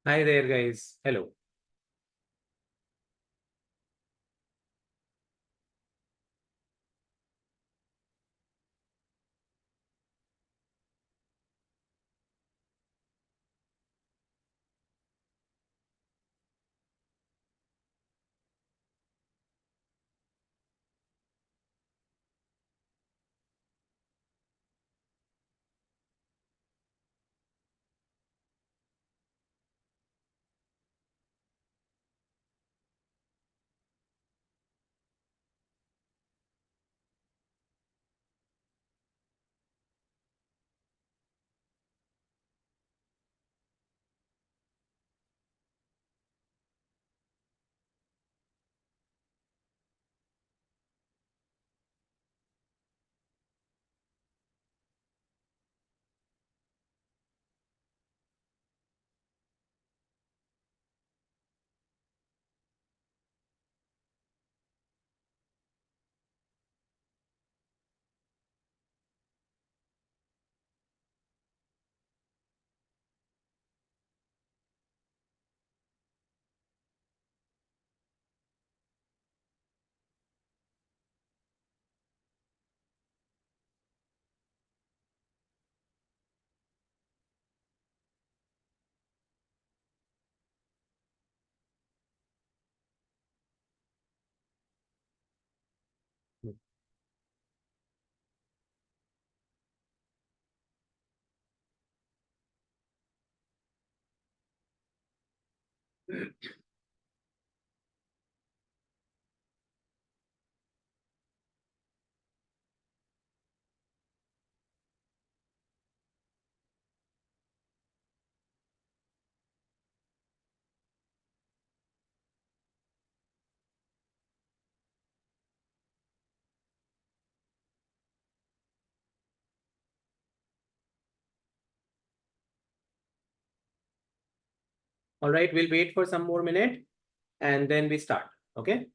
Hi there, guys. Hello. All right, we'll wait for some more minute and then we start. Okay.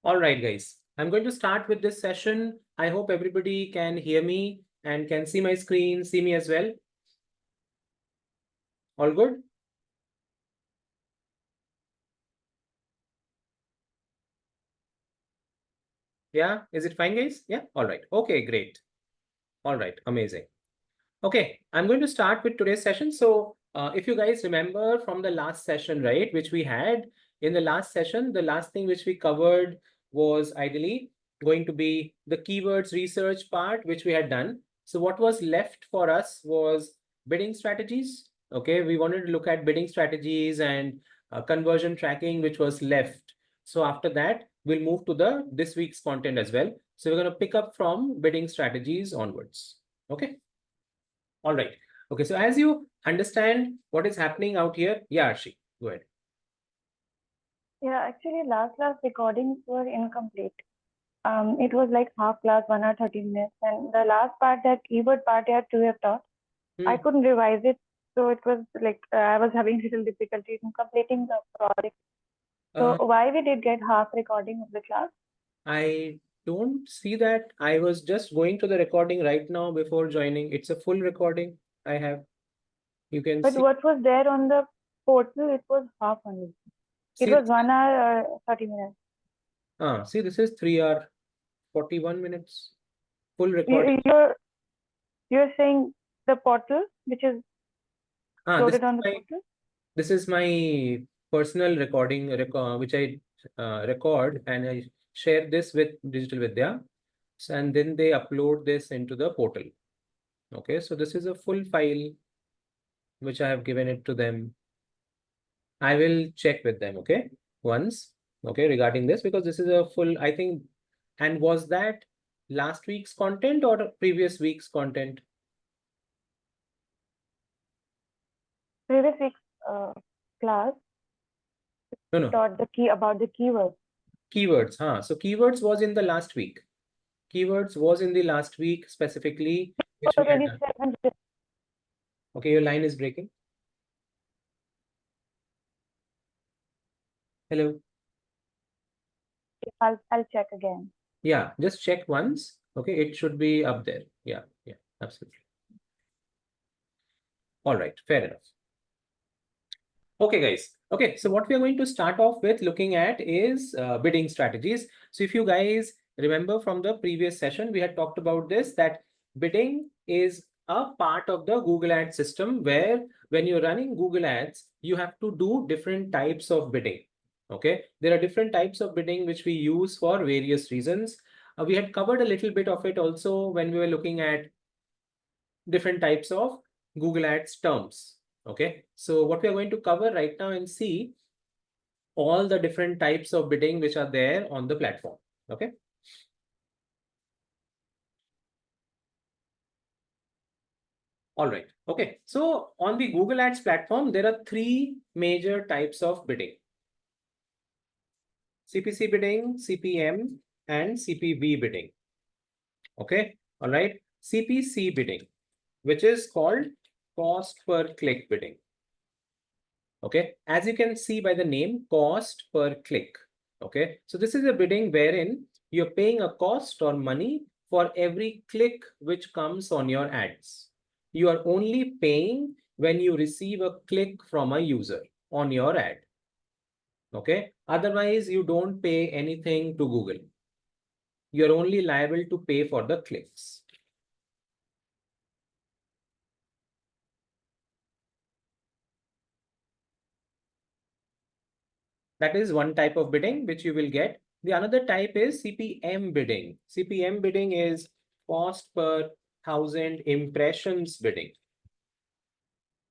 All right, guys. I'm going to start with this session. I hope everybody can hear me and can see my screen, see me as well. All good? Yeah, is it fine, guys? Yeah, all right. Okay, great. All right, amazing. Okay, I'm going to start with today's session. So if you guys remember from the last session, right, which we had in the last session, the last thing which we covered was ideally going to be the keywords research part, which we had done. So what was left for us was bidding strategies. Okay, we wanted to look at bidding strategies and conversion tracking, which was left. So after that, we'll move to the this week's content as well. So we're going to pick up from bidding strategies onwards. Okay. All right. Okay. So as you understand what is happening out here, yeah, Arshi, go ahead. Yeah, actually, last class recordings were incomplete. It was like half class, 1 hour, 30 minutes. And the last part, that keyword part, I had to have taught. I couldn't revise it. So it was like I was having little difficulty in completing the project. So why we did get half recording of the class? I don't see that. I was just going to the recording right now before joining. It's a full recording I have. You can But see. what was there on the portal, it was half only. It See, was 1 hour, 30 minutes. see, this is 3 hour 41 minutes. Full recording. You, you're saying the portal, which is This is loaded on the my portal? this is my personal recording which I record and I share this with Digital Vidya. So, and then they upload this into the portal. Okay, so this is a full file which I have given it to them. I will check with them, okay, once, okay, regarding this, because this is a full, I think, and was that last week's content or previous week's content? Previous week's class No, taught the key about the keywords. keywords, huh? So keywords was in the last week. Keywords was in the last week specifically, which we had done. 27. Okay, your line is breaking. Hello. I'll check again. Yeah, just check once. Okay, it should be up there. Yeah, absolutely. All right, fair enough. Okay, guys. Okay, so what we are going to start off with looking at is bidding strategies. So if you guys remember from the previous session, we had talked about this, that bidding is a part of the Google Ads system where when you're running Google Ads, you have to do different types of bidding. Okay, there are different types of bidding which we use for various reasons. We had covered a little bit of it also when we were looking at different types of Google Ads terms. Okay, so what we are going to cover right now and see all the different types of bidding which are there on the platform. Okay. All right. Okay. So on the Google Ads platform, there are three major types of bidding: CPC bidding, CPM, and CPV bidding. Okay. All right. CPC bidding, which is called cost per click bidding. Okay, as you can see by the name, cost per click. Okay, so this is a bidding wherein you're paying a cost or money for every click which comes on your ads. You are only paying when you receive a click from a user on your ad. Okay, otherwise you don't pay anything to Google. You're only liable to pay for the clicks. That is one type of bidding which you will get. The another type is CPM bidding. CPM bidding is cost per 1,000 impressions bidding.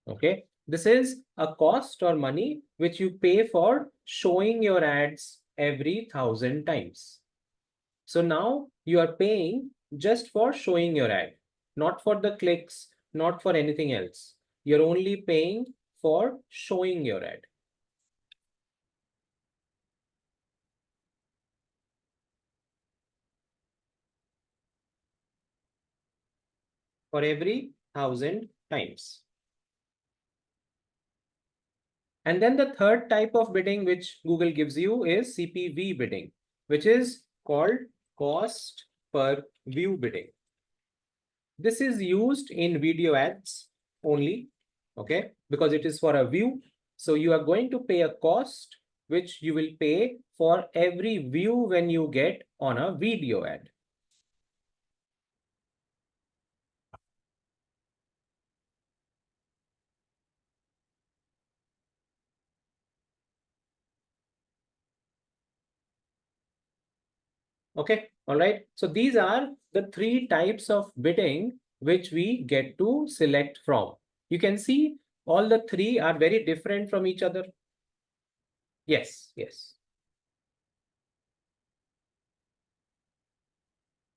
Okay, this is a cost or money which you pay for showing your ads every 1,000 times. So now you are paying just for showing your ad, not for the clicks, not for anything else. You're only paying for showing your ad. For every 1,000 times. And then the third type of bidding which Google gives you is CPV bidding, which is called cost per view bidding. This is used in video ads only, okay, because it is for a view. So you are going to pay a cost which you will pay for every view when you get on a video ad. Okay, all right. So these are the three types of bidding which we get to select from. You can see all the three are very different from each other. Yes, yes.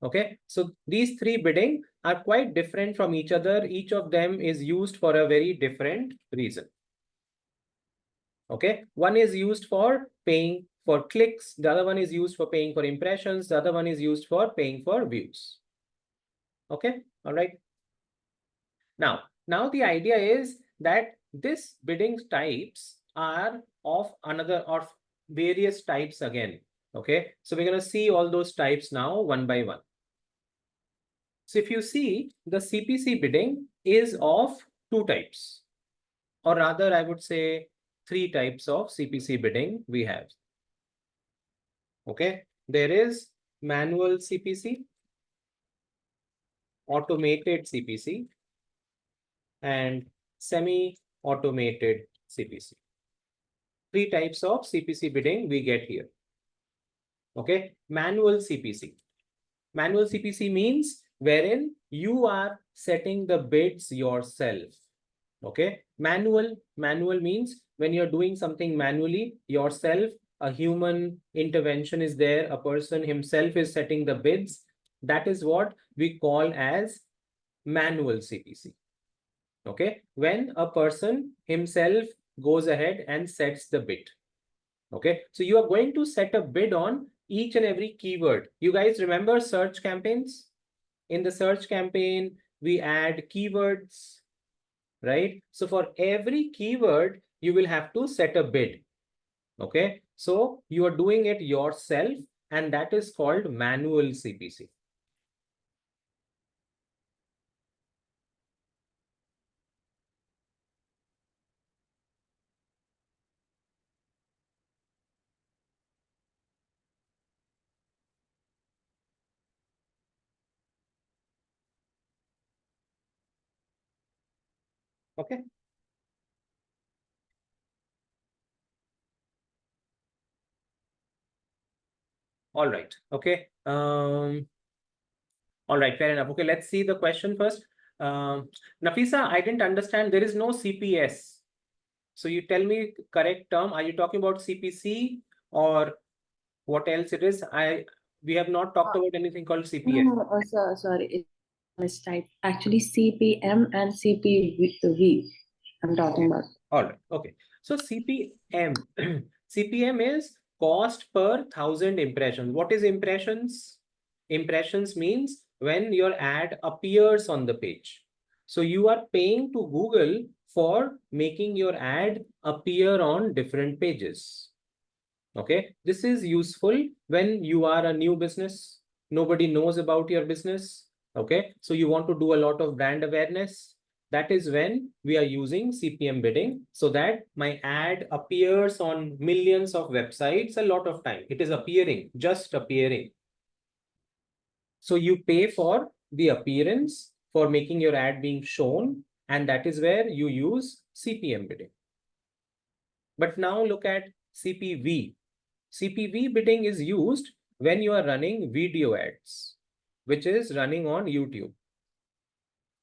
Okay, so these three bidding are quite different from each other. Each of them is used for a very different reason. Okay, one is used for paying for clicks, the other one is used for paying for impressions, the other one is used for paying for views. Okay, all right. Now the idea is that this bidding types are of various types again. Okay, so we're going to see all those types now one by one. So if you see, the CPC bidding is of two types, or rather I would say three types of CPC bidding we have. Okay, there is manual CPC, automated CPC, and semi-automated CPC. Three types of CPC bidding we get here. Okay, manual CPC. Manual CPC means wherein you are setting the bids yourself. Okay, manual means when you're doing something manually yourself, a human intervention is there, a person himself is setting the bids. That is what we call as manual CPC. Okay, when a person himself goes ahead and sets the bid. Okay, so you are going to set a bid on each and every keyword. You guys remember search campaigns? In the search campaign, we add keywords, right? So for every keyword, you will have to set a bid. Okay, so you are doing it yourself, and that is called manual CPC. Okay. All right. Okay. All right, fair enough. Okay, let's see the question first. Nafisa, I didn't understand. There is no CPS. So you tell me correct term. Are you talking about CPC or what else it is? We have not talked about anything called CPS. No, sorry, it's mistyped. Actually, CPM and CPV I'm talking about. All right. Okay. So CPM. CPM is cost per 1,000 impressions. What is impressions? Impressions means when your ad appears on the page. So you are paying to Google for making your ad appear on different pages. Okay. This is useful when you are a new business. Nobody knows about your business. Okay. So you want to do a lot of brand awareness. That is when we are using CPM bidding so that my ad appears on millions of websites a lot of time. It is appearing, just appearing. So you pay for the appearance for making your ad being shown, and that is where you use CPM bidding. But now look at CPV. CPV bidding is used when you are running video ads, which is running on YouTube.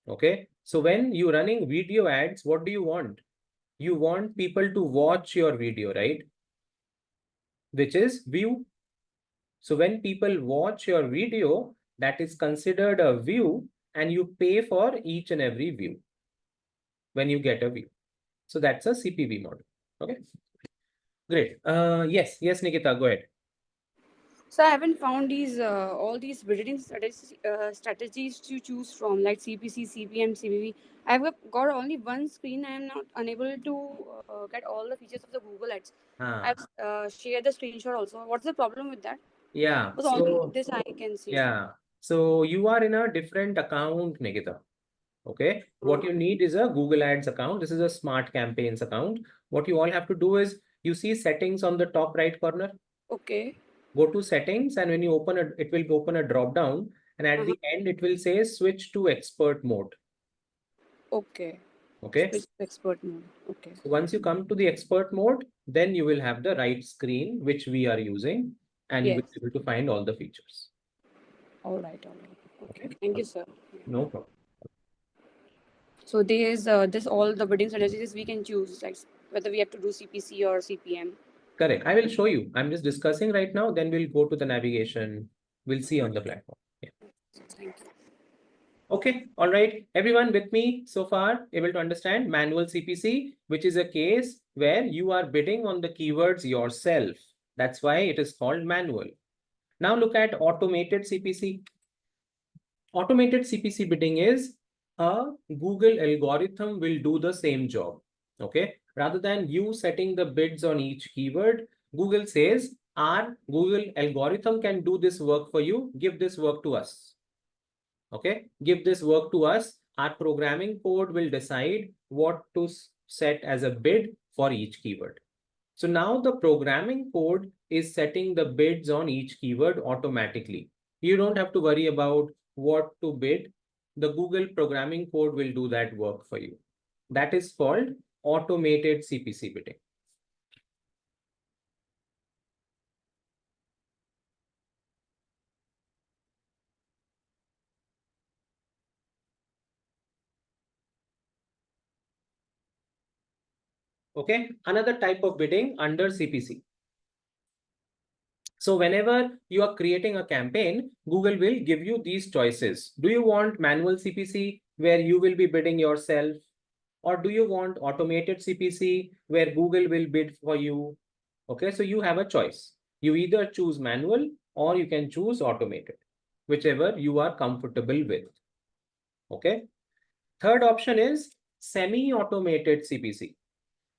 Okay, so when you're running video ads, what do you want? You want people to watch your video, right? Which is view. So when people watch your video, that is considered a view, and you pay for each and every view when you get a view. So that's a CPV model. Okay, great. Yes, Nikita, go ahead. So I haven't found these all these bidding strategies to choose from, like CPC, CPM, CPV. I've got only one screen. I am not unable to get all the features of the Google Ads. I've shared the screenshot also. What's the problem with that? Yeah. Because only this I can see. Yeah. So you are in a different account, Nikita. Okay. What you need is a Google Ads account. This is a Smart Campaigns account. What you all have to do is You see settings on the top right corner? Okay. Go to settings, and when you open it, it will open a drop down, and at the end it will say switch to expert mode. Okay. Okay. Switch to expert mode. Okay. So once you come to the expert mode, then you will have the right screen which we are using, and you will Yes. be able to find all the features. All right. All right. Okay. Okay. Thank you, sir. No problem. So there's this all the bidding strategies we can choose, like whether we have to do CPC or CPM. Correct. I will show you. I'm just discussing right now. Then we'll go to the navigation. We'll see on the platform. Yeah. Thank you. Okay. All right. Everyone with me so far able to understand manual CPC, which is a case where you are bidding on the keywords yourself. That's why it is called manual. Now look at automated CPC. Automated CPC bidding is a Google algorithm will do the same job. Okay. Rather than you setting the bids on each keyword, Google says, our Google algorithm can do this work for you. Give this work to us. Okay. Give this work to us. Our programming code will decide what to set as a bid for each keyword. So now the programming code is setting the bids on each keyword automatically. You don't have to worry about what to bid. The Google programming code will do that work for you. That is called automated CPC bidding. Okay, another type of bidding under CPC. So whenever you are creating a campaign, Google will give you these choices. Do you want manual CPC where you will be bidding yourself? Or do you want automated CPC where Google will bid for you? Okay, so you have a choice. You either choose manual or you can choose automated, whichever you are comfortable with. Okay. Third option is semi-automated CPC.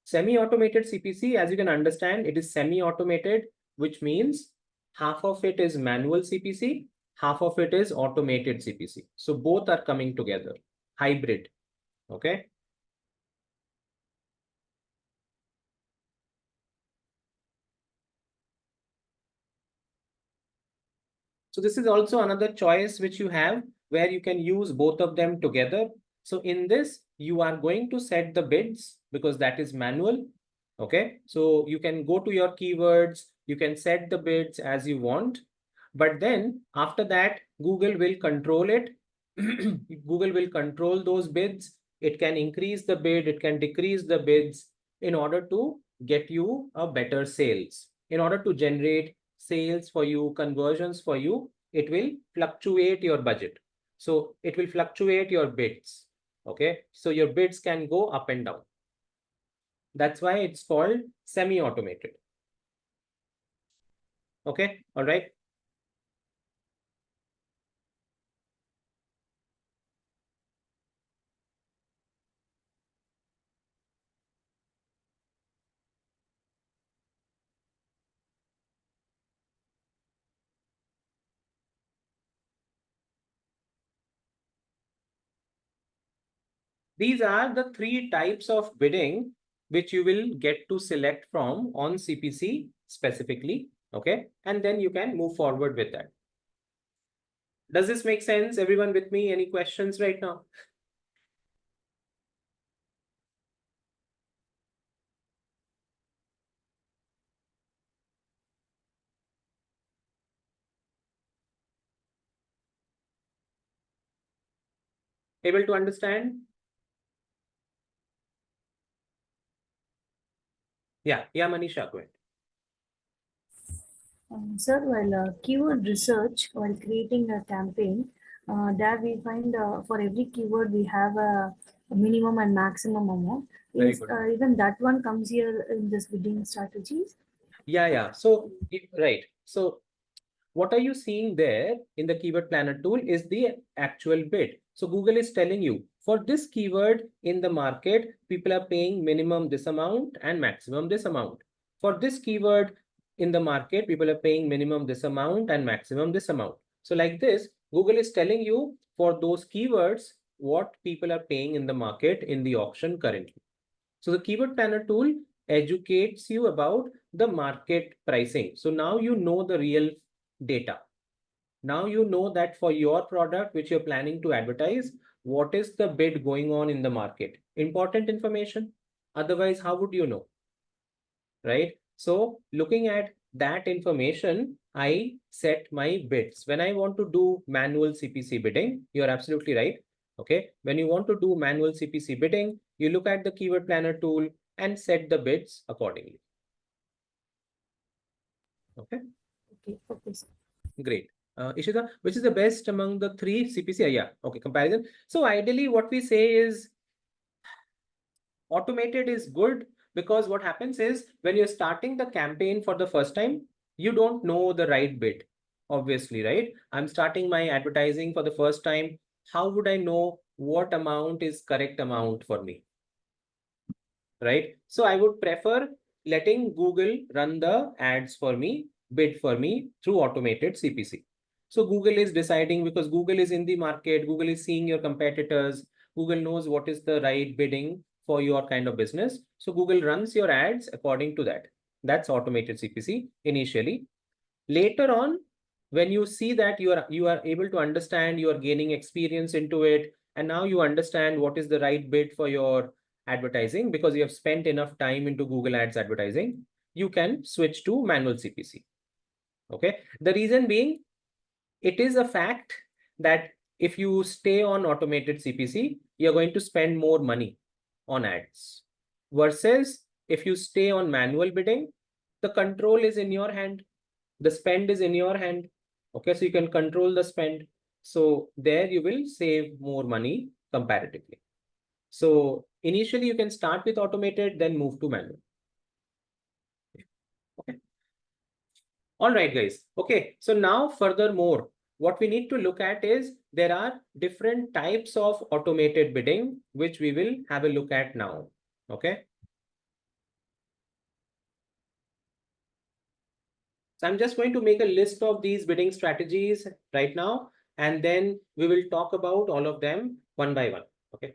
Semi-automated CPC, as you can understand, it is semi-automated, which means half of it is manual CPC, half of it is automated CPC. So both are coming together, hybrid. Okay. So this is also another choice which you have where you can use both of them together. So in this, you are going to set the bids because that is manual. Okay, so you can go to your keywords, you can set the bids as you want. But then after that, Google will control it. Google will control those bids. It can increase the bid, it can decrease the bids in order to get you a better sales. In order to generate sales for you, conversions for you, it will fluctuate your budget. So it will fluctuate your bids. Okay, so your bids can go up and down. That's why it's called semi-automated. Okay, all right. These are the three types of bidding which you will get to select from on CPC specifically. Okay, and then you can move forward with that. Does this make sense? Everyone with me? Any questions right now? Able to understand? Yeah, Manisha, go ahead. Sir, while keyword research, while creating a campaign, there we find for every keyword we have a minimum and maximum amount. Very good. Even that one comes here in this bidding strategies? Yeah. So, right. So what are you seeing there in the keyword planner tool is the actual bid. So Google is telling you for this keyword in the market, people are paying minimum this amount and maximum this amount. For this keyword in the market, people are paying minimum this amount and maximum this amount. So like this, Google is telling you for those keywords, what people are paying in the market in the auction currently. So the keyword planner tool educates you about the market pricing. So now you know the real data. Now you know that for your product which you're planning to advertise, what is the bid going on in the market? Important information. Otherwise, how would you know? Right? So looking at that information, I set my bids. When I want to do manual CPC bidding, you're absolutely right. Okay. When you want to do manual CPC bidding, you look at the keyword planner tool and set the bids accordingly. Okay. Okay, sir. Great. Ishita, which is the best among the three CPC? Yeah. Okay. Comparison. So ideally, what we say is automated is good, because what happens is when you're starting the campaign for the first time, you don't know the right bid, obviously, right? I'm starting my advertising for the first time. How would I know what amount is correct amount for me? Right? So I would prefer letting Google run the ads for me, bid for me through automated CPC. So Google is deciding, because Google is in the market, Google is seeing your competitors, Google knows what is the right bidding for your kind of business. So Google runs your ads according to that. That's automated CPC initially. Later on, when you see that you are able to understand, you are gaining experience into it, and now you understand what is the right bid for your advertising because you have spent enough time into Google Ads advertising, you can switch to manual CPC. Okay. The reason being, it is a fact that if you stay on automated CPC, you're going to spend more money on ads. Versus if you stay on manual bidding, the control is in your hand. The spend is in your hand. Okay, so you can control the spend. So there you will save more money comparatively. So initially you can start with automated, then move to manual. Okay. All right, guys. Okay, so now furthermore, what we need to look at is there are different types of automated bidding, which we will have a look at now. Okay. So I'm just going to make a list of these bidding strategies right now, and then we will talk about all of them one by one. Okay.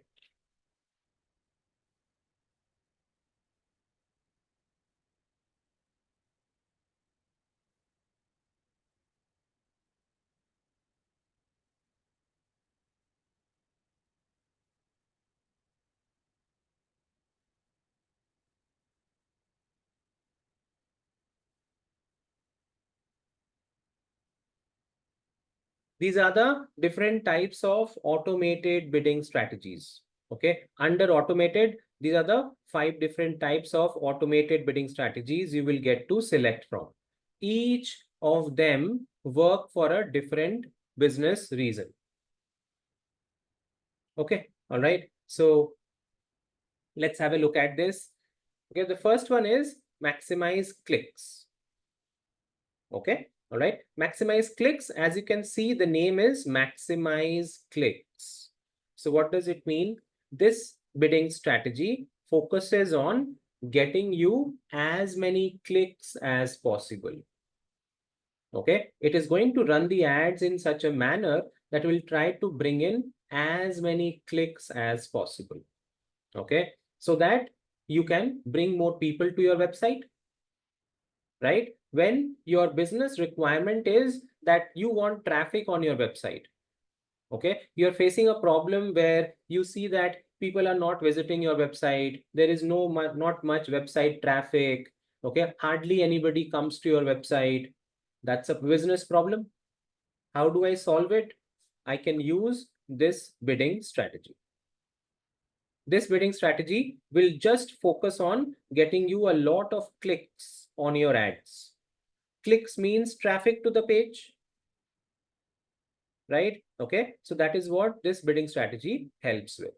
These are the different types of automated bidding strategies. Okay. Under automated, these are the 5 different types of automated bidding strategies you will get to select from. Each of them work for a different business reason. Okay. All right. So let's have a look at this. Okay. The first one is maximize clicks. Okay. All right. Maximize clicks. As you can see, the name is maximize clicks. So what does it mean? This bidding strategy focuses on getting you as many clicks as possible. Okay. It is going to run the ads in such a manner that will try to bring in as many clicks as possible. Okay. So that you can bring more people to your website. Right? When your business requirement is that you want traffic on your website. Okay, you're facing a problem where you see that people are not visiting your website. There is not much website traffic. Okay, hardly anybody comes to your website. That's a business problem. How do I solve it? I can use this bidding strategy. This bidding strategy will just focus on getting you a lot of clicks on your ads. Clicks means traffic to the page, right? Okay, so that is what this bidding strategy helps with.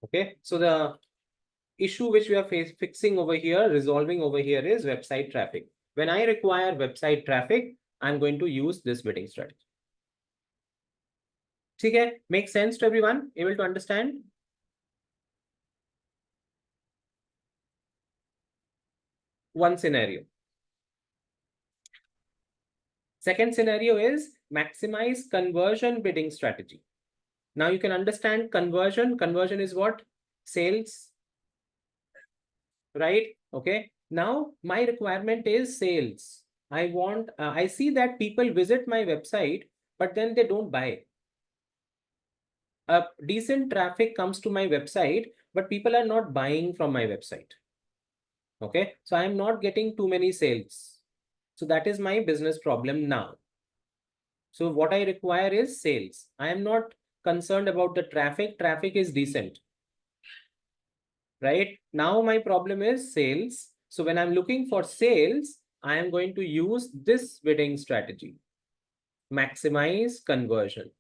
Okay, so the issue which we are fixing over here, resolving over here is website traffic. When I require website traffic, I'm going to use this bidding strategy. Okay, makes sense to everyone? Able to understand? one scenario. Second scenario is maximize conversion bidding strategy. Now you can understand conversion. Conversion is what? Sales, right? Okay. Now my requirement is sales. I see that people visit my website, but then they don't buy. A decent traffic comes to my website, but people are not buying from my website. Okay. So I'm not getting too many sales. So that is my business problem now. So what I require is sales. I am not concerned about the traffic. Traffic is decent. Right? Now my problem is sales. So when I'm looking for sales, I am going to use this bidding strategy. Maximize conversion.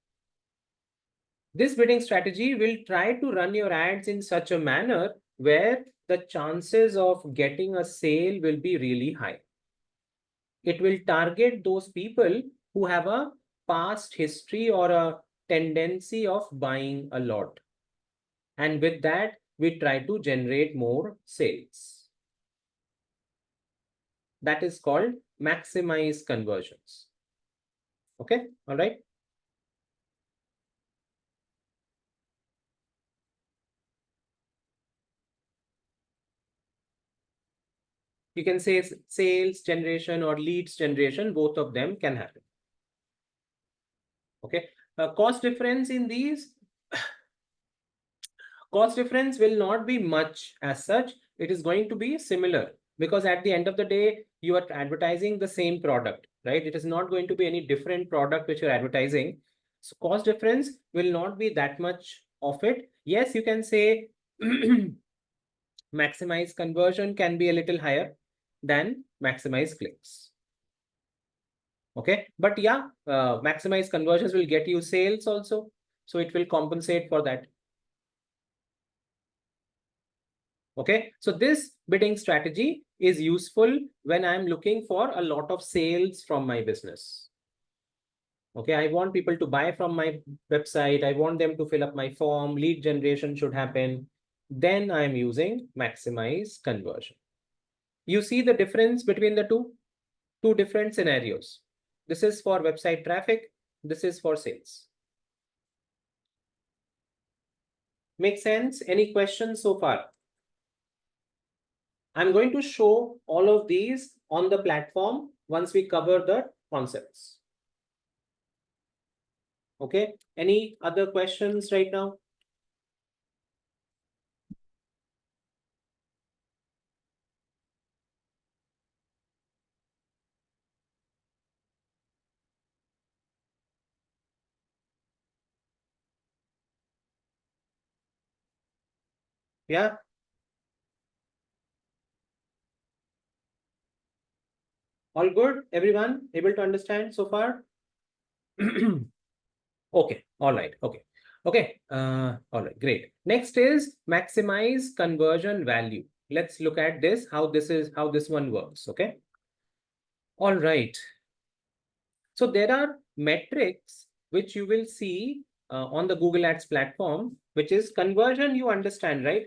This bidding strategy will try to run your ads in such a manner where the chances of getting a sale will be really high. It will target those people who have a past history or a tendency of buying a lot. And with that, we try to generate more sales. That is called maximize conversions. Okay, all right. You can say sales generation or leads generation, both of them can happen. Okay, cost difference in these, cost difference will not be much as such. It is going to be similar because at the end of the day, you are advertising the same product, right? It is not going to be any different product which you're advertising. So cost difference will not be that much of it. Yes, you can say maximize conversion can be a little higher than maximize clicks. Okay, but yeah, maximize conversions will get you sales also. So it will compensate for that. Okay, so this bidding strategy is useful when I'm looking for a lot of sales from my business. Okay, I want people to buy from my website. I want them to fill up my form. Lead generation should happen. Then I'm using maximize conversion. You see the difference between the two different scenarios. This is for website traffic. This is for sales. Make sense? Any questions so far? I'm going to show all of these on the platform once we cover the concepts. Okay, any other questions right now? Yeah. All good? Everyone able to understand so far? Okay, all right, okay. Okay, all right, great. Next is maximize conversion value. Let's look at this, how this one works, okay? All right. So there are metrics which you will see on the Google Ads platform, which is conversion, you understand, right?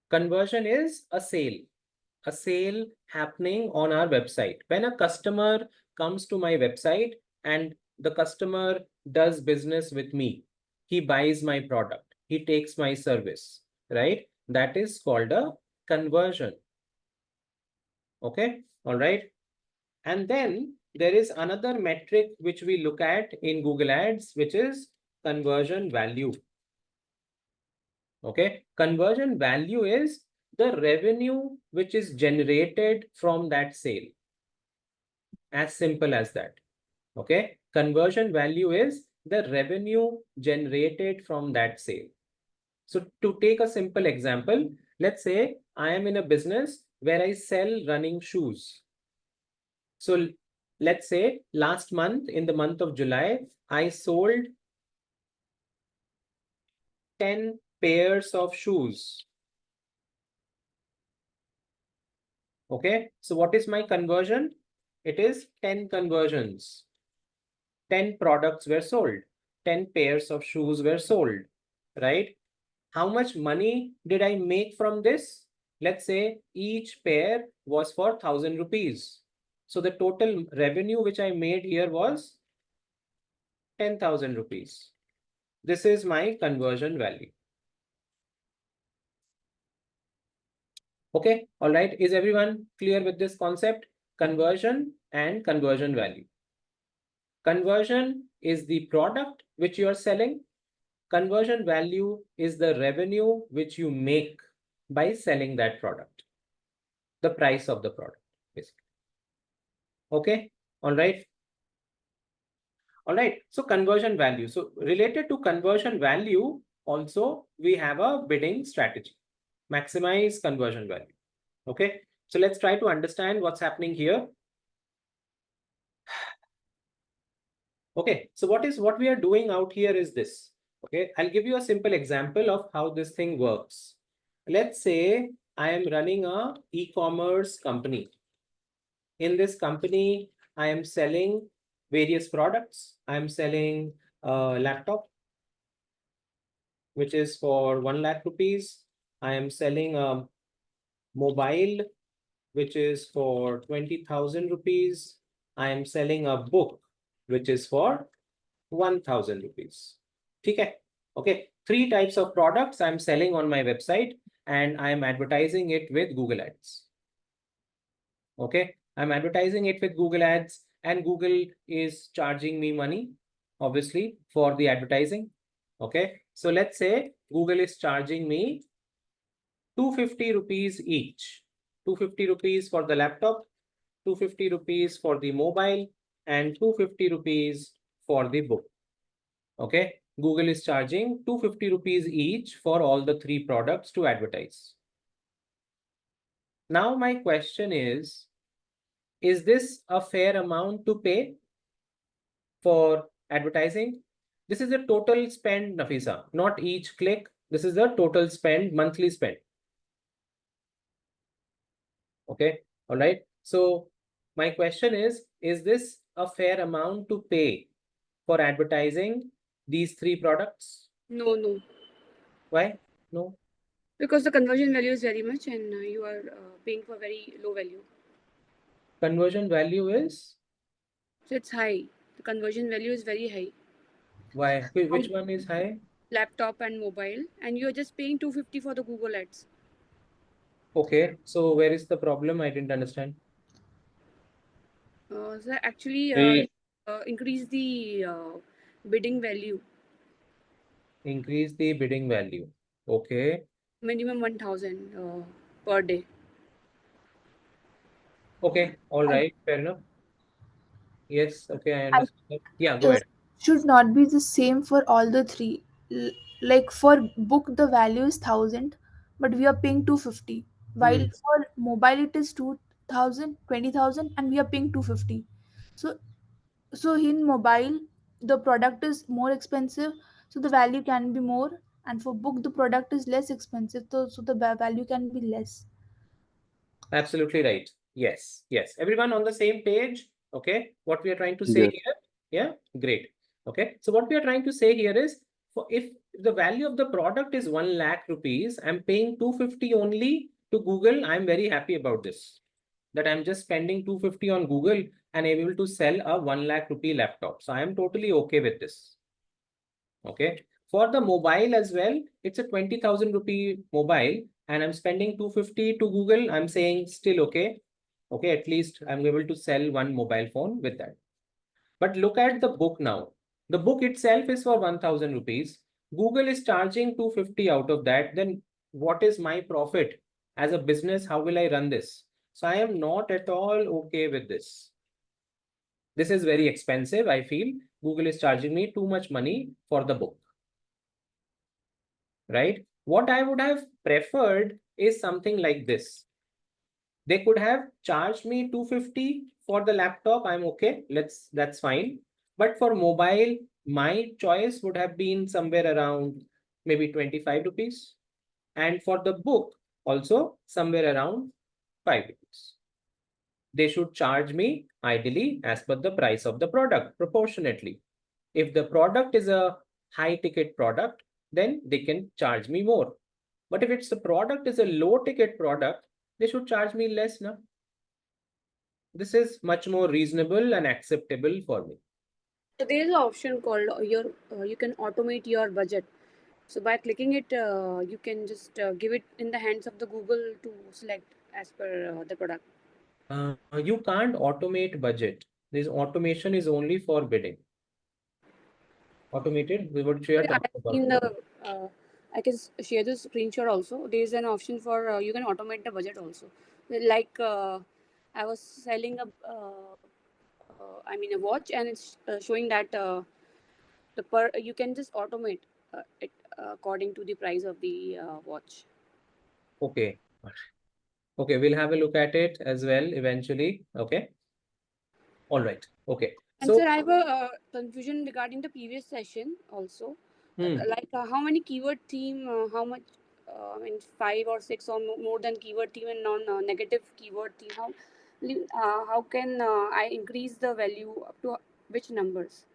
Conversion is a sale happening on our website. When a customer comes to my website and the customer does business with me, he buys my product, he takes my service, right? That is called a conversion. Okay, all right. And then there is another metric which we look at in Google Ads, which is conversion value. Okay, conversion value is the revenue which is generated from that sale. As simple as that. Okay, conversion value is the revenue generated from that sale. So to take a simple example, let's say I am in a business where I sell running shoes. So let's say last month, in the month of July, I sold 10 pairs of shoes. Okay, so what is my conversion? It is 10 conversions. 10 products were sold. 10 pairs of shoes were sold, right? How much money did I make from this? let's say each pair was for 1,000 rupees. So the total revenue which I made here was 10,000 rupees. This is my conversion value. Okay, all right. Is everyone clear with this concept? Conversion and conversion value. Conversion is the product which you are selling. Conversion value is the revenue which you make by selling that product. The price of the product, basically. Okay, all right. All right, so conversion value. So related to conversion value, also we have a bidding strategy. Maximize conversion value. Okay, so let's try to understand what's happening here. Okay, so what we are doing out here is this. Okay, I'll give you a simple example of how this thing works. Let's say I am running a e-commerce company. In this company, I am selling various products. I'm selling a laptop, which is for 1 lakh rupees. I am selling a mobile, which is for 20,000 rupees. I am selling a book, which is for 1,000 rupees. Okay. Okay. 3 types of products I'm selling on my website, and I'm advertising it with Google Ads. Okay. I'm advertising it with Google Ads, and Google is charging me money, obviously, for the advertising. Okay. So let's say Google is charging me 250 rupees each. 250 rupees for the laptop, 250 rupees for the mobile, and 250 rupees for the book. Okay, Google is charging 250 rupees each for all the 3 products to advertise. Now my question is this a fair amount to pay for advertising? This is the total spend, Nafisa, not each click. This is the total spend, monthly spend. Okay, all right. So my question is this a fair amount to pay for advertising these 3 products? No, no. Why? No. Because the conversion value is very much and you are paying for very low value. Conversion value is? So it's high. The conversion value is very high. Why? Which one is high? Laptop and mobile, and you're just paying 250 for the Google Ads. Okay, so where is the problem? I didn't understand. So actually, increase the bidding value. Increase the bidding value. Okay. Minimum 1,000 per day. Okay, all right, fair enough. Yes, okay, I I understand that. Yeah, go this ahead. should not be the same for all the three. Like for book the value is 1,000, but we are paying 250. While for mobile it is 2,000, 20,000, and we are paying 250. So so in mobile the product is more expensive, so the value can be more, and for book the product is less expensive, so the value can be less. Absolutely right. Yes, yes. Everyone on the same page? Okay, what we are trying to say here? Yeah, great. Okay, so what we are trying to say here is, for if the value of the product is 1 lakh rupees, I'm paying 250 only to Google. I'm very happy about this. That I'm just spending 250 on Google and able to sell a 1 lakh rupee laptop. So I am totally okay with this. Okay. For the mobile as well, it's a 20,000 rupee mobile and I'm spending 250 to Google. I'm saying still okay. Okay, at least I'm able to sell one mobile phone with that. But look at the book now. The book itself is for 1,000 rupees. Google is charging 250 out of that. Then what is my profit? As a business, how will I run this? So I am not at all okay with this. This is very expensive. I feel Google is charging me too much money for the book. Right? What I would have preferred is something like this. They could have charged me 250 for the laptop. I'm okay. That's fine. But for mobile, my choice would have been somewhere around maybe 25 rupees. And for the book, also somewhere around 5 rupees. They should charge me ideally as per the price of the product proportionately. If the product is a high ticket product, then they can charge me more. But if it's the product is a low ticket product, they should charge me less now. This is much more reasonable and acceptable for me. So there is an option called you can automate your budget. So by clicking it, you can just give it in the hands of the Google to select as per the product. You can't automate budget. This automation is only for bidding. Automated, what you are I talking have about. seen I can share the screenshot also. There is an option for you can automate the budget also. Like I was selling a watch, and it's showing that you can just automate it according to the price of the watch. Okay. Okay, we'll have a look at it as well eventually. Okay. All right. Okay. And So, sir, I have a confusion regarding the previous session also. How many keyword theme, how much, 5 or 6 or more than keyword theme and non-negative keyword theme. How can I increase the value up to which numbers?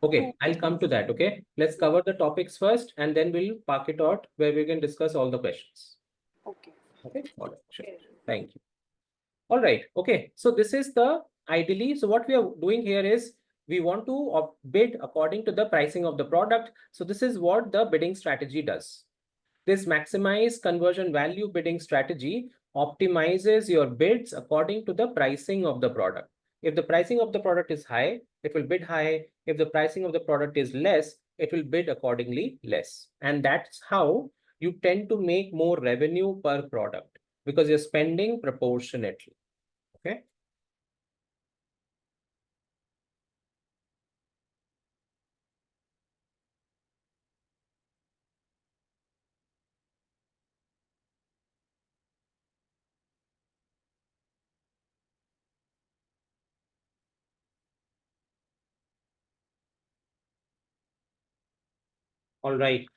okay, I'll come to that. Okay. Let's cover the topics first and then we'll park it out where we can discuss all the questions. Okay. Okay. All right. Sure. Okay. Thank you. All right. Okay. So this is the ideally. So what we are doing here is we want to bid according to the pricing of the product. So this is what the bidding strategy does. This maximize conversion value bidding strategy optimizes your bids according to the pricing of the product. If the pricing of the product is high, it will bid high. If the pricing of the product is less, it will bid accordingly less. And that's how you tend to make more revenue per product because you're spending proportionately. Okay. All right.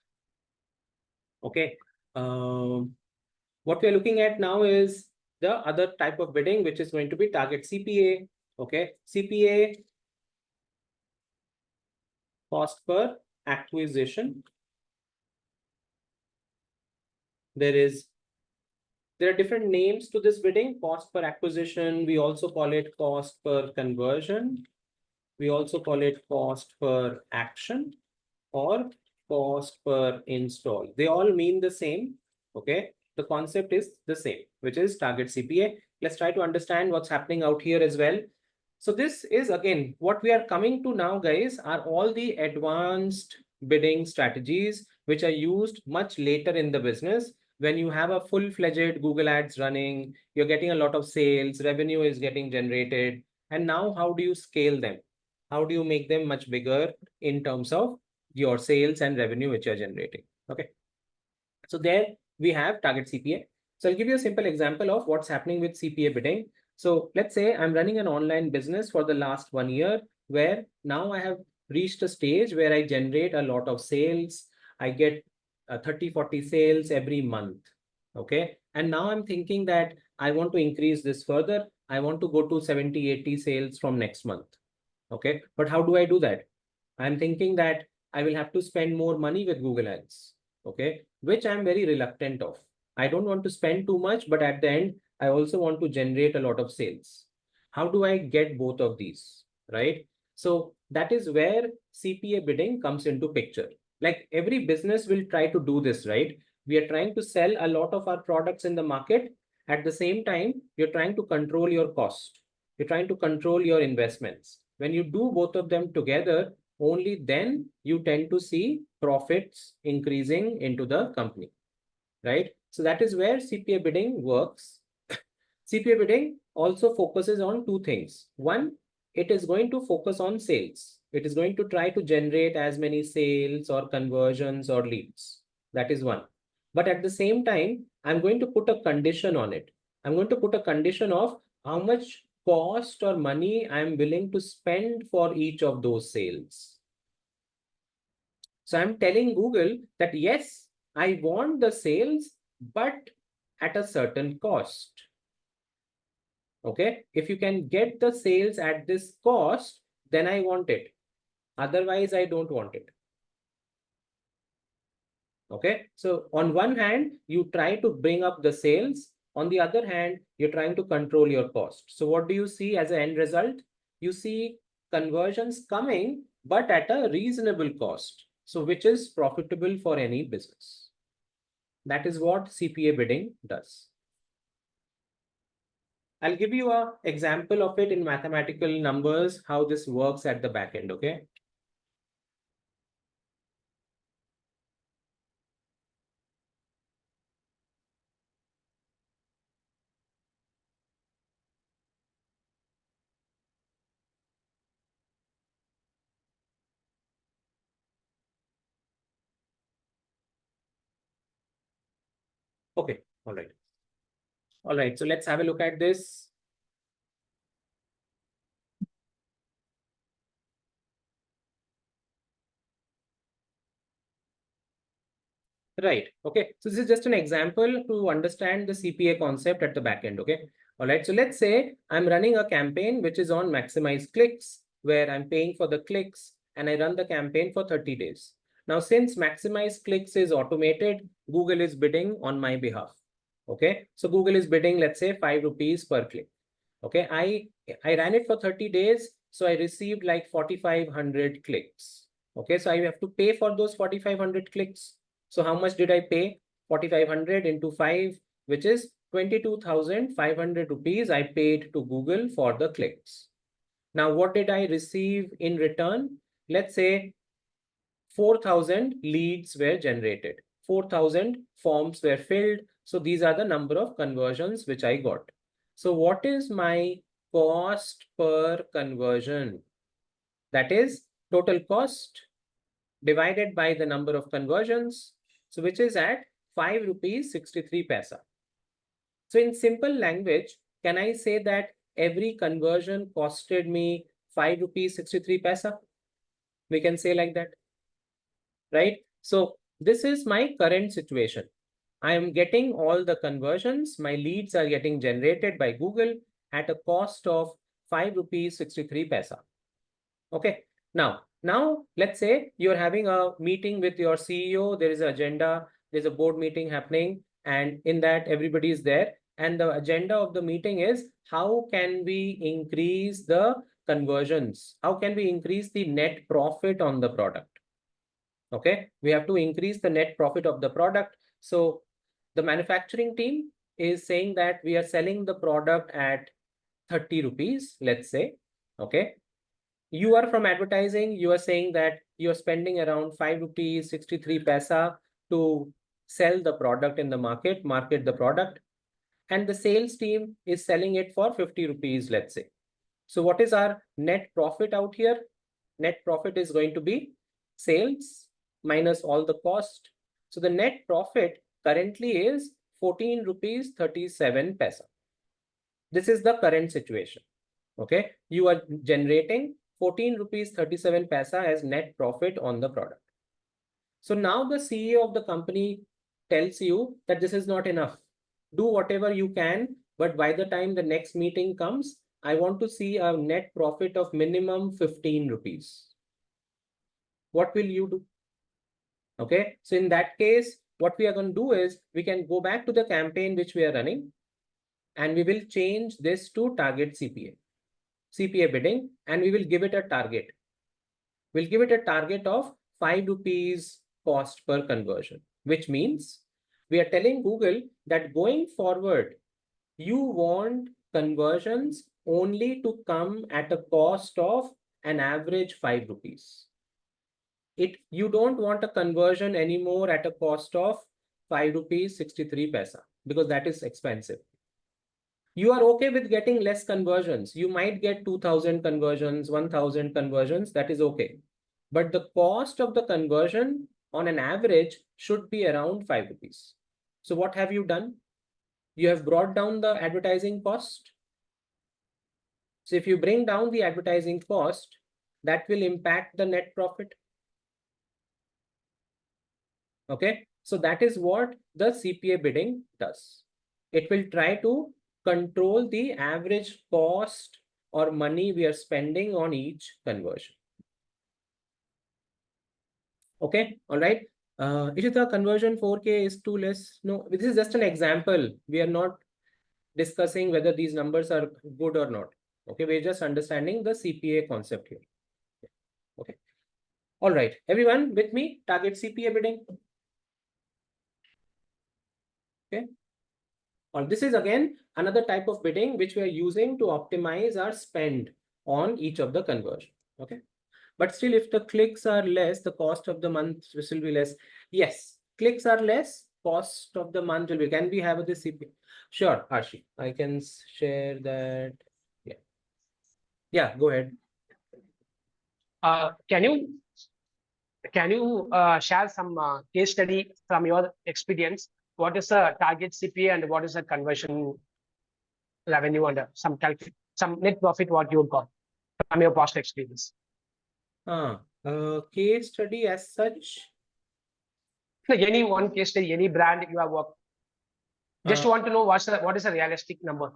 Okay. What we're looking at now is the other type of bidding, which is going to be target CPA. Okay. CPA, cost per acquisition. There are different names to this bidding: cost per acquisition. We also call it cost per conversion. We also call it cost per action or cost per install. They all mean the same. Okay. The concept is the same, which is target CPA. Let's try to understand what's happening out here as well. So this is again, what we are coming to now, guys, are all the advanced bidding strategies, which are used much later in the business. When you have a full-fledged Google ads running, you're getting a lot of sales, revenue is getting generated. And now how do you scale them? How do you make them much bigger in terms of your sales and revenue which you're generating? Okay. So there we have target CPA. So I'll give you a simple example of what's happening with CPA bidding. So let's say I'm running an online business for the last 1 year, where now I have reached a stage where I generate a lot of sales. I get 30, 40 sales every month. Okay. And now I'm thinking that I want to increase this further. I want to go to 70, 80 sales from next month. Okay. But how do I do that? I'm thinking that I will have to spend more money with Google Ads. Okay. Which I'm very reluctant of. I don't want to spend too much, but at the end, I also want to generate a lot of sales. How do I get both of these? Right. So that is where CPA bidding comes into picture. Like every business will try to do this, right? We are trying to sell a lot of our products in the market. At the same time, you're trying to control your cost. You're trying to control your investments. When you do both of them together, only then you tend to see profits increasing into the company, right? So that is where CPA bidding works. CPA bidding also focuses on two things. One, it is going to focus on sales. It is going to try to generate as many sales or conversions or leads. That is one. But at the same time, I'm going to put a condition on it. I'm going to put a condition of how much cost or money I'm willing to spend for each of those sales. So I'm telling Google that yes, I want the sales, but at a certain cost. Okay. If you can get the sales at this cost, then I want it. Otherwise, I don't want it. Okay, so on one hand, you try to bring up the sales. On the other hand, you're trying to control your cost. So what do you see as an end result? You see conversions coming, but at a reasonable cost. So which is profitable for any business. That is what CPA bidding does. I'll give you an example of it in mathematical numbers, how this works at the back end, okay? Okay, all right. All right, so let's have a look at this. Right. Okay. So this is just an example to understand the CPA concept at the back end. Okay. All right. So let's say I'm running a campaign which is on maximize clicks, where I'm paying for the clicks and I run the campaign for 30 days. Now, since maximize clicks is automated, Google is bidding on my behalf. Okay. So Google is bidding, let's say, 5 rupees per click. Okay. I ran it for 30 days. So I received like 4,500 clicks. Okay. So I have to pay for those 4,500 clicks. So how much did I pay? 4,500 into 5, which is 22,500 rupees I paid to Google for the clicks. Now, what did I receive in return? Let's say 4,000 leads were generated. 4,000 forms were filled. So these are the number of conversions which I got. So what is my cost per conversion? That is total cost divided by the number of conversions. So which is at 5 rupees 63 paisa. So in simple language, can I say that every conversion costed me 5 rupees 63 paisa? We can say like that, right? So this is my current situation. I am getting all the conversions. My leads are getting generated by Google at a cost of 5 rupees 63 paisa. Okay. Now let's say you're having a meeting with your CEO. There is an agenda. There's a board meeting happening, and in that everybody is there. And the agenda of the meeting is how can we increase the conversions? How can we increase the net profit on the product? Okay, we have to increase the net profit of the product. So the manufacturing team is saying that we are selling the product at 30 rupees, let's say. Okay. You are from advertising, you are saying that you are spending around 5 rupees 63 paisa to sell the product in the market the product, and the sales team is selling it for 50 rupees, let's say. So what is our net profit out here? Net profit is going to be sales minus all the cost. So the net profit currently is 14 rupees 37 paisa. This is the current situation. Okay, you are generating 14 rupees 37 paisa as net profit on the product. So now the CEO of the company tells you that this is not enough. Do whatever you can, but by the time the next meeting comes, I want to see a net profit of minimum 15 rupees. What will you do? Okay, so in that case, what we are going to do is we can go back to the campaign which we are running, and we will change this to target CPA bidding, and we will give it a target. We'll give it a target of 5 rupees cost per conversion, which means we are telling Google that going forward, you want conversions only to come at a cost of an average 5 rupees. You don't want a conversion anymore at a cost of 5 rupees 63 paisa, because that is expensive. You are okay with getting less conversions. You might get 2,000 conversions, 1,000 conversions. That is okay. But the cost of the conversion on an average should be around 5 rupees. So what have you done? You have brought down the advertising cost. So if you bring down the advertising cost, that will impact the net profit. Okay. So that is what the CPA bidding does. It will try to control the average cost or money we are spending on each conversion. Okay, all right. Ishita, conversion 4K is too less. No, this is just an example. We are not discussing whether these numbers are good or not. Okay, we're just understanding the CPA concept here. Okay. All right, everyone with me, target CPA bidding. Okay. Or this is again another type of bidding which we are using to optimize our spend on each of the conversion. Okay. But still, if the clicks are less, the cost of the month will be less. Yes, clicks are less, cost of the month will be. Can we have this CPA? Sure, Arshi, I can share that. Yeah. Yeah, go ahead. Can you share some case study from your experience? What is the target CPA and what is the conversion revenue and some net profit what you got from your past experience? Case study as such. Like any one case study, any brand you have worked. Just want to know what is a realistic number.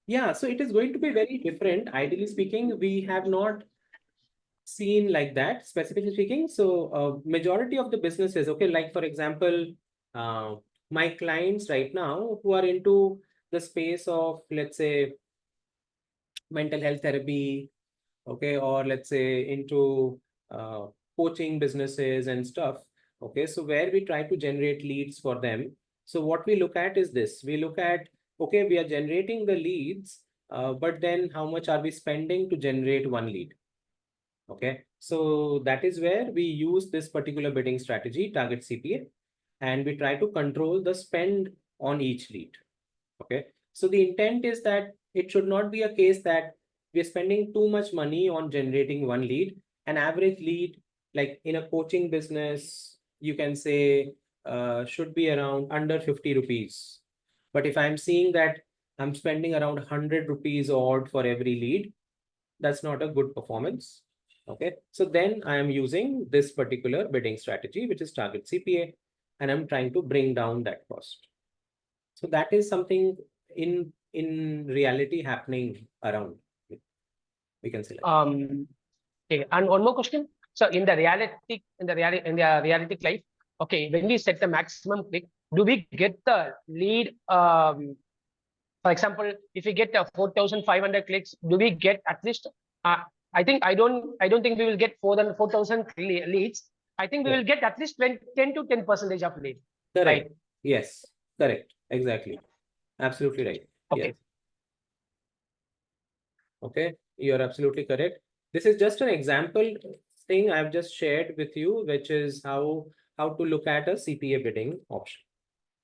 Yeah, so it is going to be very different. Ideally speaking, we have not seen like that, specifically speaking. So majority of the businesses, okay, like for example, my clients right now who are into the space of, let's say, mental health therapy, okay, or let's say into coaching businesses and stuff. Okay, so where we try to generate leads for them. So what we look at is this. We look at, okay, we are generating the leads, but then how much are we spending to generate one lead? Okay, so that is where we use this particular bidding strategy, target CPA, and we try to control the spend on each lead. Okay, so the intent is that it should not be a case that we're spending too much money on generating one lead. An average lead, like in a coaching business, you can say should be around under 50 rupees. But if I'm seeing that I'm spending around 100 rupees odd for every lead, that's not a good performance. Okay, so then I am using this particular bidding strategy, which is target CPA, and I'm trying to bring down that cost. So that is something in reality happening around. We can say like Okay, and one more question. So in the realistic life, okay, when we set the maximum click, do we get the lead? For example, if we get 4,500 clicks, do we get at least? I don't think we will get 4,000 leads. I think we will get at least 10 to 10% of lead. correct. Right. Yes, correct. Exactly. Absolutely right. Okay. Yes. Okay, you're absolutely correct. This is just an example thing I've just shared with you, which is how to look at a CPA bidding option.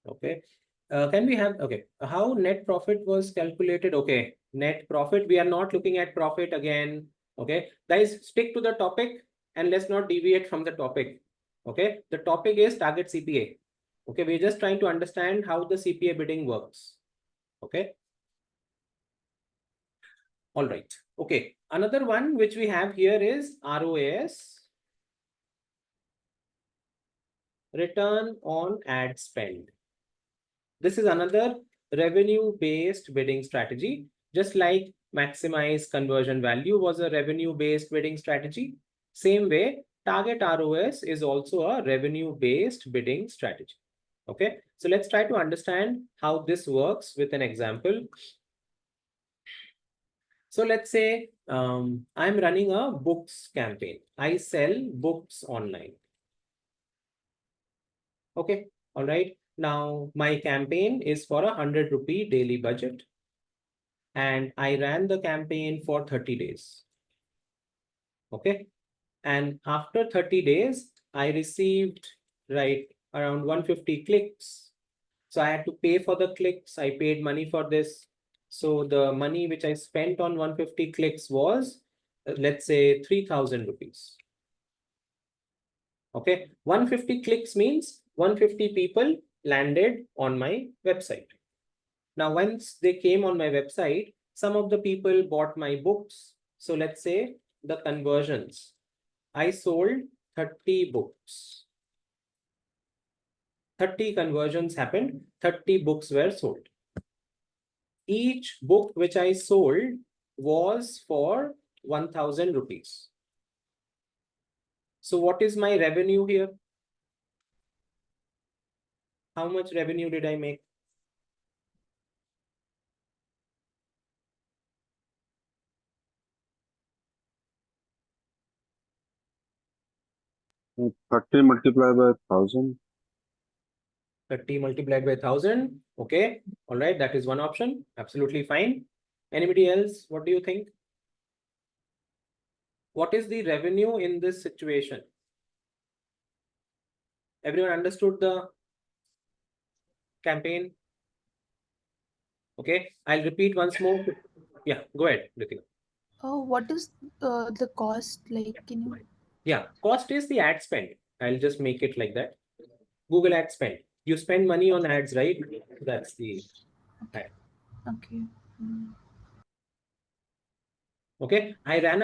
Okay. Can we have, okay, how net profit was calculated? Okay, net profit, we are not looking at profit again. Okay, guys, stick to the topic and let's not deviate from the topic. Okay, the topic is target CPA. Okay, we're just trying to understand how the CPA bidding works. Okay. All right. Okay, another one which we have here is ROAS, return on ad spend. This is another revenue-based bidding strategy, just like maximize conversion value was a revenue-based bidding strategy. Same way, target ROS is also a revenue-based bidding strategy. Okay, so let's try to understand how this works with an example. So let's say I'm running a books campaign. I sell books online. Okay, all right. Now my campaign is for 100 rupee daily budget. And I ran the campaign for 30 days. Okay. And after 30 days, I received around 150 clicks. So I had to pay for the clicks. I paid money for this. So the money which I spent on 150 clicks was, let's say, 3,000 rupees. Okay. 150 clicks means 150 people landed on my website. Now, once they came on my website, some of the people bought my books. So let's say the conversions. I sold 30 books. 30 conversions happened, 30 books were sold. Each book which I sold was for 1,000 rupees. So what is my revenue here? How much revenue did I make? Uh, 30 multiplied by 1000. 30 multiplied by 1000. Okay. All right. That is one option. Absolutely fine. Anybody else? What do you think? What is the revenue in this situation? Everyone understood the campaign? Okay. I'll repeat once more. Yeah. Go ahead, Ritika. Oh, what is the cost like? Can you? Yeah. Cost is the ad spend. I'll just make it like that. Google ad spend. You spend money on ads, right? That's the ad. Okay. Mm. Okay. I ran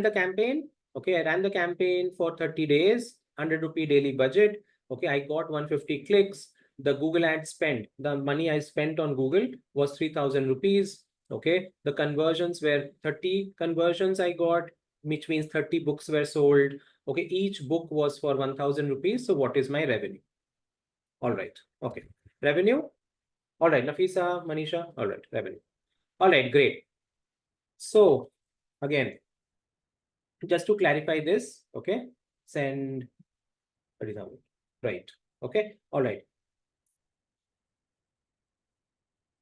the campaign. Okay. I ran the campaign for 30 days, 100 rupee daily budget. Okay. I got 150 clicks. The Google ad spend, the money I spent on Google was 3,000 rupees. Okay. The conversions were 30 conversions I got, which means 30 books were sold. Okay. Each book was for 1,000 rupees. So what is my revenue? All right. Okay. Revenue. All right. Nafisa, Manisha. All right. Revenue. All right. Great. So again, just to clarify this, okay, send 30,000, right? Okay, all right.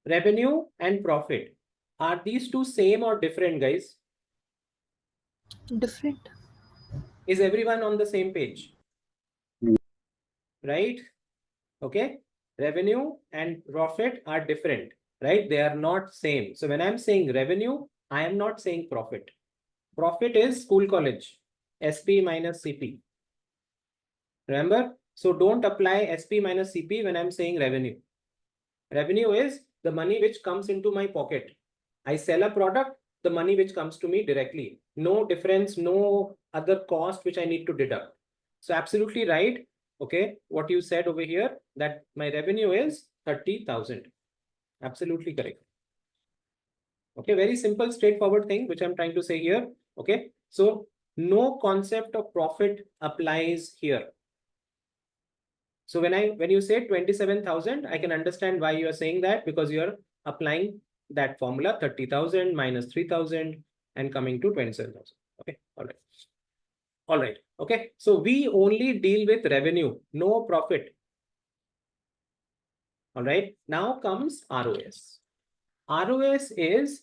Revenue and profit. Are these two same or different, guys? Different. Is everyone on the same page? Mm. Right? Okay. Revenue and profit are different, right? They are not same. So when I'm saying revenue, I am not saying profit. Profit is school college, SP minus CP. Remember? So don't apply SP minus CP when I'm saying revenue. Revenue is the money which comes into my pocket. I sell a product, the money which comes to me directly. No difference, no other cost which I need to deduct. So absolutely right. Okay, what you said over here, that my revenue is 30,000. Absolutely correct. Okay, very simple, straightforward thing which I'm trying to say here. Okay, so no concept of profit applies here. So when you say 27,000, I can understand why you are saying that, because you are applying that formula 30,000 minus 3,000 and coming to 27,000. Okay, all right. All right. Okay, so we only deal with revenue, no profit. All right. Now comes ROS. ROS is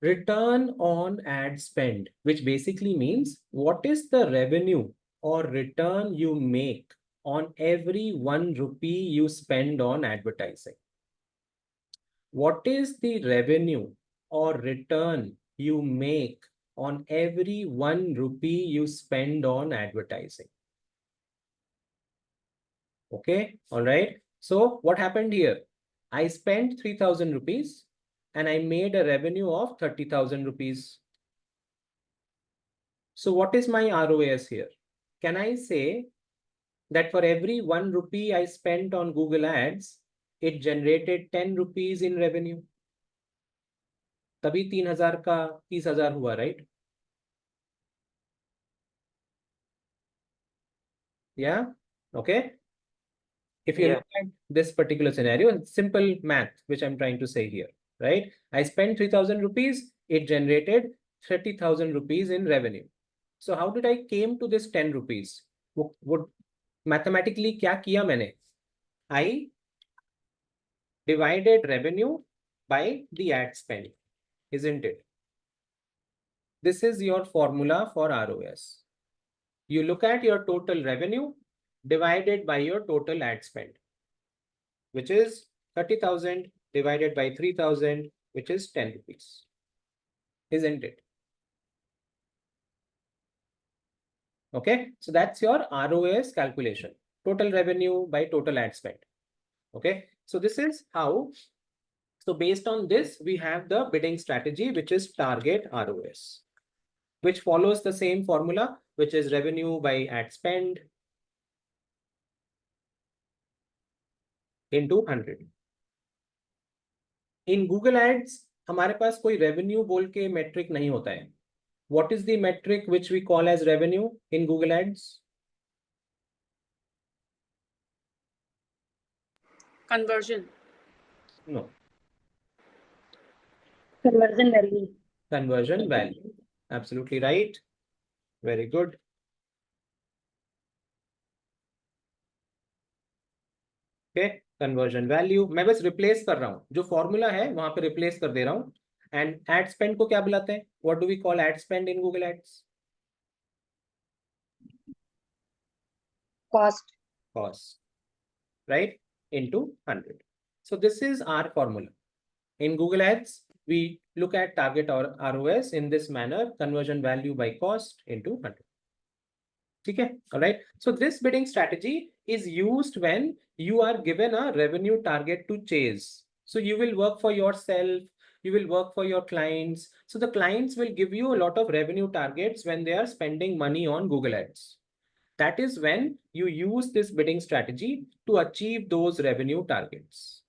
return on ad spend, which basically means what is the revenue or return you make on every 1 rupee you spend on advertising. What is the revenue or return you make on every 1 rupee you spend on advertising? Okay, all right. So what happened here? I spent 3,000 rupees and I made a revenue of 30,000 rupees. So what is my ROAS here? Can I say that for every 1 rupee I spent on Google Ads, it generated 10 rupees in revenue? तभी 3,000 का 30,000 हुआ, right? Yeah. Okay. If you look at this particular scenario, simple math, which I'm trying to say here, right? I spent 3,000 rupees, it generated 30,000 rupees in revenue. So how did I came to this 10 rupees? Would mathematically क्या किया मैंने? I divided revenue by the ad spend, isn't it? This is your formula for ROS. You look at your total revenue divided by your total ad spend, which is 30,000 divided by 3,000, which is 10 rupees, isn't it? Okay, so that's your ROS calculation, total revenue by total ad spend. Okay, so this is how. So based on this, we have the bidding strategy, which is target ROS, which follows the same formula, which is revenue by ad spend into 100. In Google Ads, हमारे पास कोई revenue बोल के metric नहीं होता है. What is the metric which we call as revenue in Google Ads? Conversion. No. Conversion value. Conversion value. Absolutely right. Very good. Okay, conversion value. मैं बस replace कर रहा हूँ, जो formula है वहां पे replace कर दे रहा हूँ. And ad spend को क्या बुलाते हैं? What do we call ad spend in Google Ads? Cost. Cost, right? Into 100. So this is our formula. In Google Ads, we look at target or ROS in this manner: conversion value by cost into 100. Okay, all right. So this bidding strategy is used when you are given a revenue target to chase. So you will work for yourself, you will work for your clients. So the clients will give you a lot of revenue targets when they are spending money on Google Ads. That is when you use this bidding strategy to achieve those revenue targets.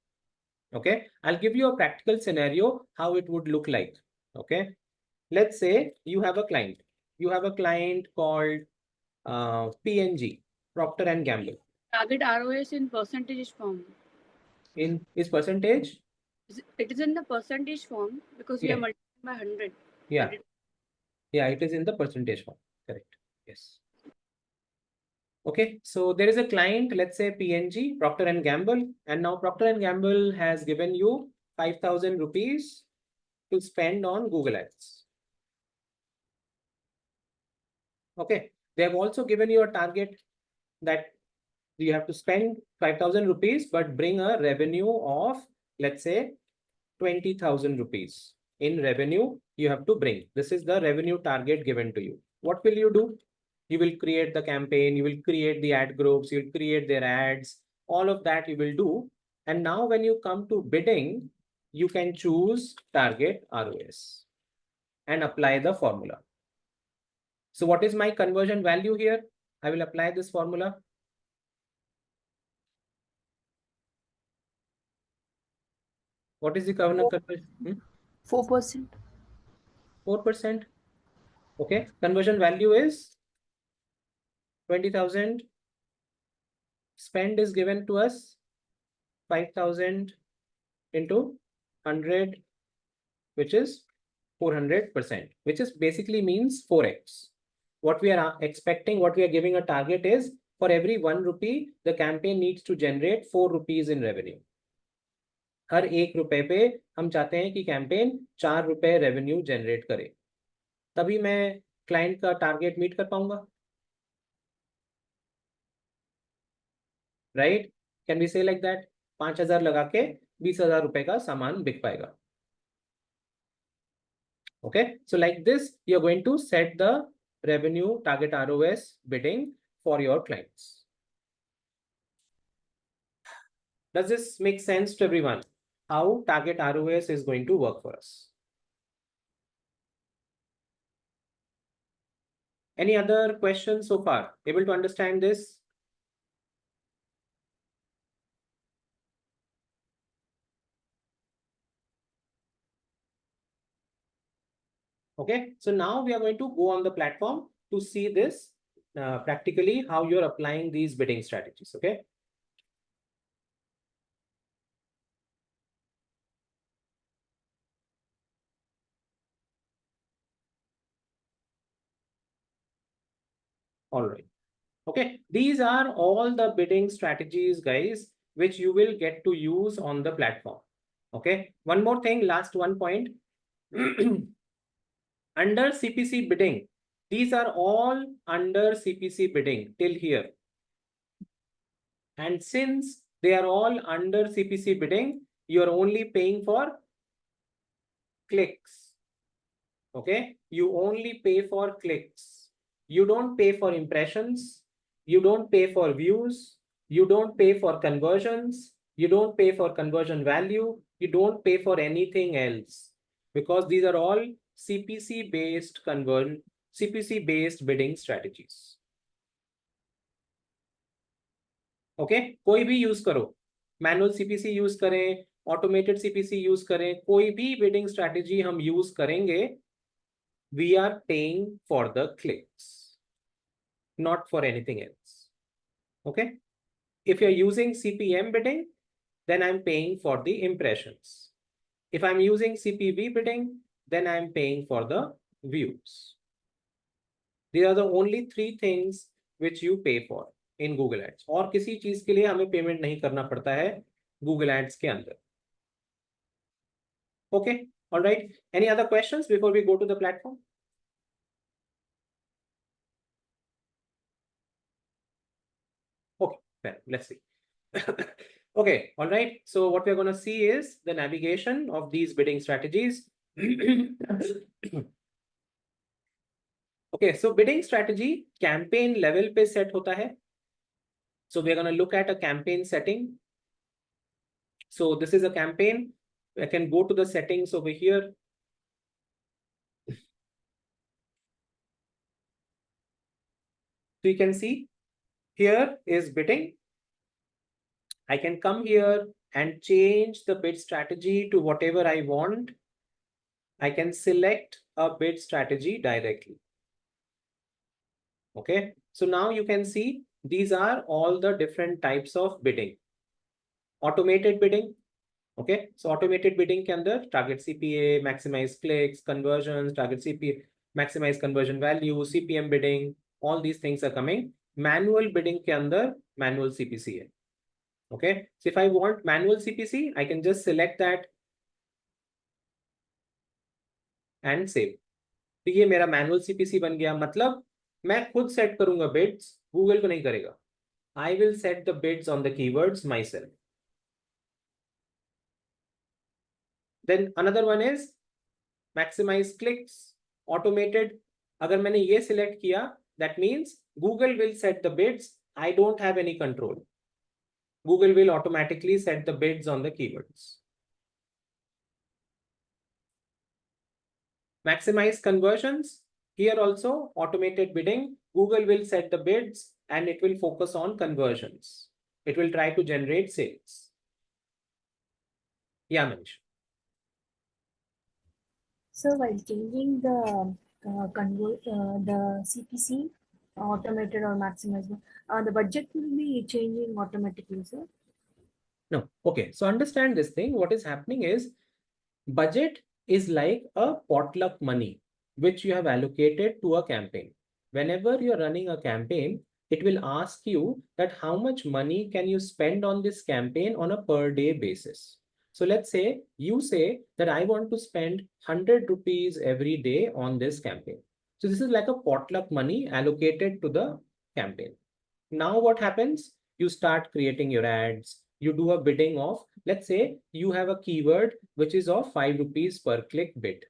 Okay, I'll give you a practical scenario how it would look like. Okay, let's say you have a client. You have a client called PNG, Procter and Gamble. Target ROS in percentage form. In is percentage? It is in the percentage form because we Yeah. are multiplying by 100. Yeah. Yeah, it is in the percentage form. Correct. Yes. Okay, so there is a client, let's say PNG, Procter and Gamble, and now Procter and Gamble has given you 5,000 rupees to spend on Google Ads. Okay, they have also given you a target that you have to spend 5,000 rupees, but bring a revenue of, let's say, 20,000 rupees. In revenue, you have to bring. This is the revenue target given to you. What will you do? You will create the campaign, you will create the ad groups, you will create their ads, all of that you will do. And now when you come to bidding, you can choose target ROS and apply the formula. So what is my conversion value here? I will apply this formula. What is the conversion? 4%. 4%. Okay, conversion value is 20,000. Spend is given to us 5,000 into 100, which is 400%, which is basically means 4x. What we are expecting, what we are giving a target is for every 1 rupee, the campaign needs to generate 4 rupees in revenue. हर 1 रुपए पे हम चाहते हैं कि campaign 4 रुपए revenue generate करे, तभी मैं क्लाइंट का टारगेट मीट कर पाऊंगा. राइट, कैन वी से लाइक दैट? 5,000 लगा के 20,000 रुपए का सामान बिक पाएगा. Okay, so like this, you're going to set the revenue target ROS bidding for your clients. Does this make sense to everyone? How target ROS is going to work for us? Any other questions so far? Able to understand this? Okay, so now we are going to go on the platform to see this practically how you're applying these bidding strategies. Okay. All right. Okay, these are all the bidding strategies, guys, which you will get to use on the platform. Okay, one more thing, last one point. Under CPC bidding, these are all under CPC bidding till here. And since they are all under CPC bidding, you are only paying for clicks. Okay, you only pay for clicks. You don't pay for impressions. You don't pay for views. You don't pay for conversions. You don't pay for conversion value. You don't pay for anything else, because these are all CPC based CPC based bidding strategies. Okay, कोई भी use करो, manual CPC use करें, automated CPC use करें, कोई भी bidding strategy हम use करेंगे, we are paying for the clicks, not for anything else. Okay, if you're using CPM bidding, then I'm paying for the impressions. If I'm using CPV bidding, then I'm paying for the views. These are the only three things which you pay for in Google Ads. और किसी चीज के लिए हमें payment नहीं करना पड़ता है Google Ads के अंदर. Okay, all right. Any other questions before we go to the platform? Okay, well, let's see. Okay, all right. So what we're going to see is the navigation of these bidding strategies. Okay, so bidding strategy campaign level पे set होता है. So we're going to look at a campaign setting. So this is a campaign. I can go to the settings over here. So you can see here is bidding. I can come here and change the bid strategy to whatever I want. I can select a bid strategy directly. Okay, so now you can see these are all the different types of bidding. Automated bidding. Okay, so automated bidding के अंदर target CPA, maximize clicks, conversions, target CPA, maximize conversion value, CPM bidding, all these things are coming. Manual bidding के अंदर manual CPC है. Okay, so if I want manual CPC, I can just select that and save. तो ये मेरा manual CPC बन गया. मतलब मैं खुद सेट करूंगा bids, Google को नहीं करेगा. I will set the bids on the keywords myself. Then another one is maximize clicks, automated. अगर मैंने ये select किया, that means Google will set the bids. I don't have any control. Google will automatically set the bids on the keywords. Maximize conversions. Here also automated bidding. Google will set the bids and it will focus on conversions. It will try to generate sales. Yeah, Manish. So while changing the the CPC, automated or maximized, the budget will be changing automatically, sir? No. Okay. So understand this thing. What is happening is budget is like a potluck money, which you have allocated to a campaign. Whenever you're running a campaign, it will ask you that how much money can you spend on this campaign on a per day basis. So let's say you say that I want to spend 100 rupees every day on this campaign. So this is like a potluck money allocated to the campaign. Now what happens? You start creating your ads. You do a bidding of, let's say you have a keyword which is of 5 rupees per click bid.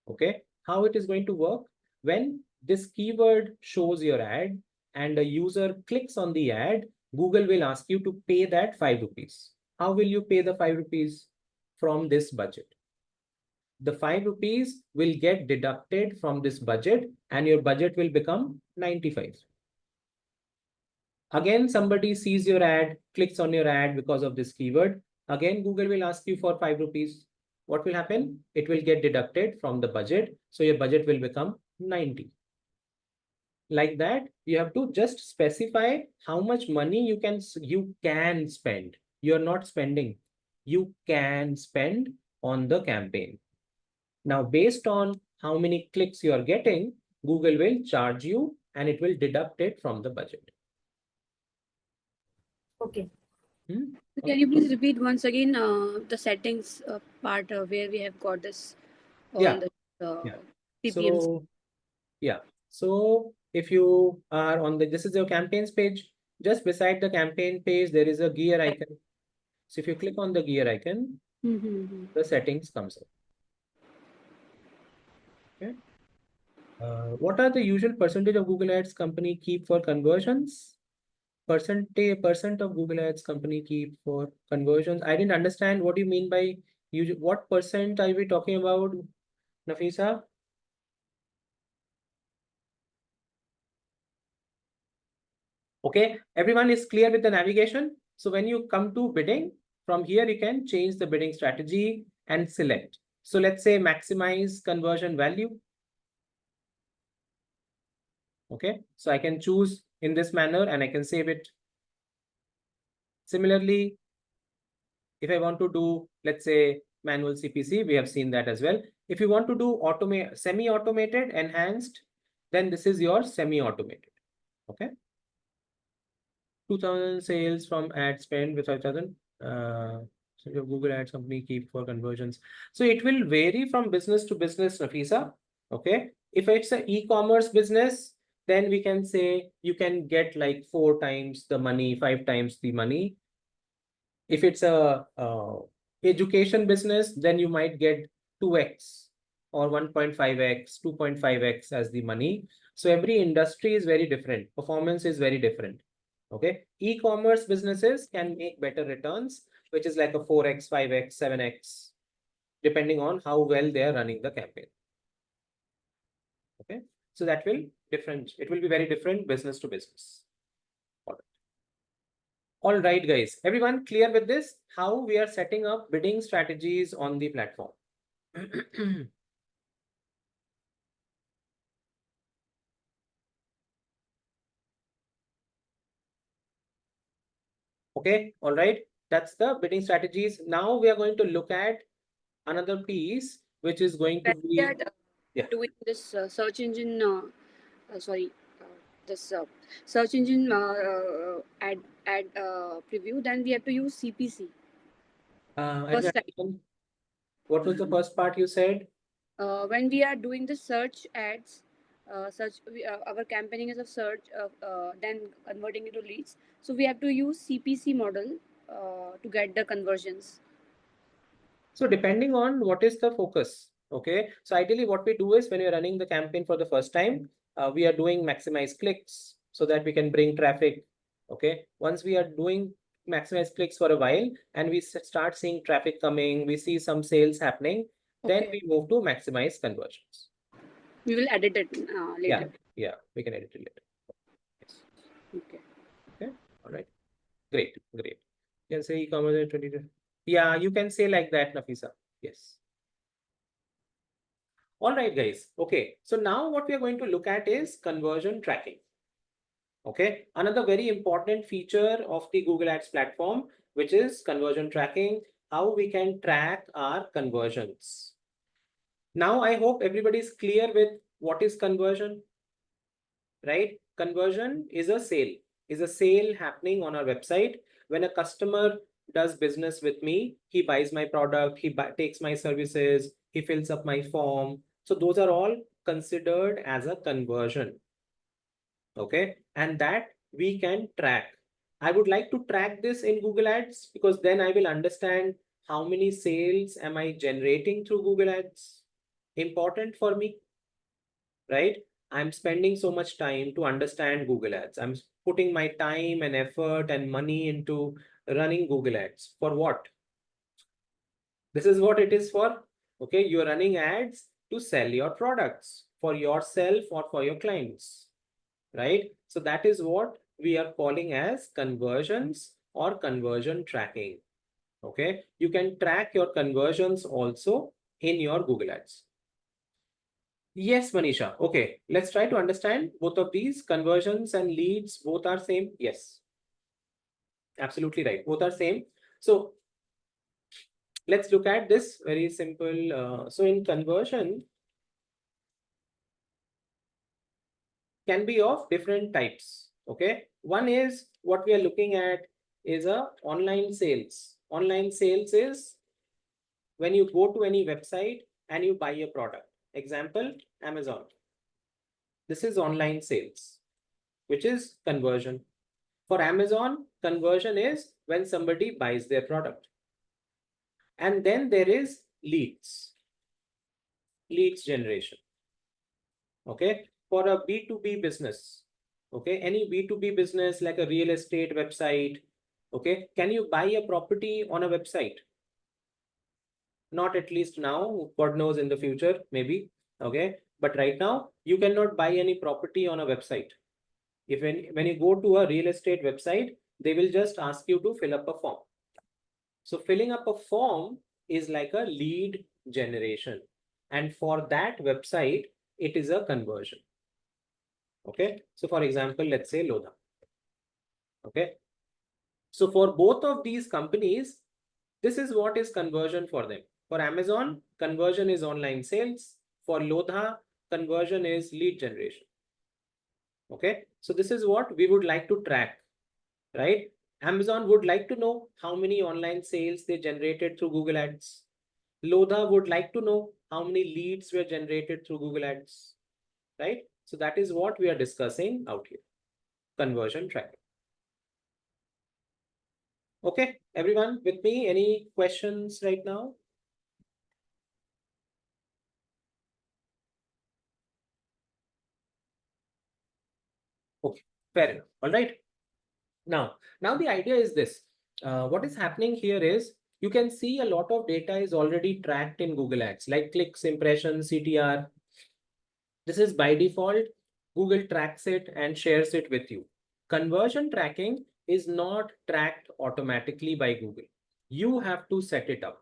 Okay, how it is going to work? When this keyword shows your ad and a user clicks on the ad, Google will ask you to pay that 5 rupees. How will you pay the 5 rupees? From this budget. The 5 rupees will get deducted from this budget and your budget will become 95. Again, somebody sees your ad, clicks on your ad because of this keyword. Again, Google will ask you for 5 rupees. What will happen? It will get deducted from the budget. So your budget will become 90. Like that, you have to just specify how much money you can spend. You're not spending. You can spend on the campaign. Now, based on how many clicks you are getting, Google will charge you and it will deduct it from the budget. Okay. Can you please repeat once again the settings part where we have got this on Yeah. the Yeah. CPMs? So, yeah. So if you are on this is your campaigns page. Just beside the campaign page, there is a gear icon. So if you click on the gear icon, the settings comes up. Okay. What are the usual percentage of Google Ads company keep for conversions? Percent of Google Ads company keep for conversions. I didn't understand what you mean by usual. What percent are we talking about, Nafisa? Okay, everyone is clear with the navigation. So when you come to bidding, from here you can change the bidding strategy and select. So let's say maximize conversion value. Okay, so I can choose in this manner and I can save it. Similarly, If I want to do, let's say, manual CPC, we have seen that as well. If you want to do semi-automated, enhanced, then this is your semi-automated. Okay. 2,000 sales from ad spend with 5,000. So your Google Ads company keep for conversions. So it will vary from business to business, Nafisa. Okay. If it's an e-commerce business, then we can say you can get like 4 times the money, 5 times the money. If it's a education business, then you might get 2x or 1.5x, 2.5x as the money. So every industry is very different. Performance is very different. Okay. E-commerce businesses can make better returns, which is like a 4x, 5x, 7x, depending on how well they are running the campaign. Okay. So that will different. It will be very different business to business. All right, guys, everyone clear with this? How we are setting up bidding strategies on the platform? Okay, all right. That's the bidding strategies. Now we are going to look at another piece, which is going to be doing this search engine. Sorry, this search engine ad preview. Then we have to use CPC. First time. What was the first part you said? When we are doing the search ads, our campaigning is a search, then converting into leads. So we have to use CPC model to get the conversions. So depending on what is the focus, okay. So ideally what we do is when you're running the campaign for the first time, we are doing maximize clicks so that we can bring traffic, okay. Once we are doing maximize clicks for a while and we start seeing traffic coming, we see some sales happening, then we move to maximize conversions. We will edit it later. Yeah, we can edit it later. Yes. Okay. All right. Great. You can say e-commerce 22. Yeah, you can say like that, Nafisa. Yes. All right, guys. Okay. So now what we are going to look at is conversion tracking. Okay. Another very important feature of the Google Ads platform, which is conversion tracking, how we can track our conversions. Now, I hope everybody is clear with what is conversion, right? Conversion is a sale happening on our website. When a customer does business with me, he buys my product, he takes my services, he fills up my form. So those are all considered as a conversion. Okay. And that we can track. I would like to track this in Google Ads because then I will understand how many sales am I generating through Google Ads. Important for me, right? I'm spending so much time to understand Google Ads. I'm putting my time and effort and money into running Google Ads. For what? This is what it is for. Okay, you're running ads to sell your products for yourself or for your clients, right? So that is what we are calling as conversions or conversion tracking. Okay, you can track your conversions also in your Google Ads. Yes, Manisha. Okay, let's try to understand both of these. Conversions and leads, both are same. Yes, absolutely right. Both are same. So let's look at this very simple. So in conversion can be of different types. Okay, one is what we are looking at is a online sales. Online sales is when you go to any website and you buy a product. Example, Amazon. This is online sales, which is conversion. For Amazon, conversion is when somebody buys their product. And then there is leads generation. Okay, for a B2B business, okay, any B2B business like a real estate website, okay, can you buy a property on a website? Not at least now, God knows in the future, maybe, okay, but right now you cannot buy any property on a website. If when you go to a real estate website, they will just ask you to fill up a form. So filling up a form is like a lead generation. And for that website, it is a conversion. Okay. So for example, let's say Lodha. Okay. So for both of these companies, This is what is conversion for them. For Amazon, conversion is online sales. For Lodha, conversion is lead generation. Okay, so this is what we would like to track, right? Amazon would like to know how many online sales they generated through Google Ads. Lodha would like to know how many leads were generated through Google Ads, right? So that is what we are discussing out here, conversion tracking. Okay, everyone with me? Any questions right now? Okay, fair enough. All right. Now the idea is this. What is happening here is you can see a lot of data is already tracked in Google Ads, like clicks, impressions, CTR. This is by default. Google tracks it and shares it with you. Conversion tracking is not tracked automatically by Google. You have to set it up.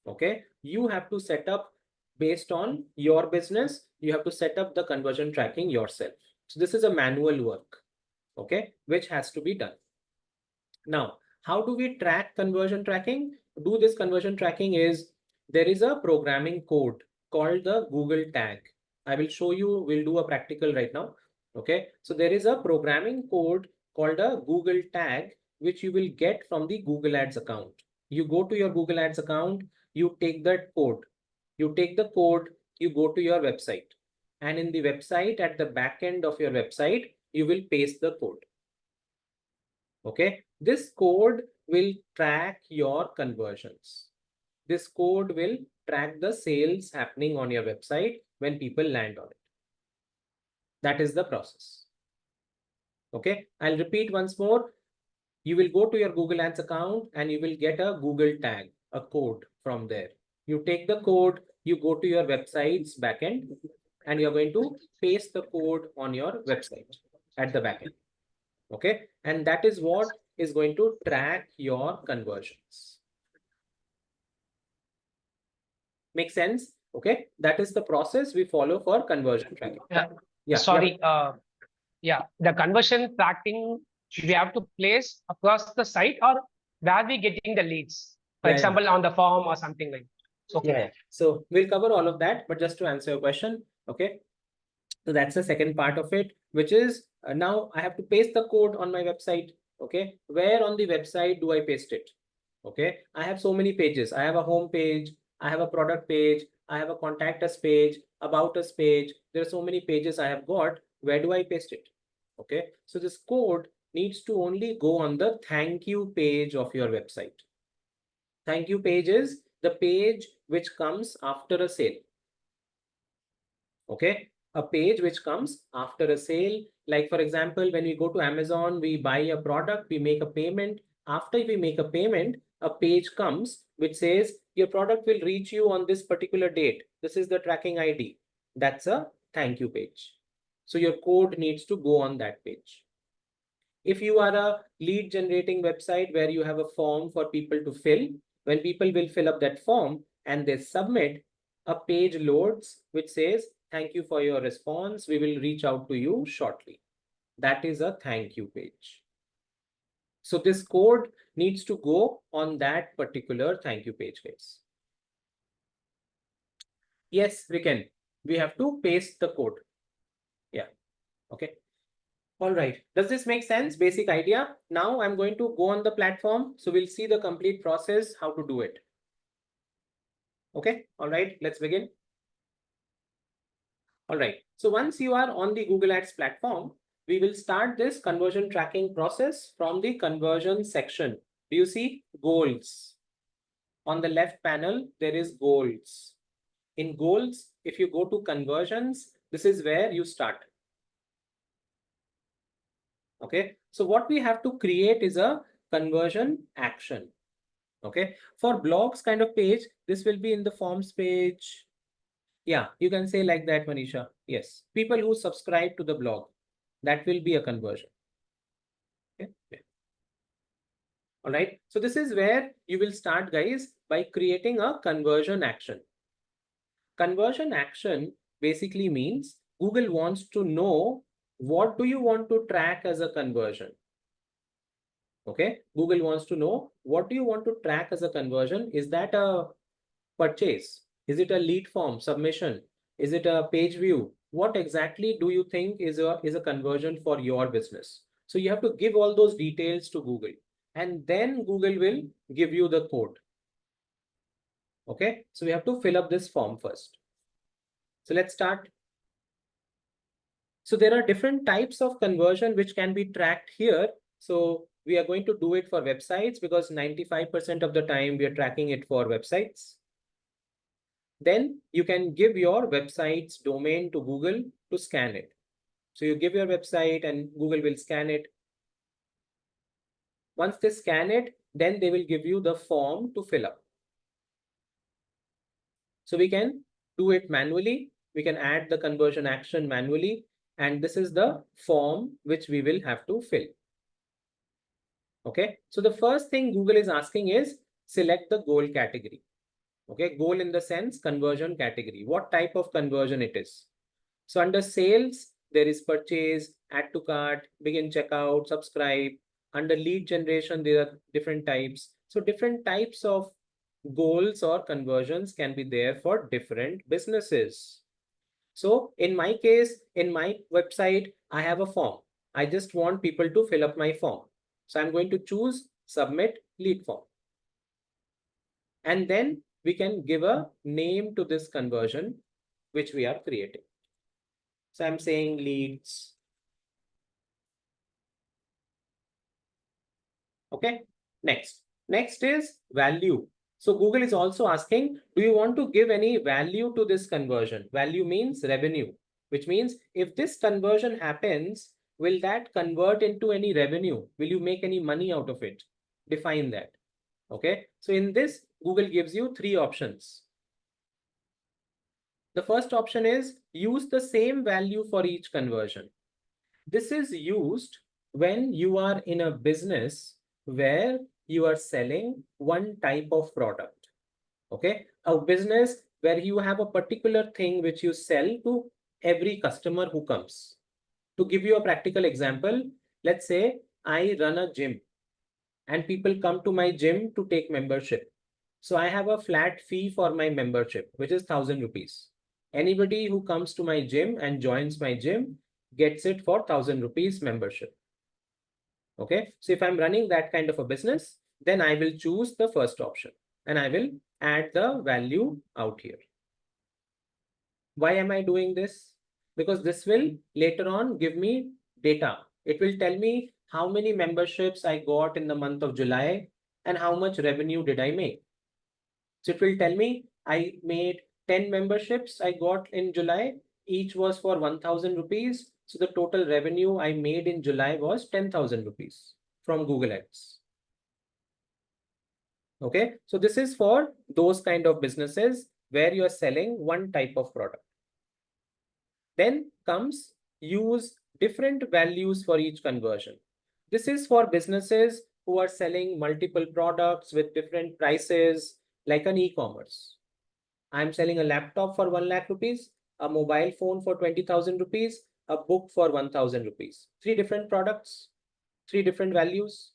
Okay, you have to set up based on your business. You have to set up the conversion tracking yourself. So this is a manual work, okay, which has to be done. Now, how do we track conversion tracking? Do this conversion tracking is, there is a programming code called the Google tag. I will show you, we'll do a practical right now. Okay, so there is a programming code called a Google tag, which you will get from the Google Ads account. You go to your Google Ads account, you take that code, you take the code, you go to your website, and in the website, at the back end of your website, you will paste the code. Okay, this code will track your conversions. This code will track the sales happening on your website when people land on it. That is the process. Okay, I'll repeat once more. You will go to your Google Ads account and you will get a Google tag, a code from there. You take the code, you go to your website's backend, and you're going to paste the code on your website at the backend. Okay, and that is what is going to track your conversions. Make sense? Okay, that is the process we follow for conversion tracking. Yeah. Sorry. Yeah, the conversion tracking we have to place across the site, or where we getting the leads, for example, on the form or something like that. Okay. Yeah. So we'll cover all of that, but just to answer your question, okay. So that's the second part of it, which is now I have to paste the code on my website. Okay, where on the website do I paste it? Okay, I have so many pages. I have a home page, I have a product page, I have a contact us page, about us page. There are so many pages I have got. Where do I paste it? Okay, so this code needs to only go on the thank you page of your website. Thank you page is the page which comes after a sale. Okay, a page which comes after a sale. Like for example, when we go to Amazon, we buy a product, we make a payment. After we make a payment, a page comes which says your product will reach you on this particular date. This is the tracking ID. That's a thank you page. So your code needs to go on that page. If you are a lead generating website where you have a form for people to fill, when people will fill up that form and they submit, a page loads which says, thank you for your response. We will reach out to you shortly. That is a thank you page. So this code needs to go on that particular thank you page, guys. Yes, we can. We have to paste the code. Yeah. Okay. All right. Does this make sense? Basic idea. Now I'm going to go on the platform. So we'll see the complete process, how to do it. Okay. All right. Let's begin. All right. So once you are on the Google Ads platform, we will start this conversion tracking process from the conversion section. Do you see goals? On the left panel, there is goals. In goals, if you go to conversions, this is where you start. Okay. So what we have to create is a conversion action. Okay. For blogs kind of page, this will be in the forms page. Yeah, you can say like that, Manisha. Yes, people who subscribe to the blog, that will be a conversion. Okay. Yeah. All right. So this is where you will start, guys, by creating a conversion action. Conversion action basically means Google wants to know what do you want to track as a conversion. Okay, Google wants to know, what do you want to track as a conversion? Is that a purchase? Is it a lead form submission? Is it a page view? What exactly do you think is a conversion for your business? So you have to give all those details to Google, and then Google will give you the code. Okay, so we have to fill up this form first. So let's start. So there are different types of conversion which can be tracked here. So we are going to do it for websites because 95% of the time we are tracking it for websites. Then you can give your website's domain to Google to scan it. So you give your website and Google will scan it. Once they scan it, then they will give you the form to fill up. So we can do it manually. We can add the conversion action manually. And this is the form which we will have to fill. Okay, so the first thing Google is asking is select the goal category. Okay, goal in the sense conversion category, what type of conversion it is. So under sales, there is purchase, add to cart, begin checkout, subscribe. Under lead generation, there are different types. So different types of goals or conversions can be there for different businesses. So in my case, in my website, I have a form. I just want people to fill up my form. So I'm going to choose submit lead form. And then we can give a name to this conversion, which we are creating. So I'm saying leads. Okay, next is value. So Google is also asking, do you want to give any value to this conversion? Value means revenue, which means if this conversion happens, will that convert into any revenue? Will you make any money out of it? Define that. Okay, so in this, Google gives you three options. The first option is use the same value for each conversion. This is used when you are in a business where you are selling one type of product. Okay, a business where you have a particular thing which you sell to every customer who comes. To give you a practical example, let's say I run a gym and people come to my gym to take membership. So I have a flat fee for my membership, which is 1,000 rupees. Anybody who comes to my gym and joins my gym gets it for 1,000 rupees membership. Okay, so if I'm running that kind of a business, then I will choose the first option and I will add the value out here. Why am I doing this? Because this will later on give me data. It will tell me how many memberships I got in the month of July and how much revenue did I make. So it will tell me I made 10 memberships I got in July. Each was for 1,000 rupees. So the total revenue I made in July was 10,000 rupees from Google Ads. Okay, so this is for those kind of businesses where you are selling one type of product. Then comes use different values for each conversion. This is for businesses who are selling multiple products with different prices, like an e-commerce. I'm selling a laptop for 1 lakh rupees, a mobile phone for 20,000 rupees, a book for 1,000 rupees. 3 different products, 3 different values.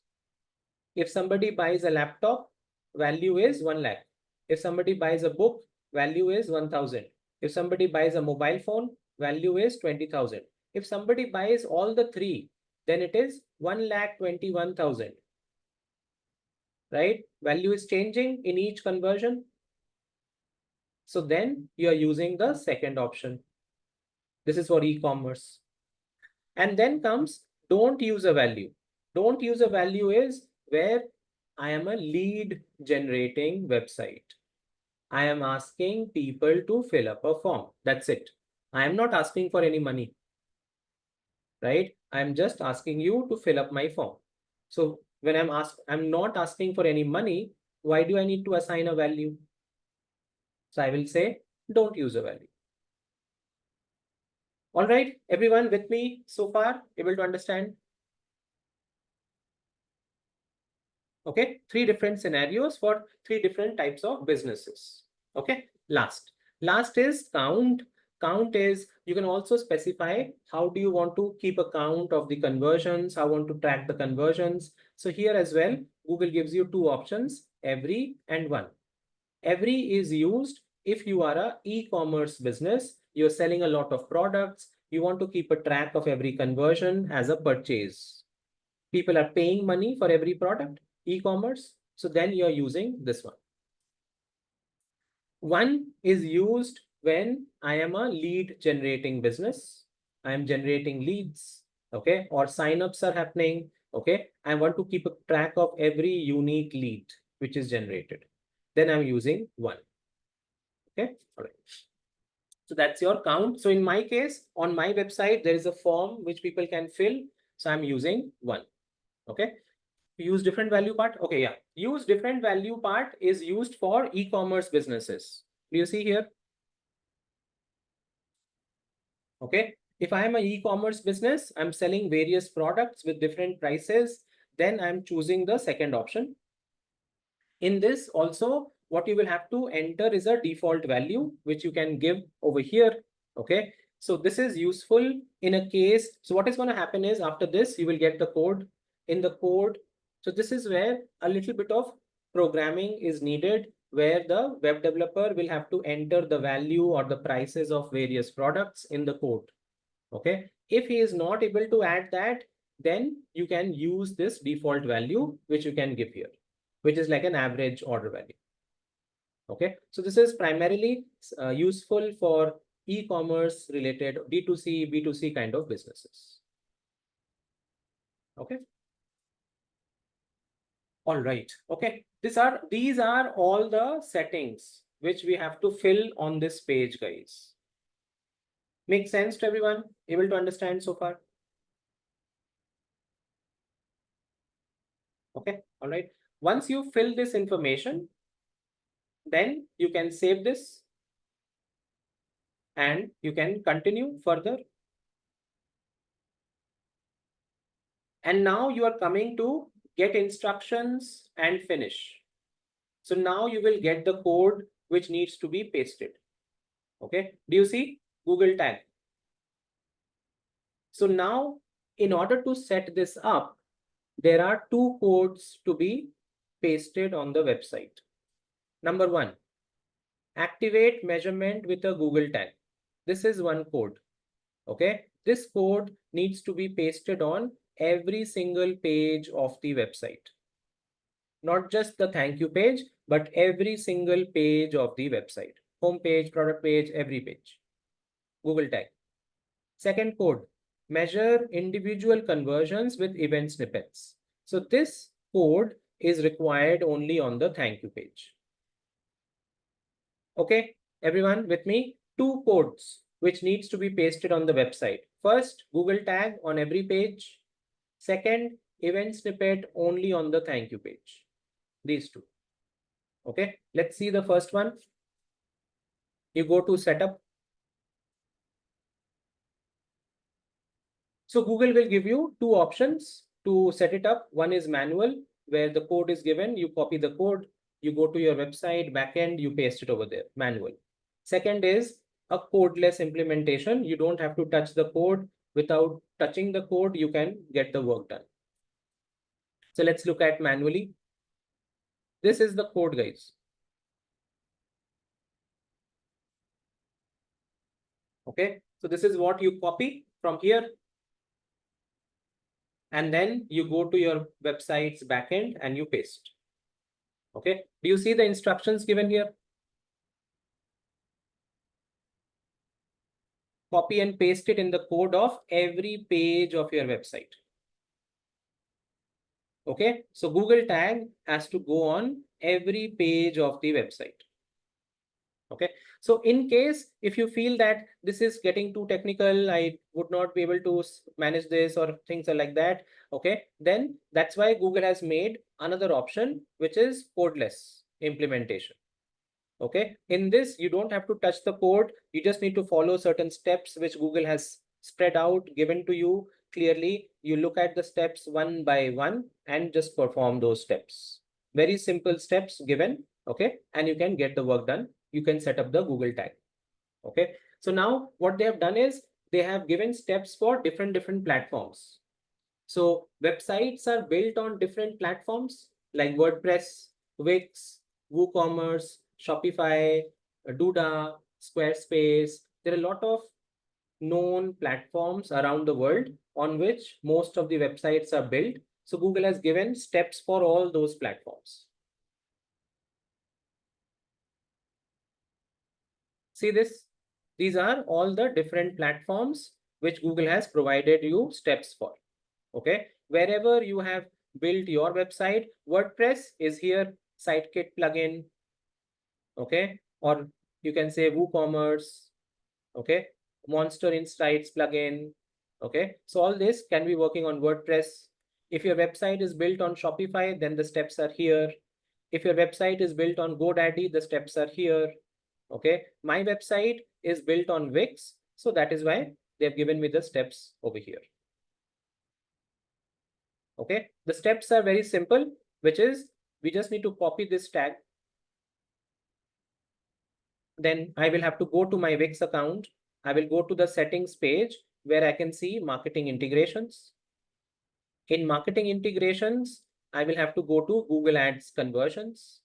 If somebody buys a laptop, value is 1 lakh. If somebody buys a book, value is 1,000. If somebody buys a mobile phone, value is 20,000. If somebody buys all the 3, then it is 1,21,000. Right? Value is changing in each conversion. So then you are using the second option. This is for e-commerce. And then comes don't use a value. Don't use a value is where I am a lead generating website. I am asking people to fill up a form. That's it. I am not asking for any money. Right? I'm just asking you to fill up my form. So when I'm not asking for any money, why do I need to assign a value? So I will say, don't use a value. All right, everyone with me so far, able to understand? Okay, 3 different scenarios for 3 different types of businesses. Okay, last is count Count is, you can also specify how do you want to keep a count of the conversions, how want to track the conversions. So here as well, Google gives you two options, every and one. Every is used if you are a e-commerce business, you're selling a lot of products, you want to keep a track of every conversion as a purchase. People are paying money for every product, e-commerce. So then you're using this one. One is used when I am a lead generating business. I am generating leads, okay, or signups are happening, okay. I want to keep a track of every unique lead which is generated. Then I'm using one, okay, all right. So that's your count. So in my case, on my website, there is a form which people can fill. So I'm using one, okay. Use different value part, okay, yeah. Use different value part is used for e-commerce businesses. Do you see here? Okay, if I am an e-commerce business, I'm selling various products with different prices, then I'm choosing the second option. In this also, what you will have to enter is a default value, which you can give over here. Okay, so this is useful in a case. So what is going to happen is after this, you will get the code. In the code, so this is where a little bit of programming is needed, where the web developer will have to enter the value or the prices of various products in the code. Okay, if he is not able to add that, then you can use this default value, which you can give here, which is like an average order value. Okay, so this is primarily useful for e-commerce related D2C, B2C kind of businesses. Okay. All right. Okay. These are all the settings which we have to fill on this page, guys. Make sense to everyone? Able to understand so far? Okay. All right. Once you fill this information, then you can save this and you can continue further. And now you are coming to get instructions and finish. So now you will get the code which needs to be pasted. Okay, do you see Google tag? So now in order to set this up, there are two codes to be pasted on the website. Number one, activate measurement with a Google tag. This is one code. Okay, this code needs to be pasted on every single page of the website. Not just the thank you page, but every single page of the website. Home page, product page, every page. Google tag. Second code, measure individual conversions with event snippets. So this code is required only on the thank you page. Okay, everyone with me? Two codes which needs to be pasted on the website. First, Google tag on every page. Second, event snippet only on the thank you page. These two. Okay, let's see the first one. You go to setup. So Google will give you two options to set it up. One is manual, where the code is given, you copy the code, you go to your website backend, you paste it over there, manual. Second is a codeless implementation. You don't have to touch the code. Without touching the code, you can get the work done. So let's look at manually. This is the code, guys. Okay, so this is what you copy from here. And then you go to your website's backend and you paste. Okay, do you see the instructions given here? Copy and paste it in the code of every page of your website. Okay, so Google tag has to go on every page of the website. Okay, so in case if you feel that this is getting too technical, I would not be able to manage this or things are like that. Okay, then that's why Google has made another option, which is codeless implementation. Okay, in this, you don't have to touch the code. You just need to follow certain steps which Google has spread out, given to you clearly. You look at the steps one by one and just perform those steps. Very simple steps given. Okay, and you can get the work done. You can set up the Google tag. Okay, So now what they have done is they have given steps for different platforms. So websites are built on different platforms like WordPress, Wix, WooCommerce, Shopify, Duda, Squarespace. There are a lot of known platforms around the world on which most of the websites are built. So Google has given steps for all those platforms. See this? These are all the different platforms which Google has provided you steps for. Okay, wherever you have built your website, WordPress is here, Sitekit plugin. Okay, or you can say WooCommerce. Okay, Monster Insights plugin. Okay, so all this can be working on WordPress. If your website is built on Shopify, then the steps are here. If your website is built on GoDaddy, the steps are here. Okay, my website is built on Wix, so that is why they've given me the steps over here. Okay, the steps are very simple, which is we just need to copy this tag. Then I will have to go to my Wix account. I will go to the settings page where I can see marketing integrations. In marketing integrations, I will have to go to Google Ads conversions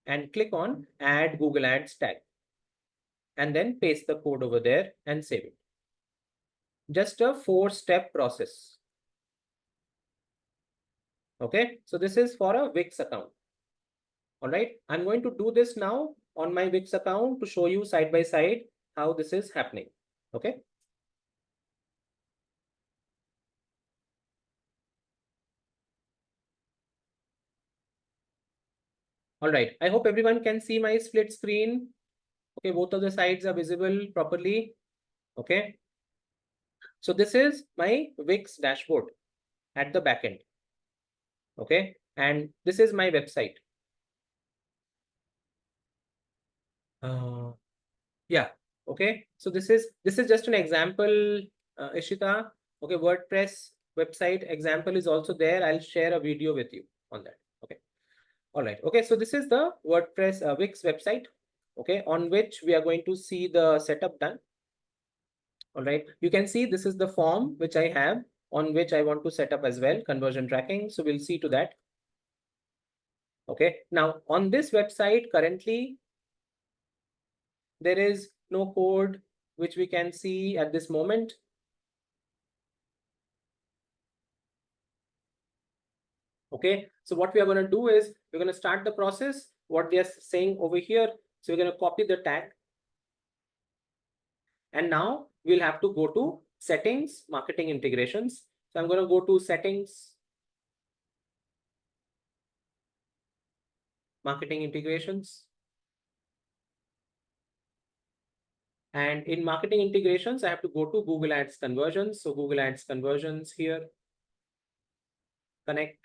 and click on add Google Ads tag and then paste the code over there and save it. Just a 4-step process. Okay, so this is for a Wix account. All right, I'm going to do this now on my Wix account to show you side by side how this is happening. Okay. All right, I hope everyone can see my split screen. Okay, both of the sides are visible properly. Okay. So this is my Wix dashboard at the back end. Okay, and this is my website. Yeah. Okay, so this is just an example, Ishita. Okay, WordPress website example is also there. I'll share a video with you on that. Okay. All right. Okay, so this is the WordPress Wix website. Okay, on which we are going to see the setup done. All right, you can see this is the form which I have on which I want to set up as well, conversion tracking. So we'll see to that. Okay, now on this website currently, there is no code which we can see at this moment. Okay, so what we are going to do is we're going to start the process, what they are saying over here. So we're going to copy the tag. And now we'll have to go to settings, marketing integrations. So I'm going to go to settings, marketing integrations. And in marketing integrations, I have to go to Google Ads conversions. So Google Ads conversions here, connect,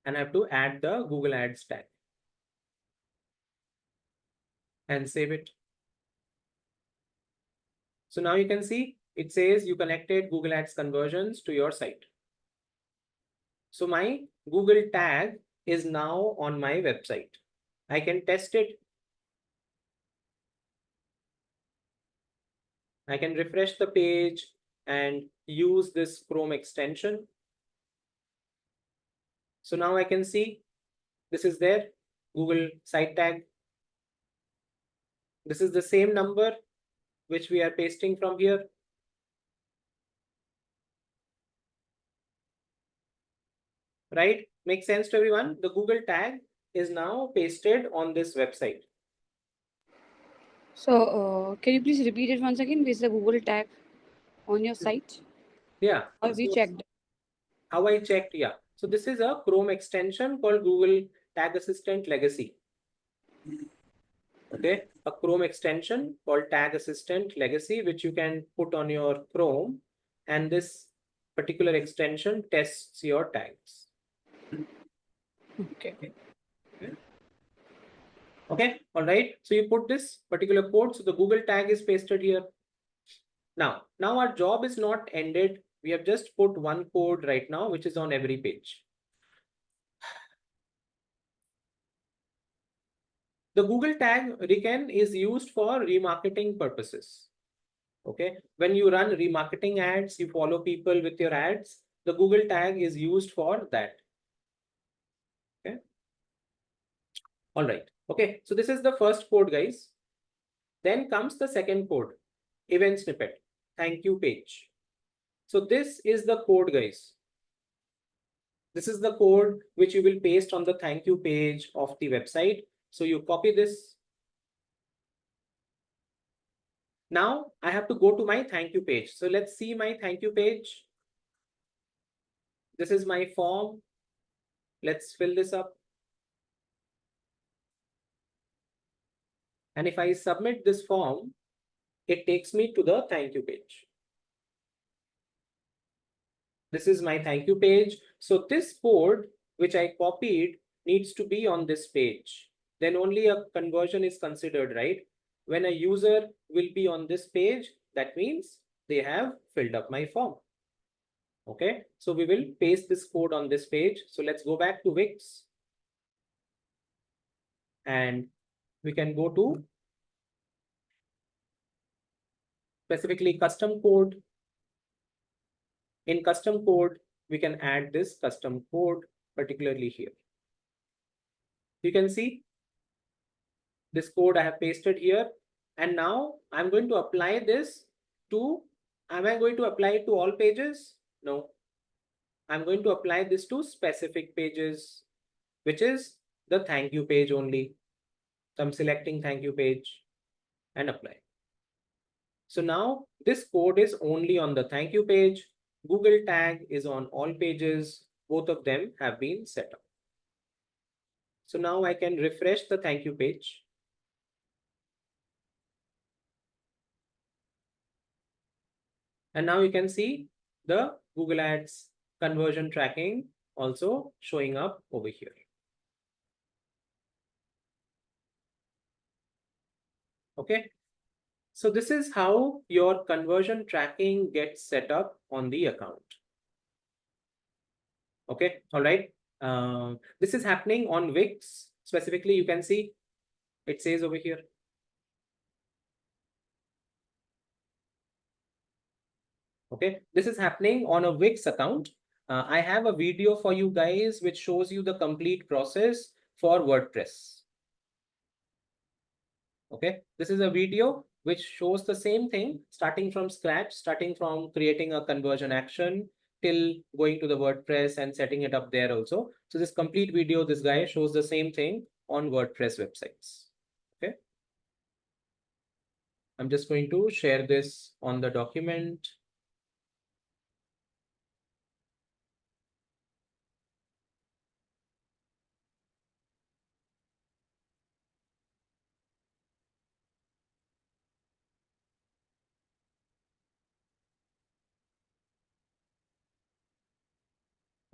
and I have to add the Google Ads tag and save it. So now you can see it says you connected Google Ads conversions to your site. So my Google tag is now on my website. I can test it. I can refresh the page and use this Chrome extension. So now I can see this is there, Google site tag. This is the same number which we are pasting from here. Right? Makes sense to everyone? The Google tag is now pasted on this website. So, can you please repeat it once again? With the Google tag on your site? Yeah. Or we checked. How I checked, yeah. So this is a Chrome extension called Google Tag Assistant Legacy. Okay, a Chrome extension called Tag Assistant Legacy, which you can put on your Chrome, and this particular extension tests your tags. Okay. Okay, all right. So you put this particular code. So the Google tag is pasted here. Now our job is not ended. We have just put one code right now, which is on every page. The Google tag, again, is used for remarketing purposes. Okay, when you run remarketing ads, you follow people with your ads, the Google tag is used for that. Okay. All right. Okay, so this is the first code, guys. Then comes the second code, event snippet, thank you page. So this is the code, guys. This is the code which you will paste on the thank you page of the website. So you copy this. Now I have to go to my thank you page. So let's see my thank you page. This is my form. Let's fill this up. And if I submit this form, it takes me to the thank you page. This is my thank you page. So this code which I copied needs to be on this page. Then only a conversion is considered, right? When a user will be on this page, that means they have filled up my form. Okay, so we will paste this code on this page. So let's go back to Wix. And we can go to specifically custom code. In custom code, we can add this custom code, particularly here. You can see this code I have pasted here. And now I'm going to apply this to, am I going to apply it to all pages? No. I'm going to apply this to specific pages, which is the thank you page only. So I'm selecting thank you page and apply. So now this code is only on the thank you page. Google tag is on all pages. Both of them have been set up. So now I can refresh the thank you page. And now you can see the Google Ads conversion tracking also showing up over here. Okay. So this is how your conversion tracking gets set up on the account. Okay. All right. This is happening on Wix. Specifically, you can see it says over here. Okay, this is happening on a Wix account. I have a video for you guys which shows you the complete process for WordPress. Okay, this is a video which shows the same thing, starting from scratch, starting from creating a conversion action till going to the WordPress and setting it up there also. So this complete video, this guy shows the same thing on WordPress websites. Okay, I'm just going to share this on the document.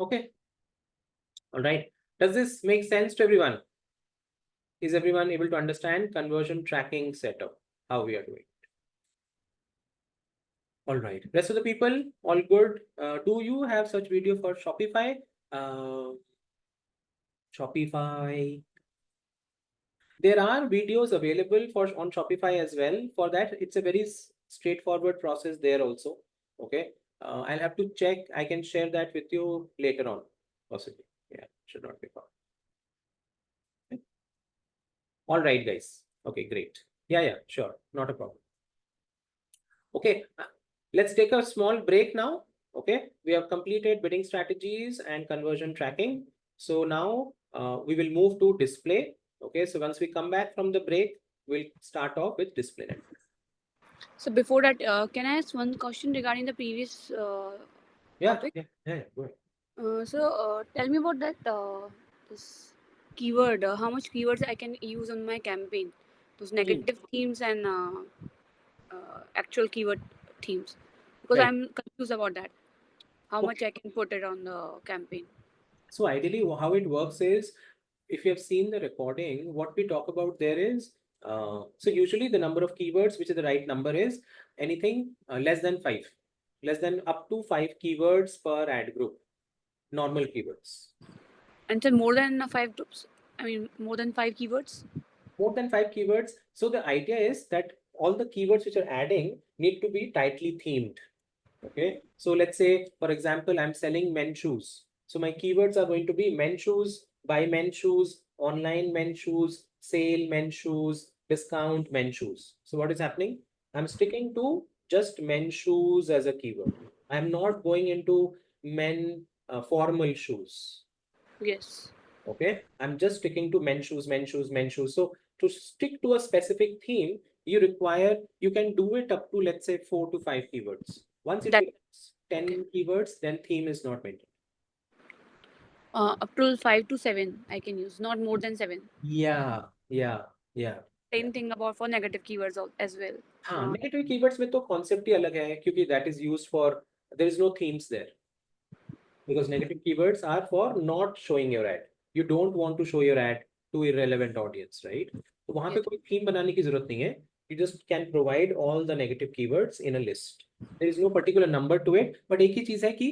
Okay. All right. Does this make sense to everyone? Is everyone able to understand conversion tracking setup, how we are doing? All right. Rest of the people, all good. Do you have such video for Shopify? Shopify. There are videos available for on Shopify as well. For that, it's a very straightforward process there also. Okay. I'll have to check. I can share that with you later on, possibly. Yeah, should not be problem. Okay. All right, guys. Okay, great. Yeah, sure. Not a problem. Okay, let's take a small break now. Okay, we have completed bidding strategies and conversion tracking. So now we will move to display. Okay, so once we come back from the break, we'll start off with display network. So before that, can I ask one question regarding the previous topic? Yeah, go ahead. Tell me about that this keyword. How much keywords I can use on my campaign? Those negative themes and actual keyword themes, because Right. I'm confused about that. How much I can put it on the campaign? So ideally, how it works is, if you have seen the recording, what we talk about there is, so usually the number of keywords, which is the right number, is anything less than 5, less than up to 5 keywords per ad group, normal keywords. And so more than 5 groups. I mean, more than 5 keywords. More than 5 keywords. So the idea is that all the keywords which are adding need to be tightly themed. Okay. So let's say, for example, I'm selling men shoes. So my keywords are going to be men shoes, buy men shoes, online men shoes, sale men shoes, discount men shoes. So what is happening? I'm sticking to just men shoes as a keyword. I'm not going into men formal shoes. Yes. Okay, I'm just sticking to men shoes, men shoes, men shoes. So to stick to a specific theme, you can do it up to, let's say, 4 to 5 keywords. Once it That becomes 10 keywords, then theme is not maintained. up to 5 to 7 I can use, not more than 7. Yeah, yeah, yeah. Same thing about for negative keywords as well. हाँ, negative keywords में तो concept ही अलग है क्योंकि that is used for there is no themes there because negative keywords are for not showing your ad. You don't want to show your ad to irrelevant audience, right? तो वहां पे कोई थीम बनाने की जरूरत नहीं है. You just can provide all the negative keywords in a list. There is no particular number to it, but एक ही चीज है कि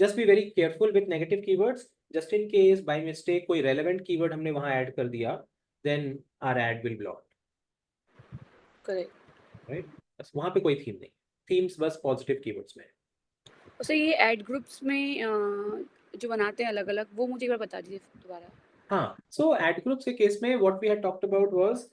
just be very careful with negative keywords. Just in case by mistake कोई relevant keyword हमने वहां add कर दिया, then our ad will block. Correct. Right? बस वहां पे कोई थीम नहीं. Themes बस positive keywords में. तो ये एड ग्रुप्स में जो बनाते हैं अलग अलग, वो मुझे एक बार बता दीजिए दोबारा. हाँ, so ad groups के केस में what we had talked about was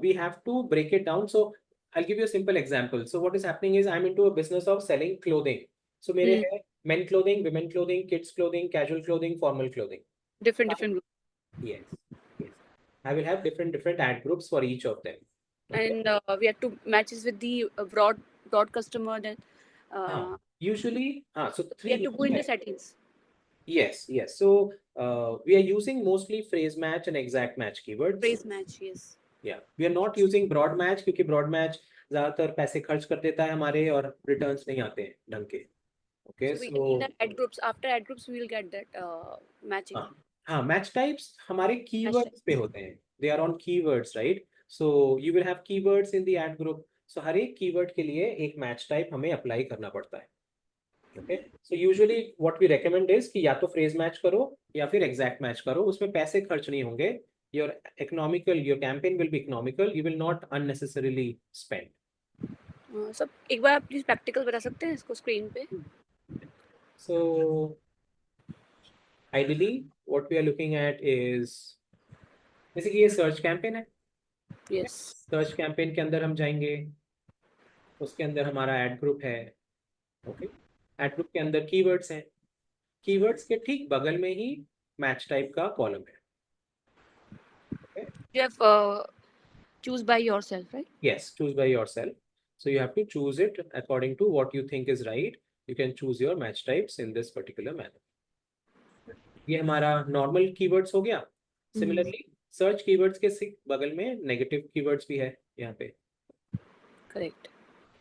we have to break it down. So I'll give you a simple example. So what is happening is I'm into a business of selling clothing. So मेरे हैं men clothing, women clothing, kids clothing, casual clothing, formal clothing. Different Yes, yes. I will have different ad groups for each of them. Okay? and we have to matches with the broad customer then. Usually, so We three. have to go in the settings. Yes, yes. So we are using mostly phrase match and exact match keywords. Phrase match, yes. Yeah, we are not using broad match क्योंकि broad match ज़्यादातर पैसे खर्च कर देता है हमारे और returns नहीं आते हैं ढंग के. Okay, So we need the ad groups. After ad groups, we will get that matching. हाँ, match types हमारे keywords पे होते हैं. They are on keywords, right? So you will have keywords in the ad group. So हर एक keyword के लिए एक match type हमें apply करना पड़ता है. Okay, so usually what we recommend is कि या तो phrase match करो या फिर exact match करो. उसमें पैसे खर्च नहीं होंगे. Your campaign will be economical. You will not unnecessarily spend. सब एक बार प्लीज प्रैक्टिकल बता सकते हैं इसको स्क्रीन पे. So ideally what we are looking at is basically ये search campaign है. Yes. Search campaign के अंदर हम जाएंगे. उसके अंदर हमारा ad group है. Okay, ad group के अंदर keywords हैं. Keywords के ठीक बगल में ही match type का column है. Okay. You have choose by yourself, right? Yes, choose by yourself. So you have to choose it according to what you think is right. You can choose your match types in this particular manner. ये हमारा normal keywords हो गया. Similarly, search keywords के बगल में negative keywords भी है यहाँ पे. Correct.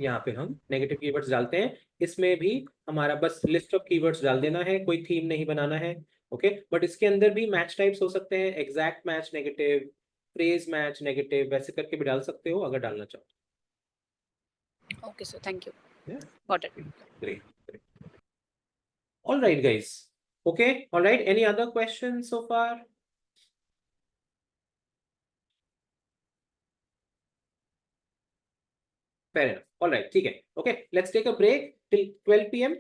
यहाँ पे हम negative keywords डालते हैं. इसमें भी हमारा बस list of keywords डाल देना है. कोई theme नहीं बनाना है. Okay, but इसके अंदर भी match types हो सकते हैं. Exact match negative, phrase match negative, वैसे करके भी डाल सकते हो अगर डालना चाहो. Okay, so thank you. Yeah. Got it. Great. All right, guys. Okay. All right. Any other questions so far? Fair enough. All right. ठीक है. Okay. Let's take a break till 12 p.m.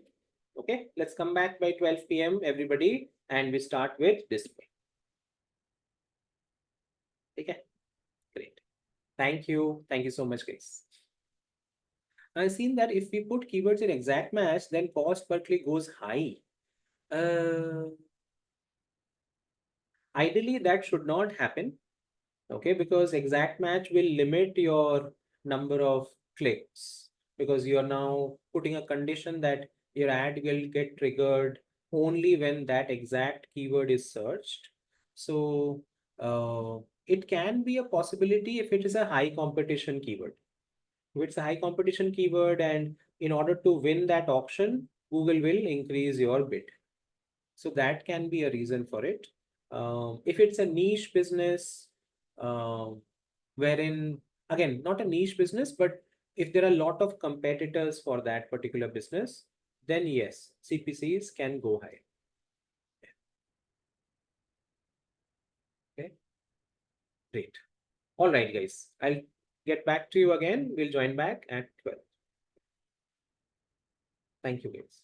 Okay. Let's come back by 12 p.m. everybody, and we start with display. Okay. Great. Thank you. Thank you so much, guys. I've seen that if we put keywords in exact match, then cost per click goes high. Ideally, that should not happen. Okay, because exact match will limit your number of clicks because you are now putting a condition that your ad will get triggered only when that exact keyword is searched. So it can be a possibility if it is a high competition keyword. If it's a high competition keyword and in order to win that auction, Google will increase your bid. So that can be a reason for it. If it's a niche business, wherein, again, not a niche business, but if there are a lot of competitors for that particular business, then yes, CPCs can go high. Okay, great. All right, guys. I'll get back to you again. We'll join back at 12. Thank you, guys.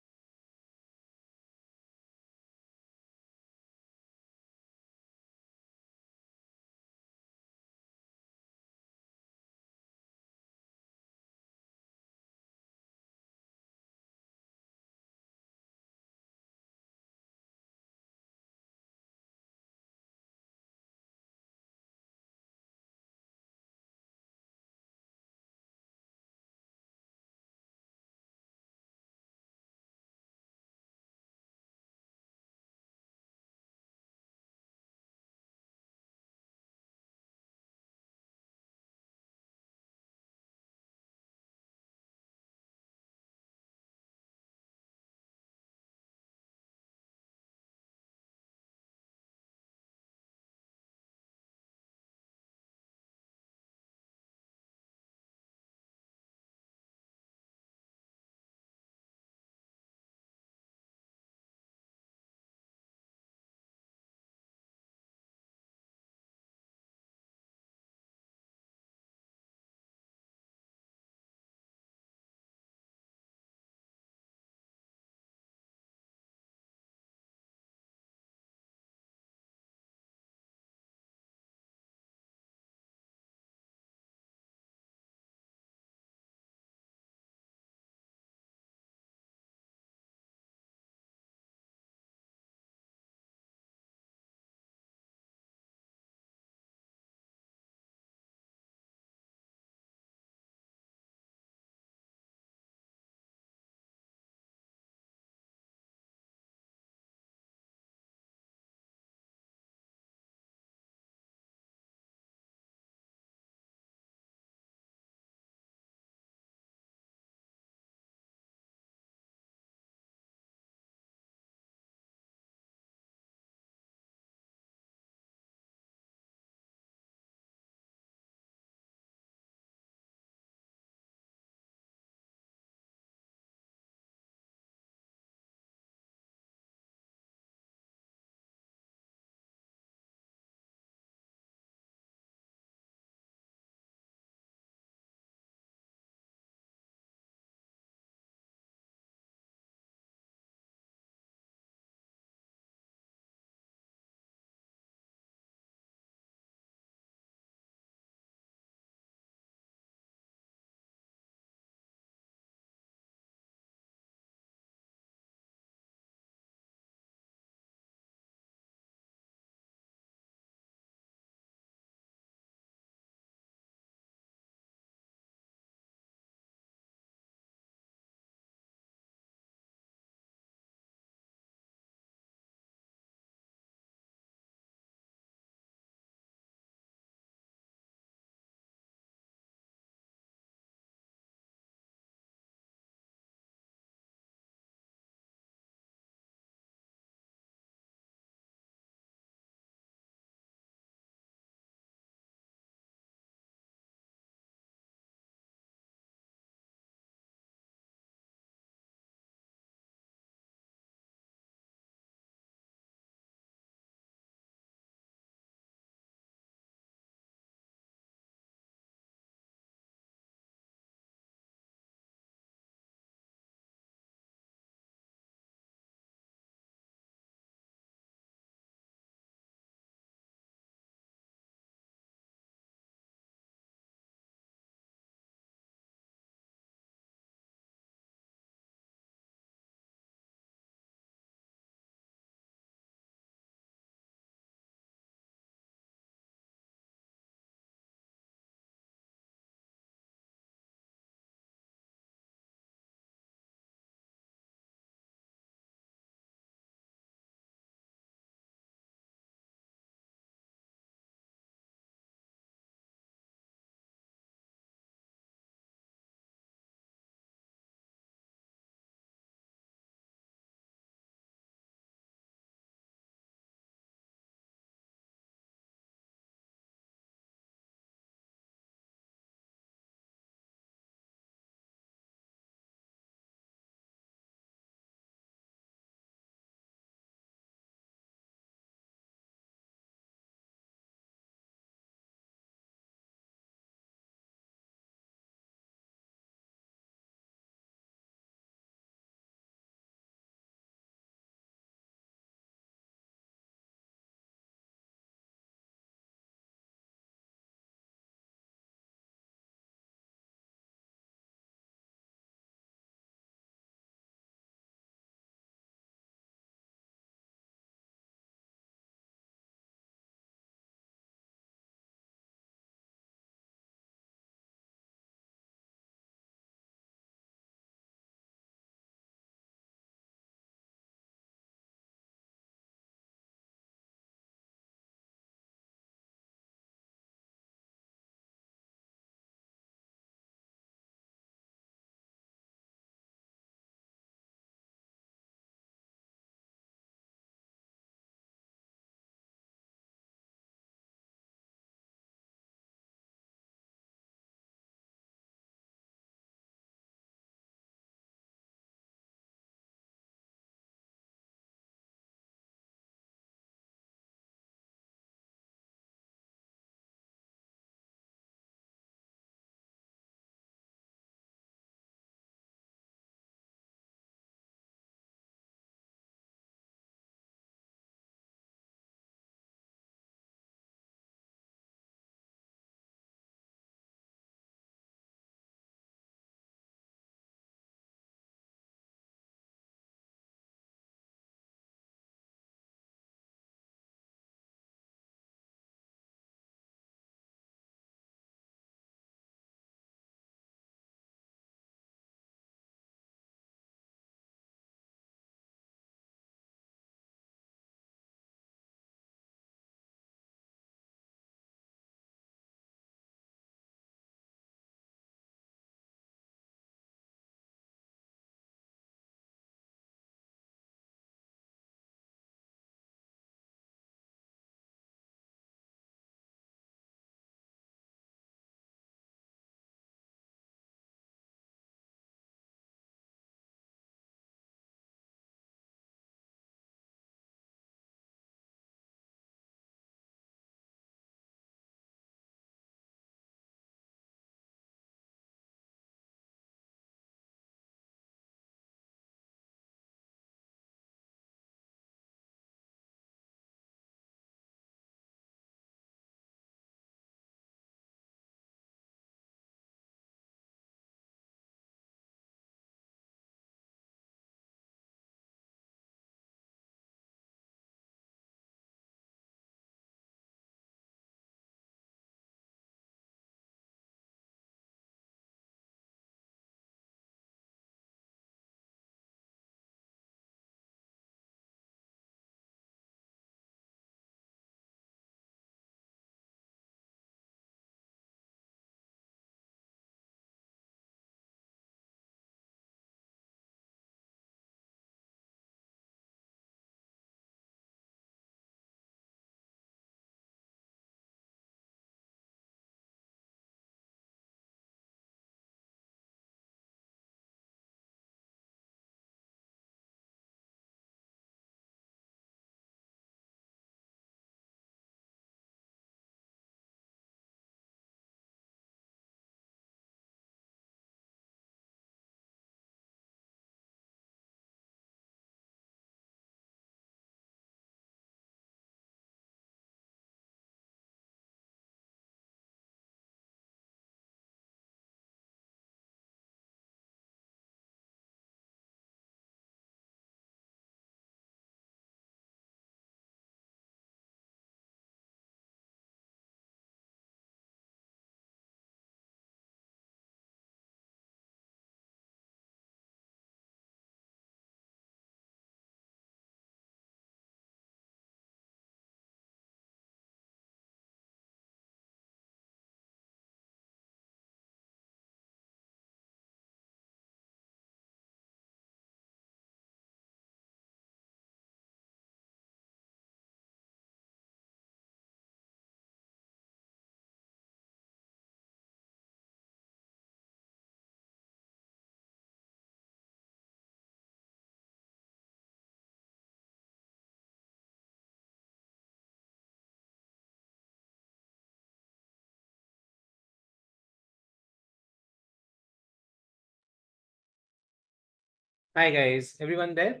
Hi guys, everyone there?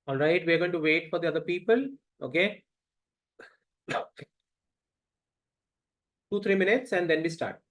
All right, we're going to wait for the other people. Okay. 2-3 minutes and then we start.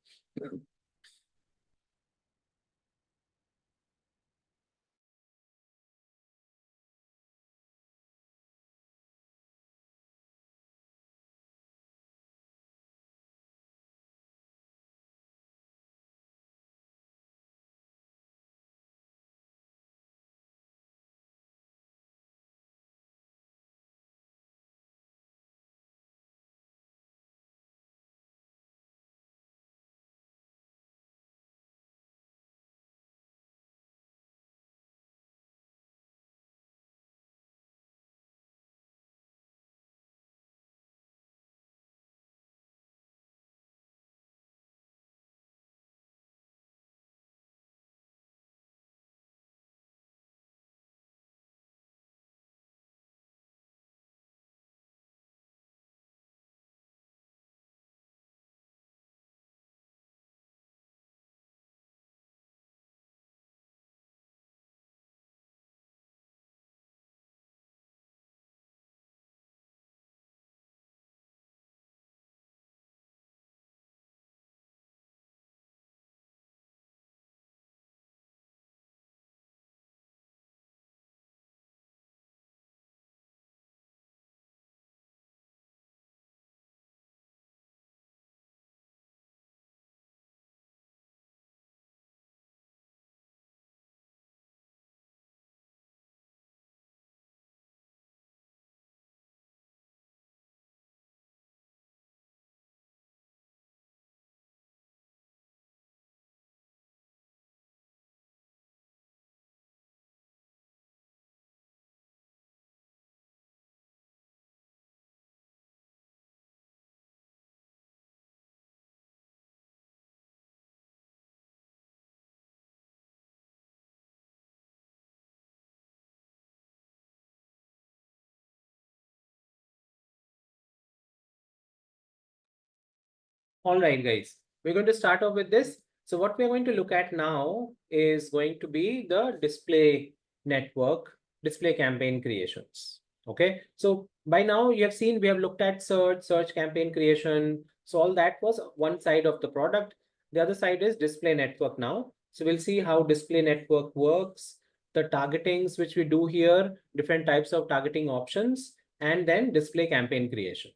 All right, guys, we're going to start off with this. So what we're going to look at now is going to be the display network, display campaign creations. Okay, so by now you have seen we have looked at search campaign creation. So all that was one side of the product. The other side is display network now. So we'll see how display network works, the targetings which we do here, different types of targeting options, and then display campaign creation.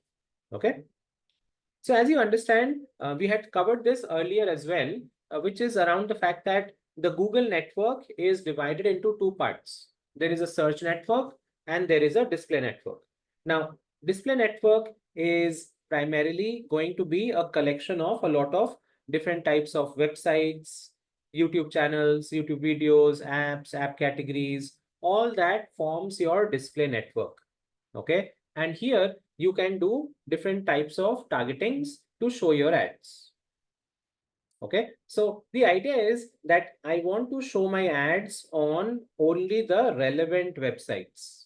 Okay. So as you understand, we had covered this earlier as well, which is around the fact that the Google network is divided into two parts. There is a search network and there is a display network. Now, display network is primarily going to be a collection of a lot of different types of websites, YouTube channels, YouTube videos, apps, app categories, all that forms your display network. Okay. And here you can do different types of targetings to show your ads. Okay, so the idea is that I want to show my ads on only the relevant websites,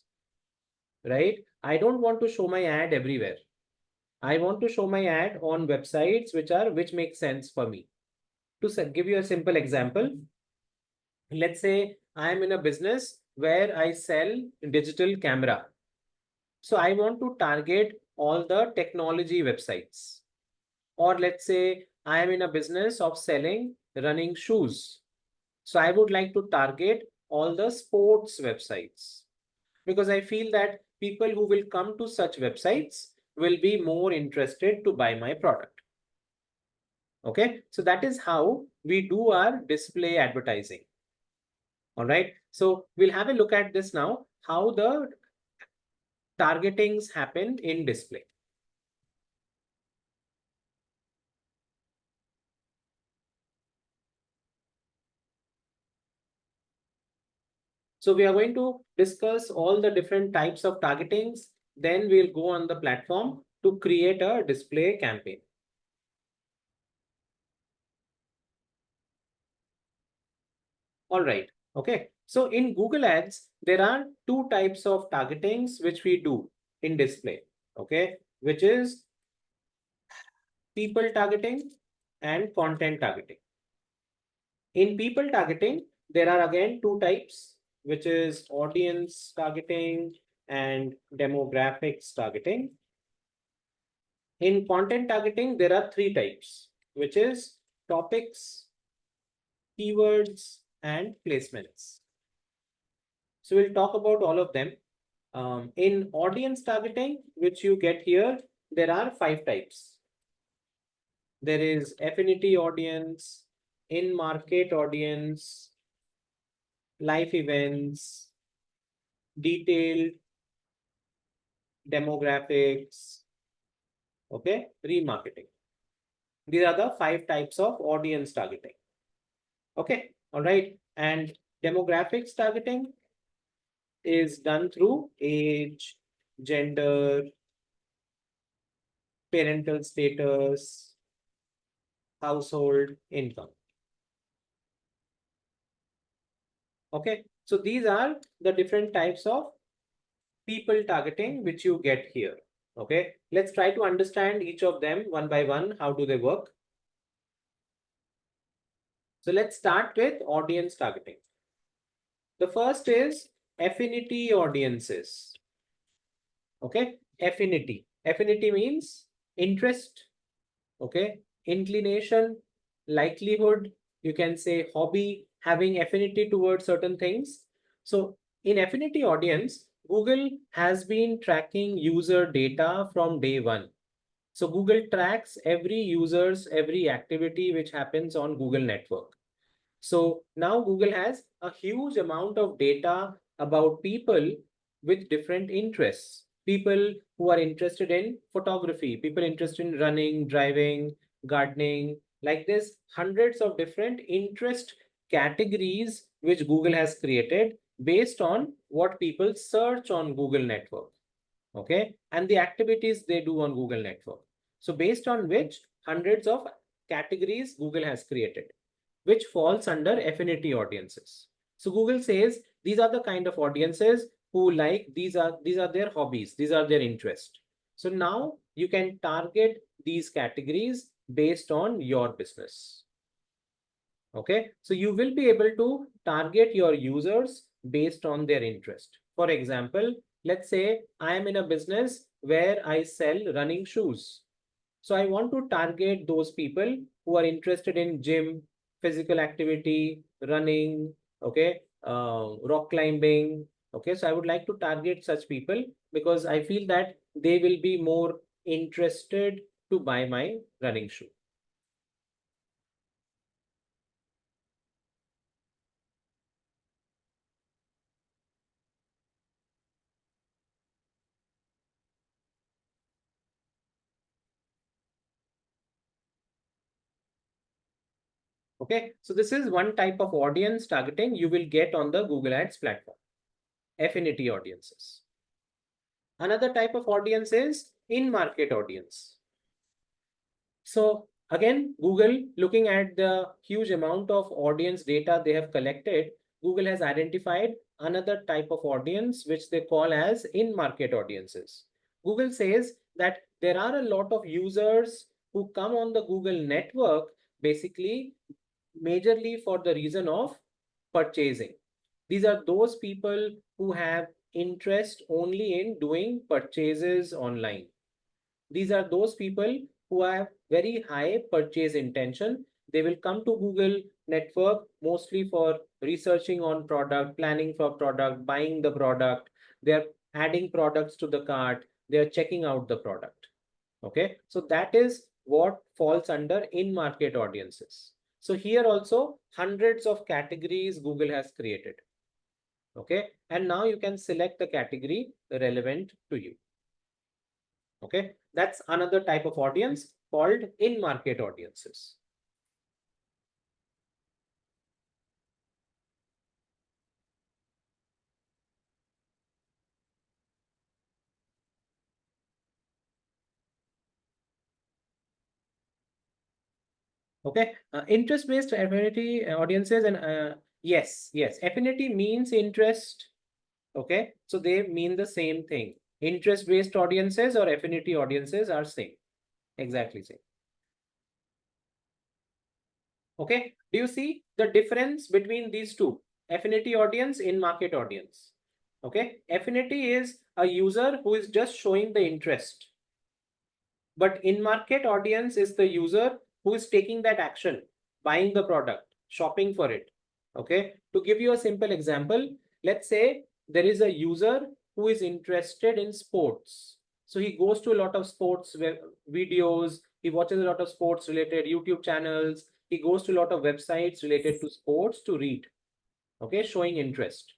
right? I don't want to show my ad everywhere. I want to show my ad on websites which make sense for me. To give you a simple example, let's say I'm in a business where I sell digital camera. So I want to target all the technology websites. Or let's say I am in a business of selling running shoes. So I would like to target all the sports websites because I feel that people who will come to such websites will be more interested to buy my product. Okay, so that is how we do our display advertising. All right, so we'll have a look at this now, how the targetings happen in display. So we are going to discuss all the different types of targetings. Then we'll go on the platform to create a display campaign. All right. Okay. So in Google Ads, there are two types of targetings which we do in display. Okay. Which is people targeting and content targeting. In people targeting, there are again two types, which is audience targeting and demographics targeting. In content targeting, there are three types, which is topics, keywords, and placements. So we'll talk about all of them. In audience targeting, which you get here, there are 5 types. There is affinity audience, in-market audience, life events, detailed demographics, okay, remarketing. These are the 5 types of audience targeting. Okay, all right. And demographics targeting is done through age, gender, parental status, household income. Okay, so these are the different types of people targeting which you get here. Okay, let's try to understand each of them one by one. How do they work? So let's start with audience targeting. The first is affinity audiences. Okay, affinity. Affinity means interest, okay, inclination, likelihood, you can say hobby, having affinity towards certain things. So in affinity audience, Google has been tracking user data from day one. So Google tracks every user's every activity which happens on Google network. So now Google has a huge amount of data about people with different interests. People who are interested in photography, people interested in running, driving, gardening, like this, hundreds of different interest categories which Google has created based on what people search on Google network. Okay, and the activities they do on Google network. So based on which hundreds of categories Google has created, which falls under affinity audiences. So Google says these are the kind of audiences who like these are their hobbies, these are their interests. So now you can target these categories based on your business. Okay, so you will be able to target your users based on their interest. For example, let's say I am in a business where I sell running shoes. So I want to target those people who are interested in gym, physical activity, running, okay, rock climbing. Okay, so I would like to target such people because I feel that they will be more interested to buy my running shoe. Okay, so this is one type of audience targeting you will get on the Google Ads platform, affinity audiences. Another type of audience is in-market audience. So again, Google, looking at the huge amount of audience data they have collected, Google has identified another type of audience which they call as in-market audiences. Google says that there are a lot of users who come on the Google network basically majorly for the reason of purchasing. These are those people who have interest only in doing purchases online. These are those people who have very high purchase intention. They will come to Google network mostly for researching on product, planning for product, buying the product. They're adding products to the cart. They're checking out the product. Okay, so that is what falls under in-market audiences. So here also hundreds of categories Google has created. Okay, and now you can select the category relevant to you. Okay, that's another type of audience called in-market audiences. Okay, interest-based affinity audiences and Yes, yes. Affinity means interest. Okay, so they mean the same thing. Interest-based audiences or affinity audiences are same. Exactly same. Okay, do you see the difference between these two? Affinity audience, in-market audience. Okay, affinity is a user who is just showing the interest. But in-market audience is the user who is taking that action, buying the product, shopping for it. Okay, to give you a simple example, let's say there is a user who is interested in sports. So he goes to a lot of sports videos, he watches a lot of sports related YouTube channels, he goes to a lot of websites related to sports to read, okay, showing interest.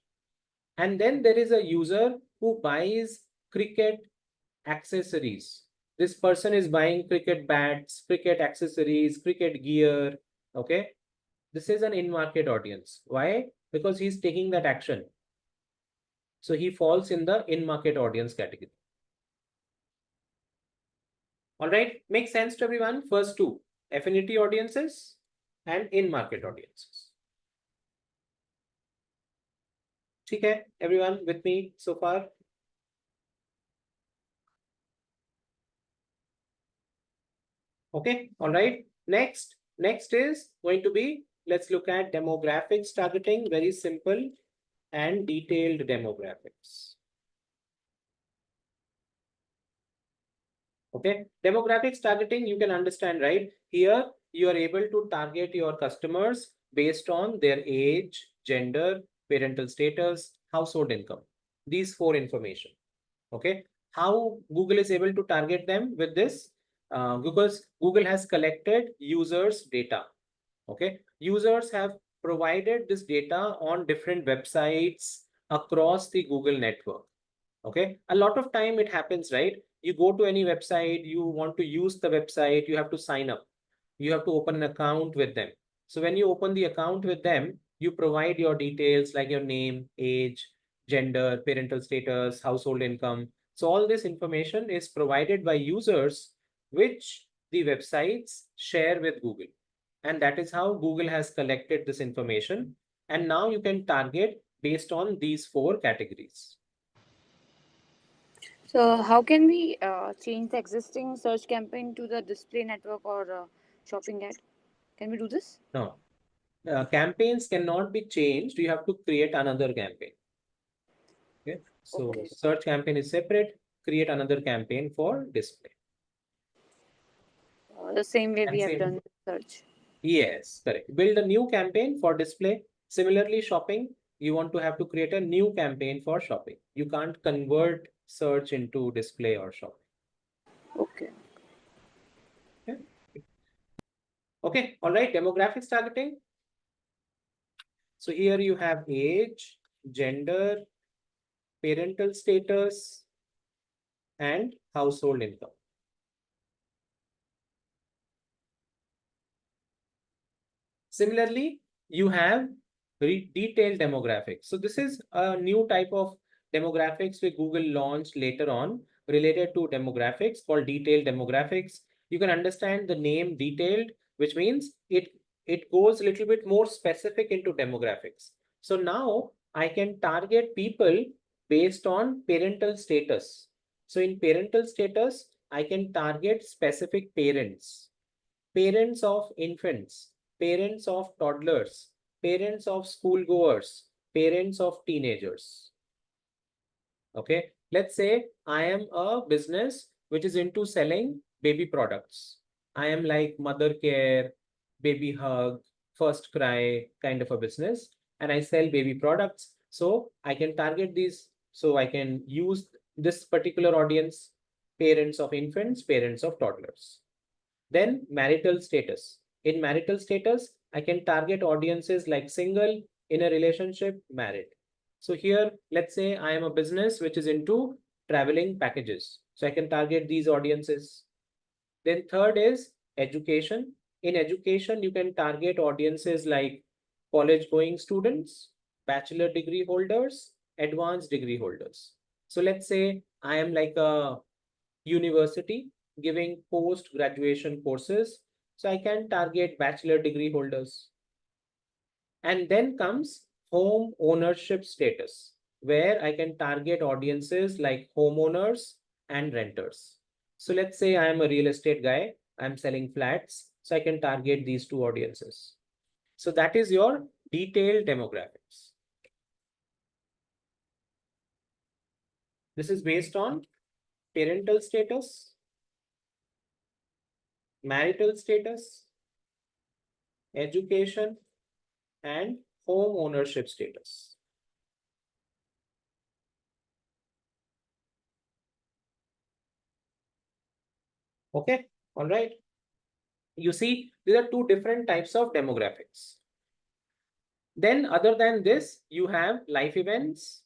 And then there is a user who buys cricket accessories. This person is buying cricket bats, cricket accessories, cricket gear. Okay. This is an in-market audience. Why? Because he's taking that action. So he falls in the in-market audience category. All right. Makes sense to everyone? First two, affinity audiences and in-market audiences. Okay, everyone with me so far? Okay, all right. Next is going to be, let's look at demographics targeting, very simple and detailed demographics. Okay, demographics targeting, you can understand, right? Here, you are able to target your customers based on their age, gender, parental status, household income. These four information. Okay, how Google is able to target them with this? Because Google has collected users' data. Okay, users have provided this data on different websites across the Google network. Okay, a lot of time it happens, right? You go to any website, you want to use the website, you have to sign up, you have to open an account with them. So when you open the account with them, you provide your details like your name, age, gender, parental status, household income. So all this information is provided by users, which the websites share with Google. And that is how Google has collected this information. And now you can target based on these four categories. So how can we change the existing search campaign to the display network or shopping ad? Can we do this? No, campaigns cannot be changed. You have to create another campaign. Okay, so Okay. search campaign is separate. Create another campaign for display. The same way And we have same. done with search. Yes, correct. Build a new campaign for display. Similarly, shopping, you want to have to create a new campaign for shopping. You can't convert search into display or shopping. Okay. Okay. Okay. All right. Demographics targeting. So here you have age, gender, parental status, and household income. Similarly, you have detailed demographics. So this is a new type of demographics which Google launched later on related to demographics called detailed demographics. You can understand the name detailed, which means it goes a little bit more specific into demographics. So now I can target people based on parental status. So in parental status, I can target specific parents, parents of infants, parents of toddlers, parents of schoolgoers, parents of teenagers. Okay, let's say I am a business which is into selling baby products. I am like mother care, baby hug, first cry kind of a business, and I sell baby products. So I can target these. So I can use this particular audience, parents of infants, parents of toddlers. Then marital status. In marital status, I can target audiences like single, in a relationship, married. So here, let's say I am a business which is into traveling packages. So I can target these audiences. Then third is education. In education, you can target audiences like college going students, bachelor degree holders, advanced degree holders. So let's say I am like a university giving post-graduation courses. So I can target bachelor degree holders. And then comes home ownership status, where I can target audiences like homeowners and renters. So let's say I am a real estate guy, I'm selling flats, so I can target these two audiences. So that is your detailed demographics. This is based on parental status, marital status, education, and home ownership status. Okay, all right. You see, these are two different types of demographics. Then other than this, you have life events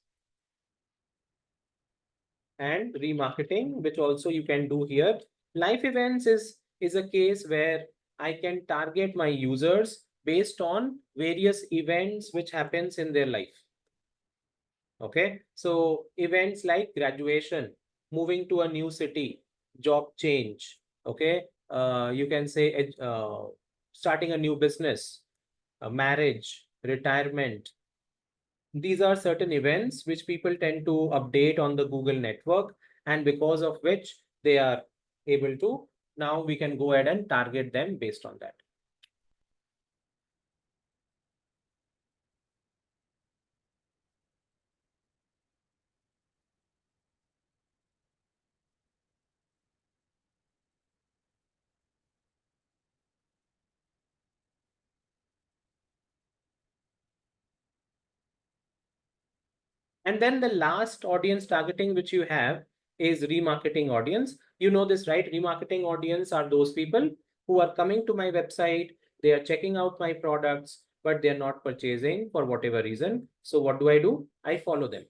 and remarketing, which also you can do here. Life events is a case where I can target my users based on various events which happens in their life. Okay, so events like graduation, moving to a new city, job change, okay, you can say starting a new business, a marriage, retirement. These are certain events which people tend to update on the Google network, and because of which they are able to, now we can go ahead and target them based on that. And then the last audience targeting which you have is remarketing audience. You know this, right? Remarketing audience are those people who are coming to my website, they are checking out my products, but they're not purchasing for whatever reason. So what do? I follow them.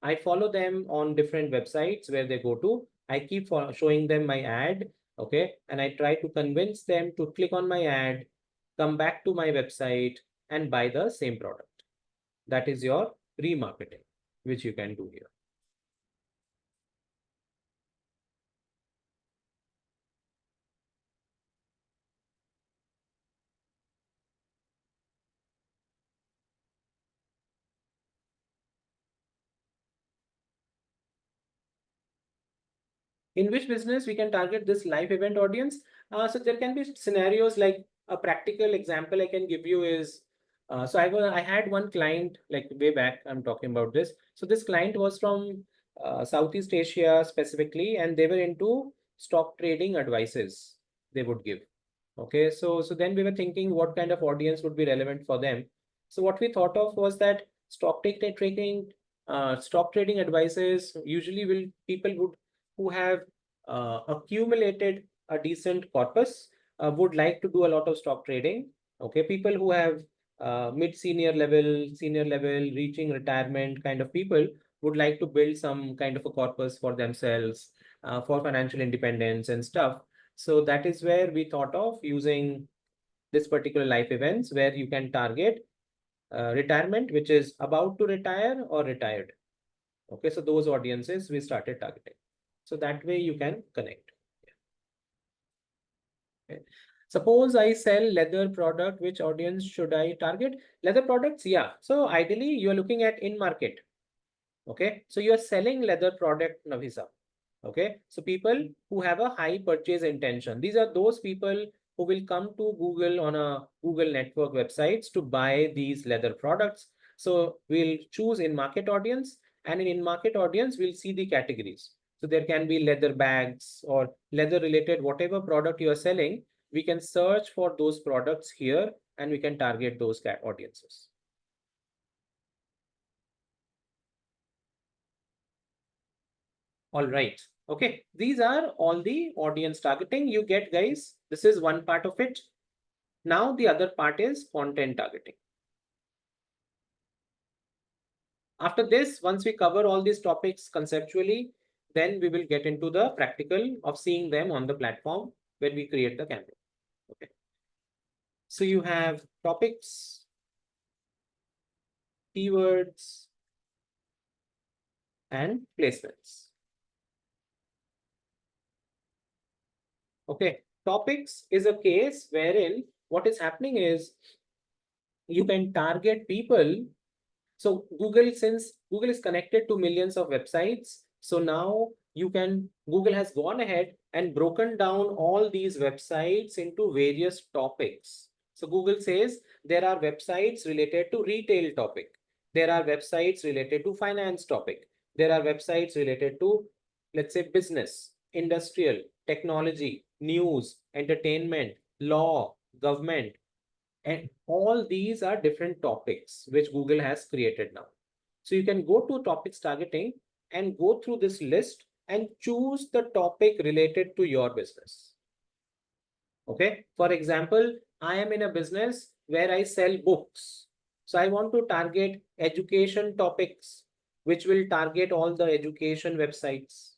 I follow them on different websites where they go to. I keep showing them my ad, okay? And I try to convince them to click on my ad, come back to my website and buy the same product. That is your remarketing, which you can do here. In which business we can target this live event audience? So there can be scenarios like a practical example I can give you is, so I had one client like way back, I'm talking about this. So this client was from Southeast Asia specifically, and they were into stock trading advices they would give. Okay, so then we were thinking what kind of audience would be relevant for them. So what we thought of was that stock trading advices usually will people would who have accumulated a decent corpus would like to do a lot of stock trading. Okay, people who have senior level, reaching retirement kind of people would like to build some kind of a corpus for themselves for financial independence and stuff. So that is where we thought of using this particular life events where you can target retirement, which is about to retire or retired. Okay, so those audiences we started targeting. So that way you can connect. Okay. Suppose I sell leather product, which audience should I target? Leather products, yeah. So ideally you are looking at in market. Okay, so you are selling leather product, Navisa. Okay, so people who have a high purchase intention, these are those people who will come to Google on a Google network websites to buy these leather products. So we'll choose in market audience, and in market audience we'll see the categories. So there can be leather bags or leather related whatever product you are selling. We can search for those products here and we can target those audiences. All right. Okay. These are all the audience targeting you get, guys. This is one part of it. Now the other part is content targeting. After this, once we cover all these topics conceptually, then we will get into the practical of seeing them on the platform when we create the campaign. Okay. So you have topics, keywords, and placements. Okay, topics is a case wherein what is happening is you can target people. So since Google is connected to millions of websites, so now Google has gone ahead and broken down all these websites into various topics. So Google says there are websites related to retail topic. There are websites related to finance topic. There are websites related to, let's say, business, industrial, technology, news, entertainment, law, government. And all these are different topics which Google has created now. So you can go to topics targeting and go through this list and choose the topic related to your business. Okay. For example, I am in a business where I sell books. So I want to target education topics, which will target all the education websites.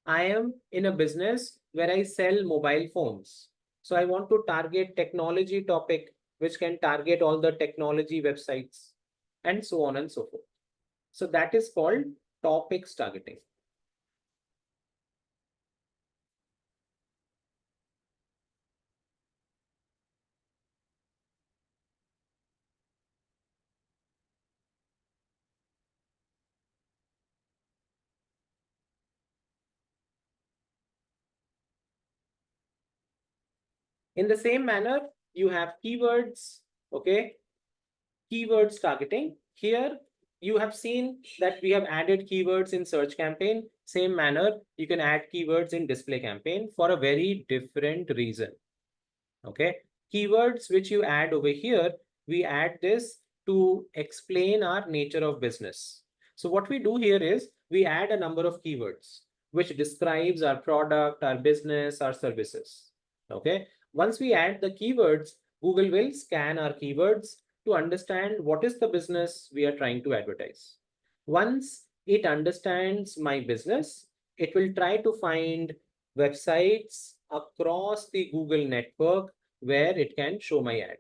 I am in a business where I sell mobile phones. So I want to target technology topic, which can target all the technology websites, and so on and so forth. So that is called topics targeting. In the same manner, you have keywords, okay? Keywords targeting. Here, you have seen that we have added keywords in search campaign. Same manner, you can add keywords in display campaign for a very different reason. Okay, keywords which you add over here, we add this to explain our nature of business. So what we do here is we add a number of keywords which describes our product, our business, our services. Okay, once we add the keywords, Google will scan our keywords to understand what is the business we are trying to advertise. Once it understands my business, it will try to find websites across the Google network where it can show my ad.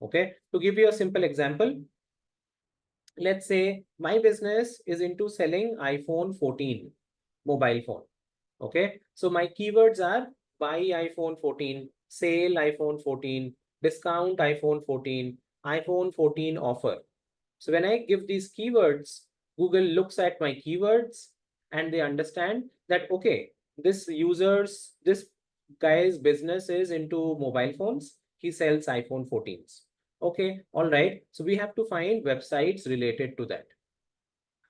Okay, to give you a simple example, let's say my business is into selling iPhone 14 mobile phone. Okay, so my keywords are buy iPhone 14, sale iPhone 14, discount iPhone 14, iPhone 14 offer. So when I give these keywords, Google looks at my keywords and they understand that, okay, this guy's business is into mobile phones. He sells iPhone 14s. Okay, all right. So we have to find websites related to that.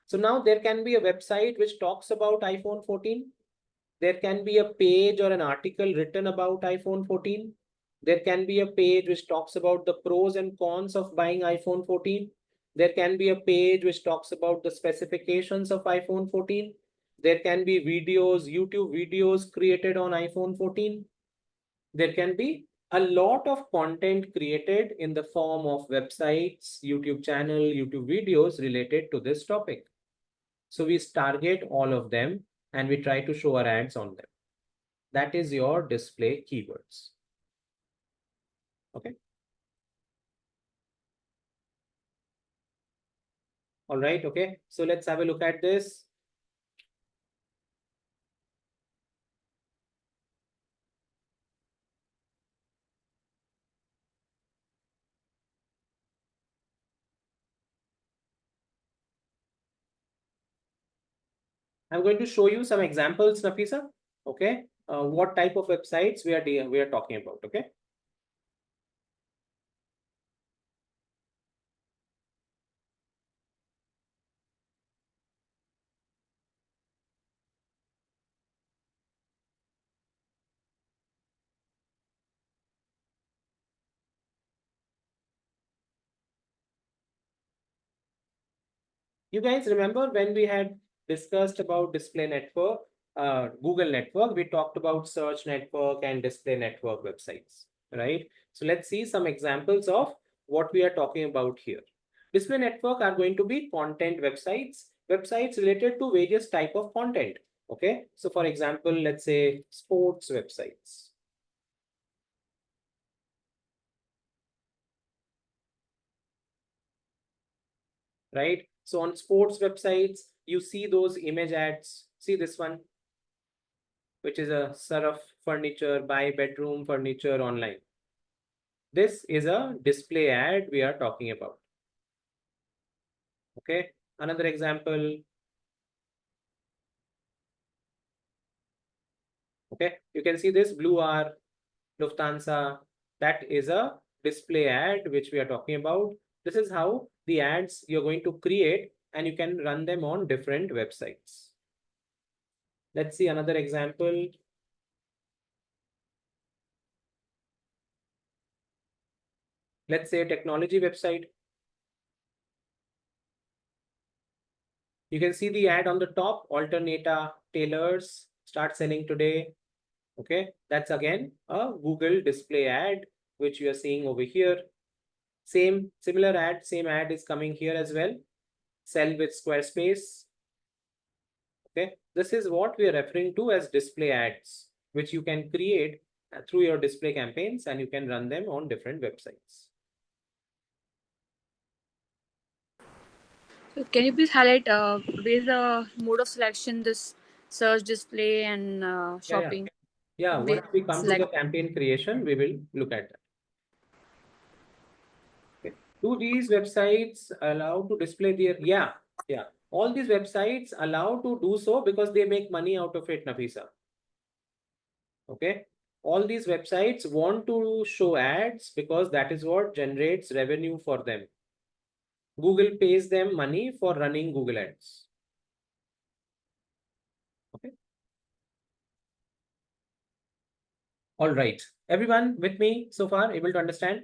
So now there can be a website which talks about iPhone 14. There can be a page or an article written about iPhone 14. There can be a page which talks about the pros and cons of buying iPhone 14. There can be a page which talks about the specifications of iPhone 14. There can be videos, YouTube videos created on iPhone 14. There can be a lot of content created in the form of websites, YouTube channel, YouTube videos related to this topic. So we target all of them and we try to show our ads on them. That is your display keywords. Okay. All right. Okay. So let's have a look at this. I'm going to show you some examples, Nafisa. Okay. What type of websites we are talking about. Okay. You guys remember when we had discussed about display network, Google network, we talked about search network and display network websites, right? So let's see some examples of what we are talking about here. Display network are going to be content websites, websites related to various type of content. Okay, so for example, let's say sports websites. Right? So on sports websites, you see those image ads. See this one, which is a Surf furniture, buy bedroom furniture online. This is a display ad we are talking about. Okay, another example. Okay, you can see this Blue R, Lufthansa. That is a display ad which we are talking about. This is how the ads you're going to create, and you can run them on different websites. Let's see another example. Let's say a technology website. You can see the ad on the top, Alternata Tailors, start selling today. Okay, that's again a Google display ad, which you are seeing over here. Similar ad, same ad is coming here as well. Sell with Squarespace. Okay, this is what we are referring to as display ads, which you can create through your display campaigns, and you can run them on different websites. So can you please highlight where's the mode of selection, this search, display, and shopping? Yeah, Where once we come to the select. campaign creation, we will look at that. Okay. Do these websites allow to display their, yeah, all these websites allow to do so because they make money out of it, Nafisa. Okay, all these websites want to show ads because that is what generates revenue for them. Google pays them money for running Google ads. Okay. All right, everyone with me so far, able to understand?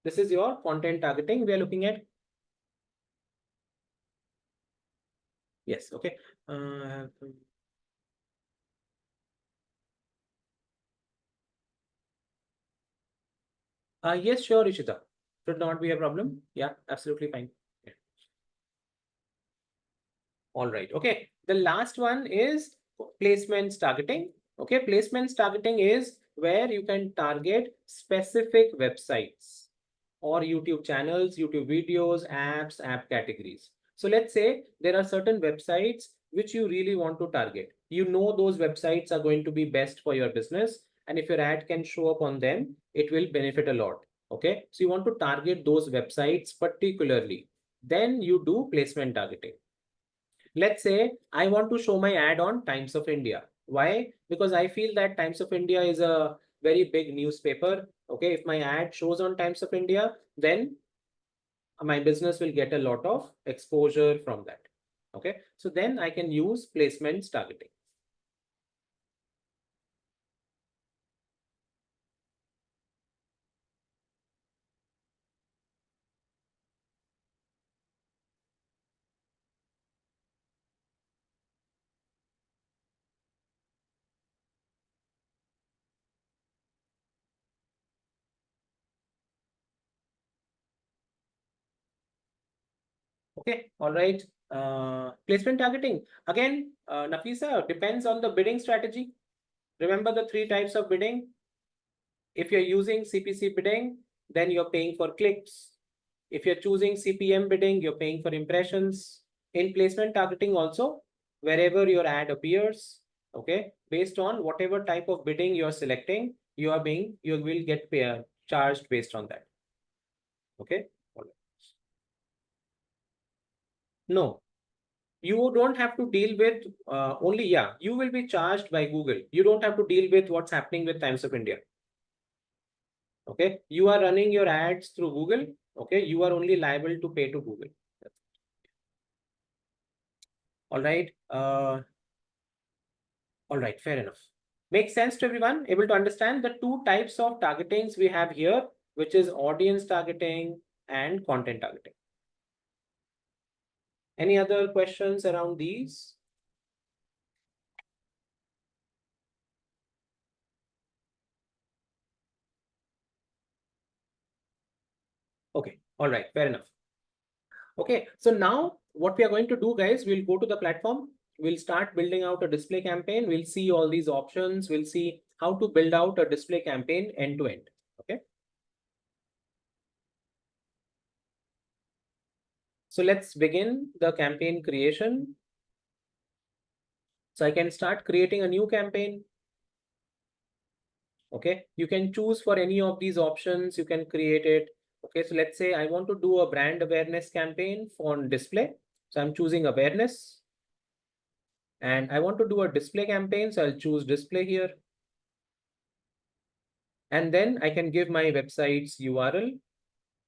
This is your content targeting we are looking at. Yes, okay. Yes, sure, Ishita. Should not be a problem. Yeah, absolutely fine. Yeah. All right. Okay. The last one is placements targeting. Okay. Placements targeting is where you can target specific websites or YouTube channels, YouTube videos, apps, app categories. So let's say there are certain websites which you really want to target. You know those websites are going to be best for your business. And if your ad can show up on them, it will benefit a lot. Okay. So you want to target those websites particularly. Then you do placement targeting. Let's say I want to show my ad on Times of India. Why? Because I feel that Times of India is a very big newspaper. Okay, if my ad shows on Times of India, then my business will get a lot of exposure from that. Okay, so then I can use placements targeting. Okay, all right. Placement targeting. Again, Nafisa, depends on the bidding strategy. Remember the 3 types of bidding? If you're using CPC bidding, then you're paying for clicks. If you're choosing CPM bidding, you're paying for impressions. In placement targeting also, wherever your ad appears, okay, based on whatever type of bidding you're selecting, you will get charged based on that. Okay. No, you don't have to deal with you will be charged by Google. You don't have to deal with what's happening with Times of India. Okay, you are running your ads through Google. Okay, you are only liable to pay to Google. All right. All right, fair enough. Makes sense to everyone? Able to understand the 2 types of targetings we have here, which is audience targeting and content targeting. Any other questions around these? Okay, all right, fair enough. Okay, so now what we are going to do, guys, we'll go to the platform. We'll start building out a display campaign. We'll see all these options. We'll see how to build out a display campaign end to end. Okay. So let's begin the campaign creation. So I can start creating a new campaign. Okay, you can choose for any of these options, you can create it. Okay, so let's say I want to do a brand awareness campaign for display. So I'm choosing awareness. And I want to do a display campaign, so I'll choose display here. And then I can give my website's URL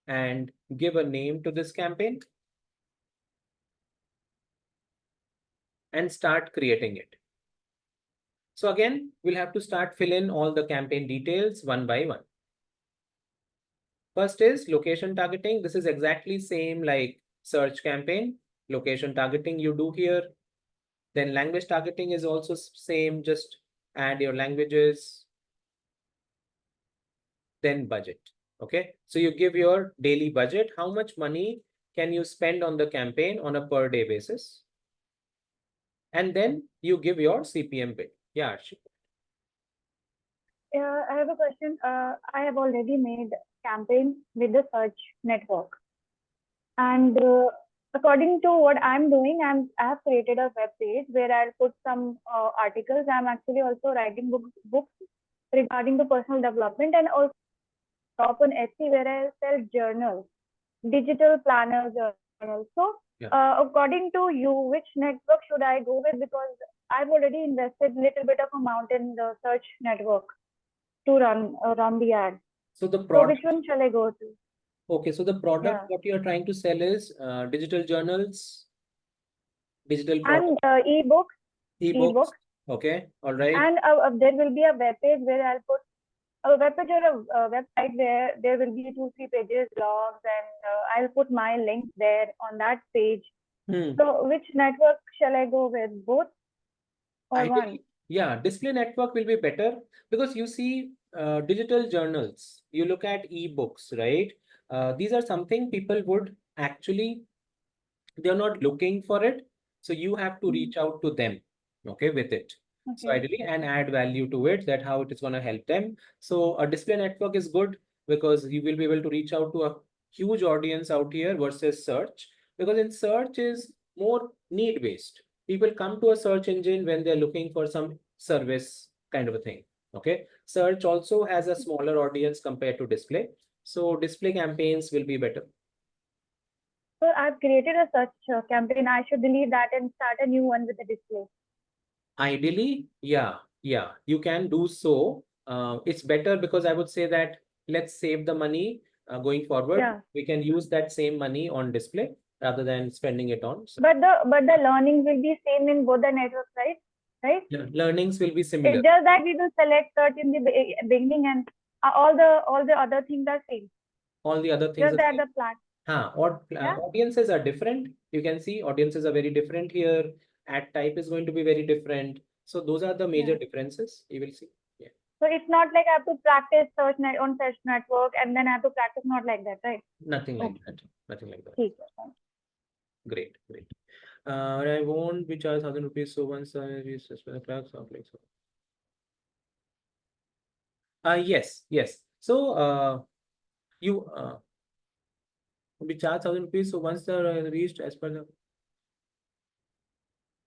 and give a name to this campaign and start creating it. So again, we'll have to start fill in all the campaign details one by one. First is location targeting. This is exactly same like search campaign. Location targeting you do here. Then language targeting is also same, just add your languages. Then budget. Okay, so you give your daily budget. How much money can you spend on the campaign on a per day basis? And then you give your CPM bid. Yeah, Arshi. I have a question. I have already made campaign with the search network, and according to what I'm doing, I have created a web page where I'll put some articles. I'm actually also writing books regarding the personal development, and also shop on Etsy where I sell journals, digital planners journals. So, according to you, which network should I go with? Because I've already invested a little bit of amount in the search network to run the ad. So the So product. which one shall I go to? Okay, so the product Yeah. what you are trying to sell is digital journals, digital product, And ebooks. ebooks. Okay, all right. And there will be a web page where I'll put a web page or a website where there will be 2-3 pages, blogs, and I'll put my link there on that page. So which network shall I go with? Both or one? Yeah, display network will be better because you see digital journals, you look at ebooks, right? These are something people would actually, they're not looking for it. So you have to reach out to them, okay, with it. So ideally, and add value to it, that how it is going to help them. So a display network is good because you will be able to reach out to a huge audience out here versus search, because in search is more need based. People come to a search engine when they're looking for some service kind of a thing. Okay, search also has a smaller audience compared to display. So display campaigns will be better. So I've created a search campaign. I should delete that and start a new one with the display. Ideally, yeah, you can do so. It's better because I would say that let's save the money going forward. Yeah. We can use that same money on display rather than spending it on. But the learning will be same in both the networks, right? Right? Yeah, learnings will be similar. It's just that we will select search in the beginning, and all the other things are same. All the other things Just are that the plan. audiences are different. You can see audiences are very different here. Ad type is going to be very different. So those are the major differences you will see. Yeah. So it's not like I have to practice on search network and then I have to practice, not like that, right? Nothing like that. Nothing like that. Okay. Great. I won't be charged 1,000 rupees. So once I reach the clerks of like so. Yes. So you be charged 1,000 rupees. So once the reached as per the,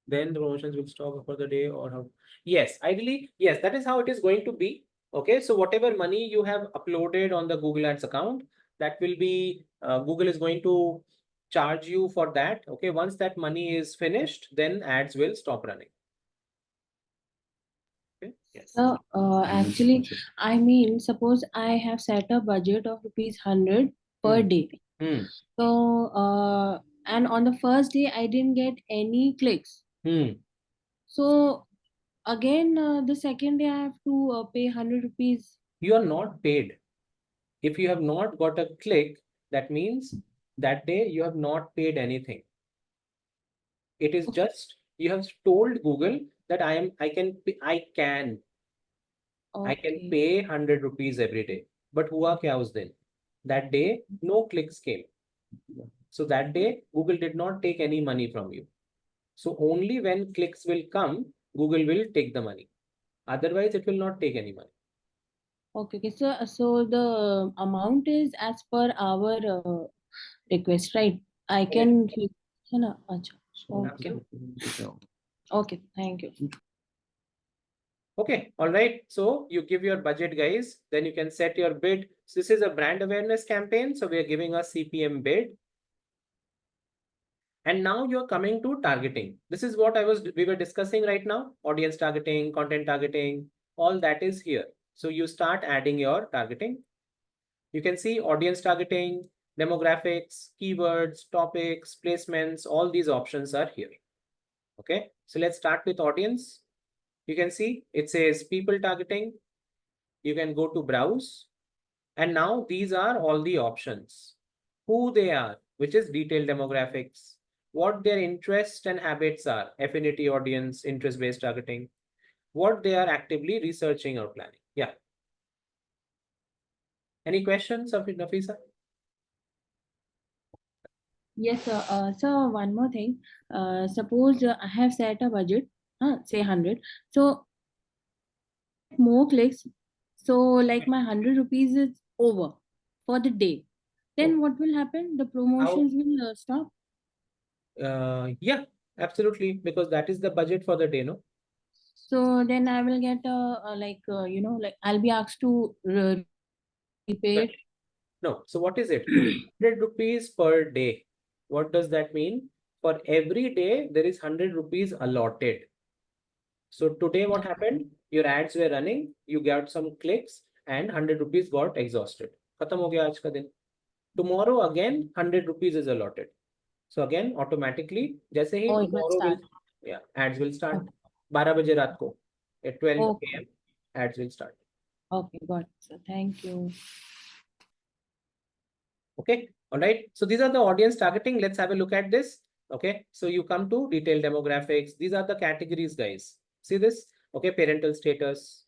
then the promotions will stop for the day or how? Yes, ideally, yes, that is how it is going to be. Okay, so whatever money you have uploaded on the Google Ads account, that will be Google is going to charge you for that. Okay, once that money is finished, then ads will stop running. Okay. Yes. So actually, I mean, suppose I have set a budget of ₹100 per day. So and on the first day I didn't get any clicks. So again, the second day I have to pay 100 rupees. You are not paid. If you have not got a click, that means that day you have not paid anything. It is just you have told Google that I can pay 100 rupees every day. But hua kya us din? That day no clicks came. So that day Google did not take any money from you. So only when clicks will come, Google will take the money. Otherwise, it will not take any money. Okay. So the amount is as per our request, right? I can. Okay. Okay. Thank you. Okay, all right. So you give your budget, guys. Then you can set your bid. So this is a brand awareness campaign. So we are giving a CPM bid. And now you're coming to targeting. This is what we were discussing right now. Audience targeting, content targeting, all that is here. So you start adding your targeting. You can see audience targeting, demographics, keywords, topics, placements, all these options are here. Okay, so let's start with audience. You can see it says people targeting. You can go to browse. And now these are all the options. Who they are, which is detailed demographics, what their interests and habits are, affinity audience, interest-based targeting, what they are actively researching or planning. Yeah. Any questions of Nafisa? Yes, sir. So one more thing. Suppose I have set a budget, say 100. So more clicks. So like my 100 rupees is over for the day. Then what will happen? The promotions will stop. Yeah, absolutely. Because that is the budget for the day, no? So then I will get like I'll be asked to repay it. No. So what is it? 100 rupees per day. What does that mean? For every day, there is 100 rupees allotted. So today what happened? Your ads were running, you got some clicks and 100 rupees got exhausted. Khatam ho gaya aaj ka din. Tomorrow again 100 rupees is allotted. So again automatically जैसे ही Oh, it will tomorrow start. ads will start. Okay. 12 बजे रात को at 12 Okay. AM ads will start. Okay, got it. So thank you. Okay, all right. So these are the audience targeting. Let's have a look at this. Okay, so you come to detailed demographics. These are the categories, guys. See this? Okay, parental status.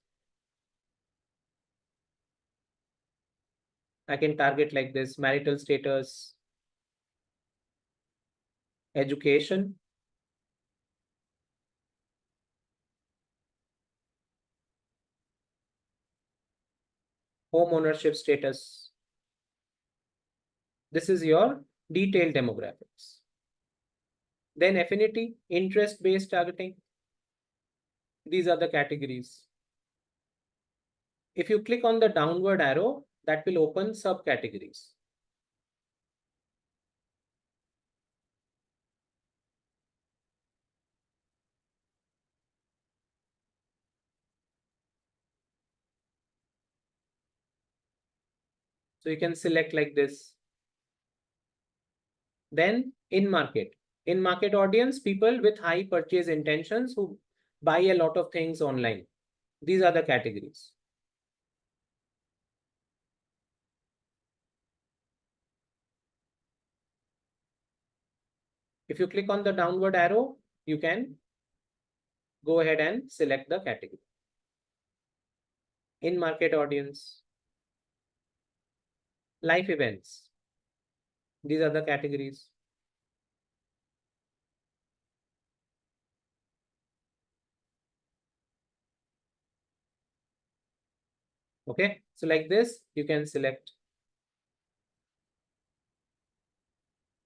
I can target like this: marital status, education, home ownership status. This is your detailed demographics. Then affinity, interest-based targeting. These are the categories. If you click on the downward arrow, that will open subcategories. So you can select like this. Then in-market audience, people with high purchase intentions who buy a lot of things online. These are the categories. If you click on the downward arrow, you can go ahead and select the category. In-market audience, life events. These are the categories. Okay, so like this, you can select.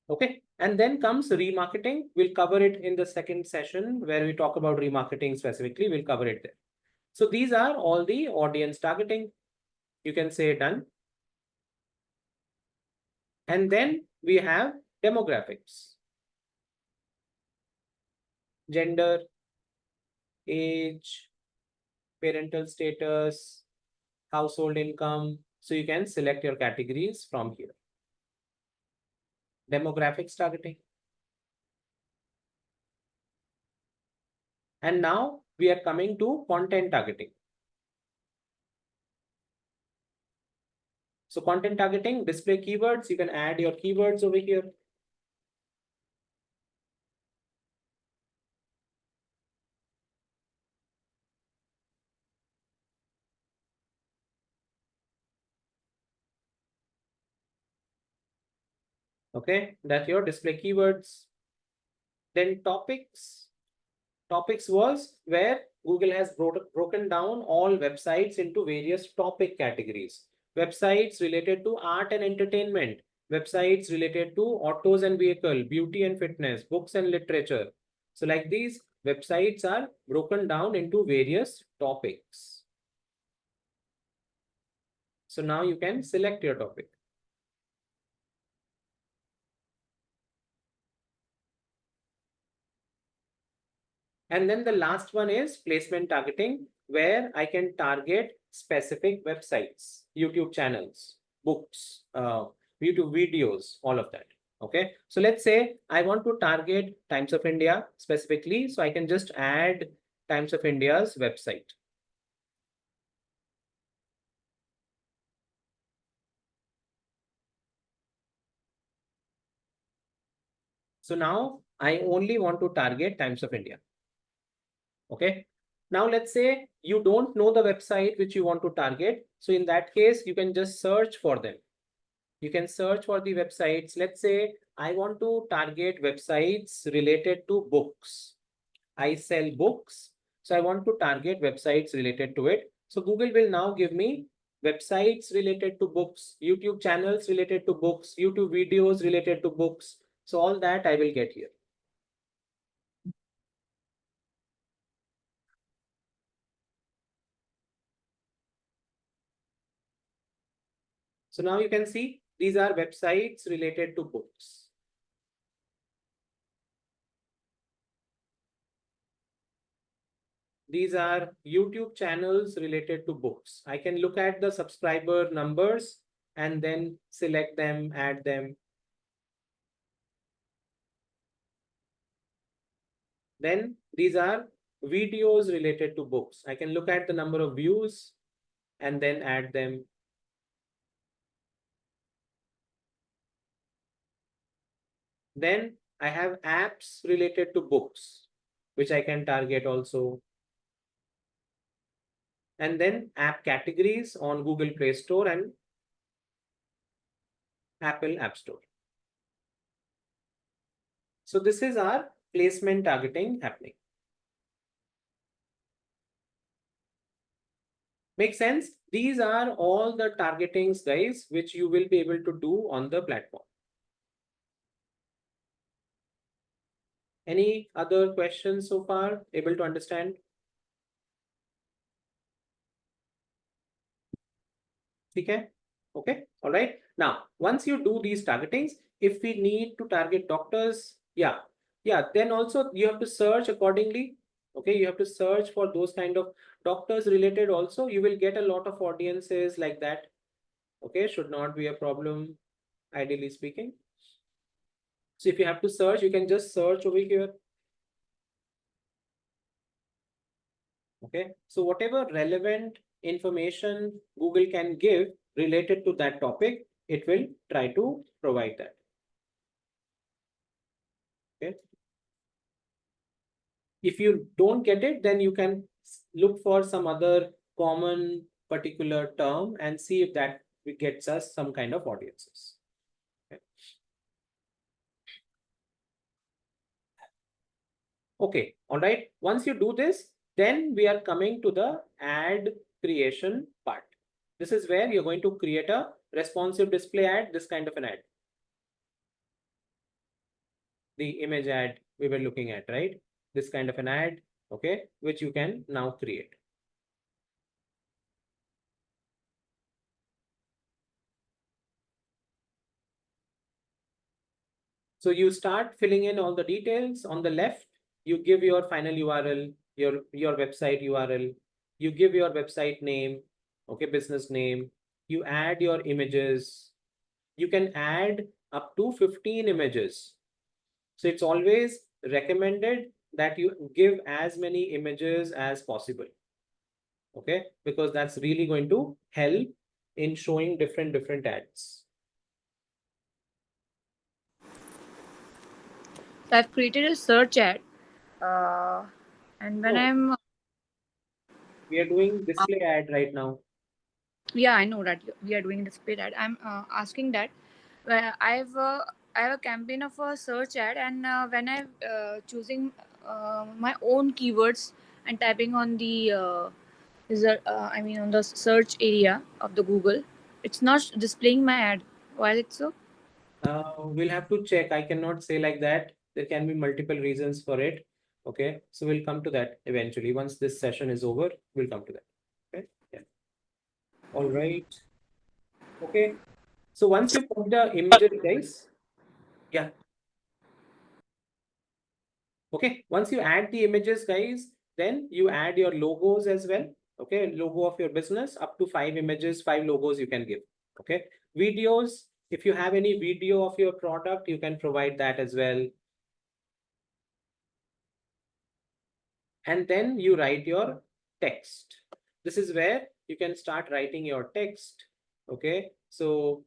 Okay, and then comes remarketing. We'll cover it in the second session where we talk about remarketing specifically. We'll cover it there. So these are all the audience targeting. You can say done. And then we have demographics. Gender, age, parental status, household income. So you can select your categories from here. Demographics targeting. And now we are coming to content targeting. So content targeting, display keywords, you can add your keywords over here. Okay, that's your display keywords. Then topics. Topics was where Google has broken down all websites into various topic categories. Websites related to art and entertainment, websites related to autos and vehicle, beauty and fitness, books and literature. So like these, websites are broken down into various topics. So now you can select your topic. And then the last one is placement targeting, where I can target specific websites, YouTube channels, books, YouTube videos, all of that. Okay, so let's say I want to target Times of India specifically, so I can just add Times of India's website. So now I only want to target Times of India. Okay. Now let's say you don't know the website which you want to target. So in that case, you can just search for them. You can search for the websites. Let's say I want to target websites related to books. I sell books. So I want to target websites related to it. So Google will now give me websites related to books, YouTube channels related to books, YouTube videos related to books. So all that I will get here. So now you can see these are websites related to books. These are YouTube channels related to books. I can look at the subscriber numbers and then select them, add them. Then these are videos related to books. I can look at the number of views and then add them. Then I have apps related to books, which I can target also. And then app categories on Google Play Store and Apple App Store. So this is our placement targeting happening. Make sense? These are all the targetings, guys, which you will be able to do on the platform. Any other questions so far? Able to understand? Okay. Okay. All right. Now, once you do these targetings, if we need to target doctors, then also you have to search accordingly. Okay, you have to search for those kind of doctors related also. You will get a lot of audiences like that. Okay, should not be a problem, ideally speaking. So if you have to search, you can just search over here. Okay, so whatever relevant information Google can give related to that topic, it will try to provide that. Okay. If you don't get it, then you can look for some other common particular term and see if that gets us some kind of audiences. Okay. Okay, all right. Once you do this, then we are coming to the ad creation part. This is where you're going to create a responsive display ad, this kind of an ad. The image ad we were looking at, right? This kind of an ad, okay, which you can now create. So you start filling in all the details. On the left, you give your final URL, your website URL, you give your website name, okay, business name, you add your images. You can add up to 15 images. So it's always recommended that you give as many images as possible. Okay, because that's really going to help in showing different ads. So I've created a search ad, and when Oh. We are doing display ad right now. Yeah, I know that we are doing display ad. I'm asking that I have a campaign of a search ad, and when I'm choosing my own keywords and typing on the on the search area of the Google, it's not displaying my ad. Why is it so? We'll have to check. I cannot say like that. There can be multiple reasons for it. Okay, so we'll come to that eventually. Once this session is over, we'll come to that. Okay, yeah. All right. Okay, so once you put the images, guys, yeah. Okay, once you add the images, guys, then you add your logos as well. Okay, logo of your business, up to 5 images, 5 logos you can give. Okay, videos, if you have any video of your product, you can provide that as well. And then you write your text. This is where you can start writing your text. Okay, so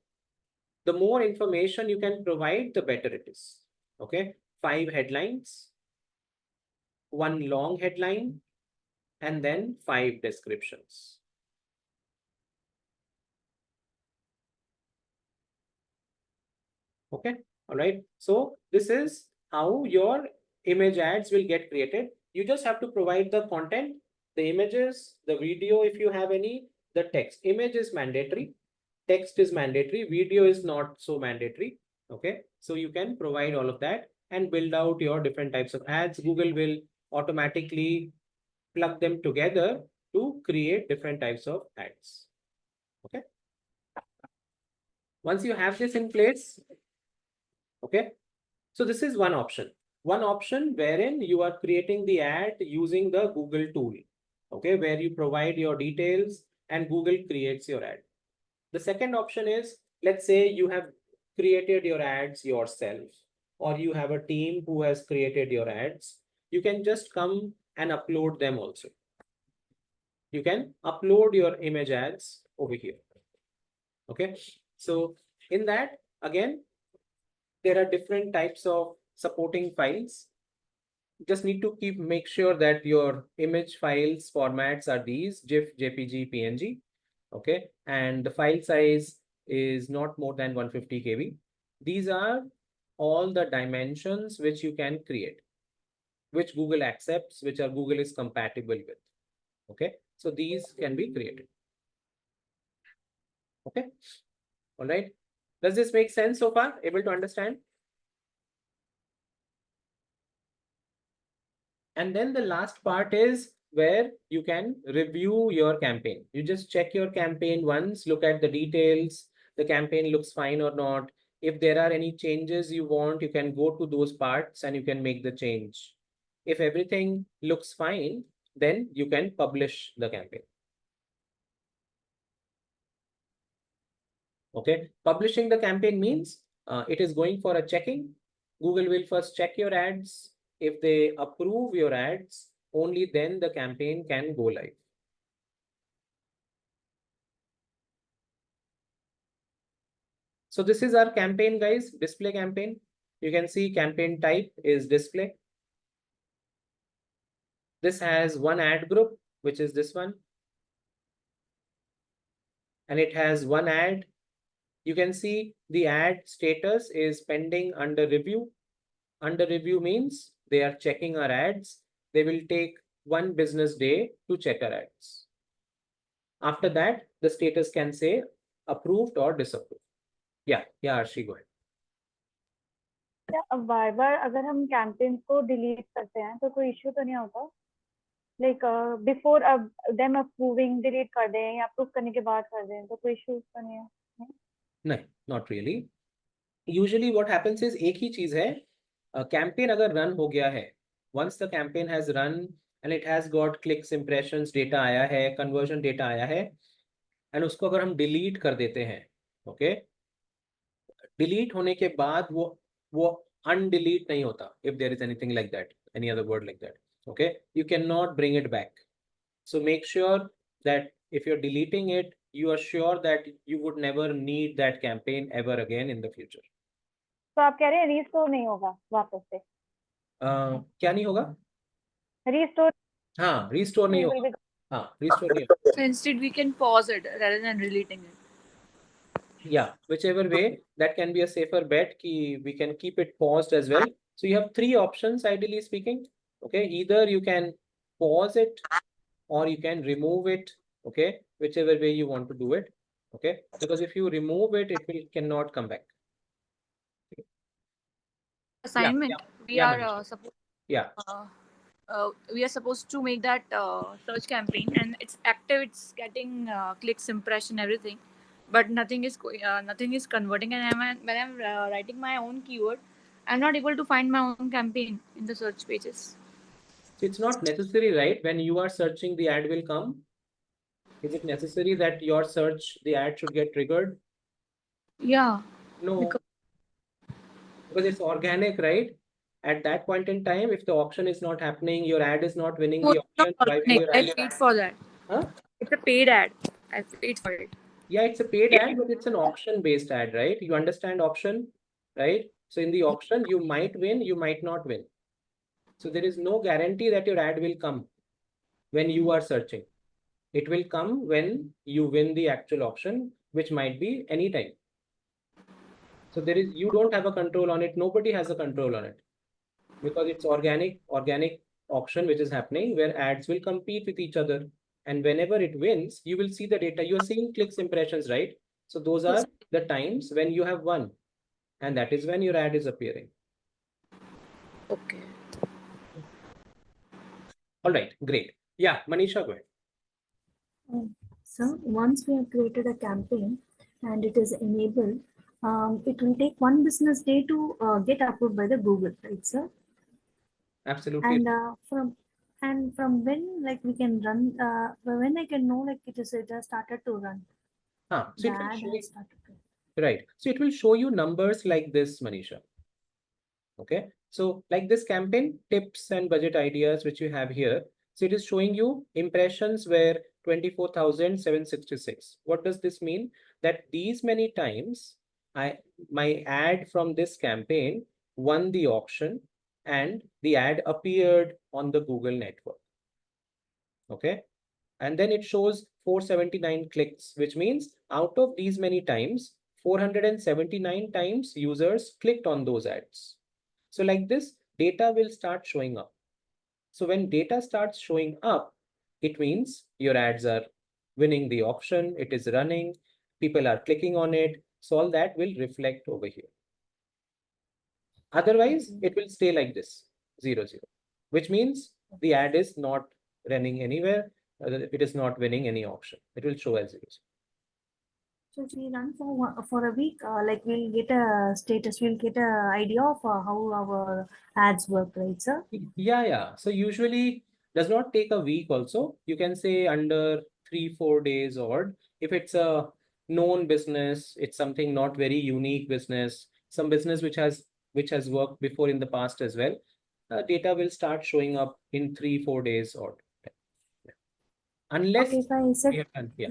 the more information you can provide, the better it is. Okay, 5 headlines, 1 long headline, and then 5 descriptions. Okay, all right. So this is how your image ads will get created. You just have to provide the content, the images, the video if you have any, the text. Image is mandatory, text is mandatory, video is not so mandatory. Okay, so you can provide all of that and build out your different types of ads. Google will automatically plug them together to create different types of ads. Okay, once you have this in place, okay, so this is one option. One option wherein you are creating the ad using the Google tool, okay, where you provide your details and Google creates your ad. The second option is, let's say you have created your ads yourself, or you have a team who has created your ads. You can just come and upload them also. You can upload your image ads over here. Okay, so in that, again, there are different types of supporting files. Just need to make sure that your image files formats are these: GIF, JPG, PNG. Okay, and the file size is not more than 150 KB. These are all the dimensions which you can create, which Google accepts, which are Google is compatible with. Okay, so these can be created. Okay, all right. Does this make sense so far? Able to understand? And then the last part is where you can review your campaign. You just check your campaign once, look at the details, the campaign looks fine or not. If there are any changes you want, you can go to those parts and you can make the change. If everything looks fine, then you can publish the campaign. Okay, publishing the campaign means it is going for a checking. Google will first check your ads. If they approve your ads, only then the campaign can go live. So this is our campaign, guys, display campaign. You can see campaign type is display. This has one ad group, which is this one. And it has one ad. You can see the ad status is pending under review. Under review means they are checking our ads. They will take 1 business day to check our ads. After that, the status can say approved or disapproved. Yeah, Arshi, go ahead. अब बार बार अगर हम campaigns को delete करते हैं तो कोई issue तो नहीं होता? Like before them approving delete कर दें या अप्रूव करने के बाद कर दें तो कोई इश्यू तो नहीं है? नहीं, not really. Usually what happens is एक ही चीज है, कैंपेन अगर रन हो गया है, once the campaign has run and it has got clicks, impressions data आया है, कन्वर्जन डेटा आया है, एंड उसको अगर हम डिलीट कर देते हैं, ओके, डिलीट होने के बाद वो अनडिलीट नहीं होता. If there is anything like that, any other word like that, okay, you cannot bring it back. So make sure that if you're deleting it, you are sure that you would never need that campaign ever again in the future. तो आप कह रहे हैं restore नहीं होगा वापस से? क्या नहीं होगा? रीस्टोर, हाँ, रीस्टोर नहीं होगा. हाँ, रीस्टोर नहीं होगा. So instead we can pause it rather than deleting it. Yeah, whichever way, that can be a safer bet. We can keep it paused as well. So you have 3 options, ideally speaking. Okay, either you can pause it or you can remove it. Okay, whichever way you want to do it. Okay, because if you remove it, it cannot come back. Assignment. We are supposed. Yeah. we are supposed to make that search campaign, and it's active. It's getting clicks, impression, everything, but nothing is converting. And when I'm writing my own keyword, I'm not able to find my own campaign in the search pages. So it's not necessary, right? When you are searching, the ad will come. Is it necessary that your search, the ad should get triggered? Yeah. No, because it's organic, right? At that point in time, if the auction is not happening, your ad is not winning No, the it's not auction, why will organic. your I ad? paid for that. Huh? It's a paid ad. I paid for it. Yeah, it's a paid ad, but it's an auction-based ad, right? You understand auction, right? So in the auction, you might win, you might not win. So there is no guarantee that your ad will come when you are searching. It will come when you win the actual auction, which might be anytime. So you don't have a control on it. Nobody has a control on it because it's organic auction which is happening where ads will compete with each other. And whenever it wins, you will see the data. You're seeing clicks, impressions, right? So those are the times when you have won, and that is when your ad is appearing. Okay. All right, great. Yeah, Manisha, go ahead. So once we have created a campaign and it is enabled, it will take one business day to get approved by the Google, right, sir? Absolutely. And from when like we can run, when I can know like it has started to run. So The it will ad show has started to. right. So it will show you numbers like this, Manisha. Okay. So like this campaign tips and budget ideas, which you have here. So it is showing you impressions were 24,766. What does this mean? That these many times my ad from this campaign won the auction and the ad appeared on the Google network. Okay. And then it shows 479 clicks, which means out of these many times, 479 times users clicked on those ads. So like this, data will start showing up. So when data starts showing up, it means your ads are winning the auction, it is running, people are clicking on it. So all that will reflect over here. Otherwise, it will stay like this, 0, 0, which means the ad is not running anywhere. It is not winning any auction. It will show as 0. So if we run for a week, like we'll get a status, we'll get a idea of how our ads work, right, sir? Yeah. So usually does not take a week also. You can say under 3-4 days odd. If it's a known business, it's something not very unique business, some business which has worked before in the past as well. Data will start showing up in 3-4 days odd. Unless Okay, if I set, we have done, yeah.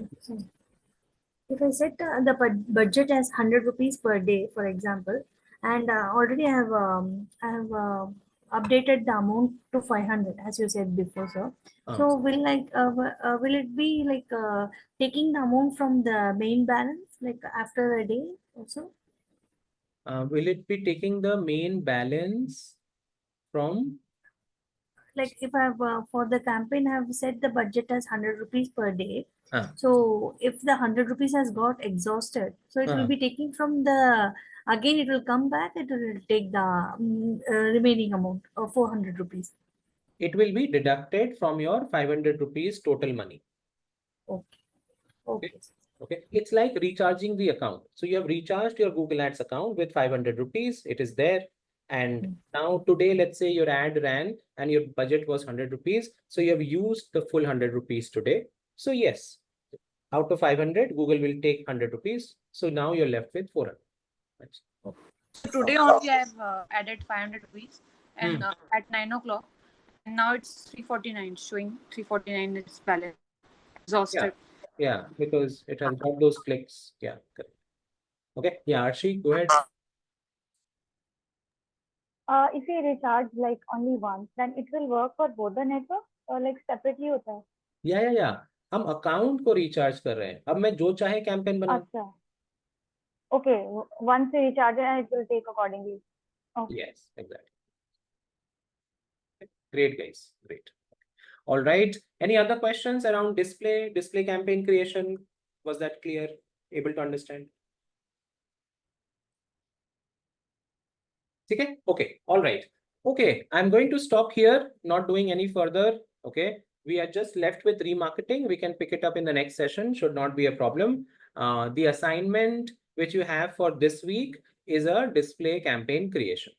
If I set the budget as 100 rupees per day, for example, and already I have updated the amount to 500, as you said before, sir. So will it be like taking the amount from the main balance, like after a day also? Will it be taking the main balance from? Like if I have for the campaign, I have set the budget as 100 rupees per day. Ah. So if the 100 rupees has got exhausted, so it will be taking from the, again it will come back, it will take the remaining amount of 400 rupees. It will be deducted from your 500 rupees total money. Okay. Okay. It's like recharging the account. So you have recharged your Google Ads account with 500 rupees. It is there. And now today, let's say your ad ran and your budget was 100 rupees. So you have used the full 100 rupees today. So yes, out of 500, Google will take 100 rupees. So now you're left with 400. So today only I have added 500 rupees and at 9 o'clock. And now it's 349, showing 349 is balance. Exhausted. Yeah, because it has got those clicks. Yeah, correct. Okay, yeah, Arshi, go ahead. If we recharge like only once, then it will work for both the networks or like separately होता है? या हम account को recharge कर रहे हैं. अब मैं जो चाहे कैंपेन बना. अच्छा. Okay, once we recharge it, it will take accordingly. Okay. Yes, exactly. Great, guys. Great. All right. Any other questions around display campaign creation? Was that clear? Able to understand? Okay. All right. Okay, I'm going to stop here, not doing any further. Okay, we are just left with remarketing. We can pick it up in the next session, should not be a problem. The assignment which you have for this week is a display campaign creation.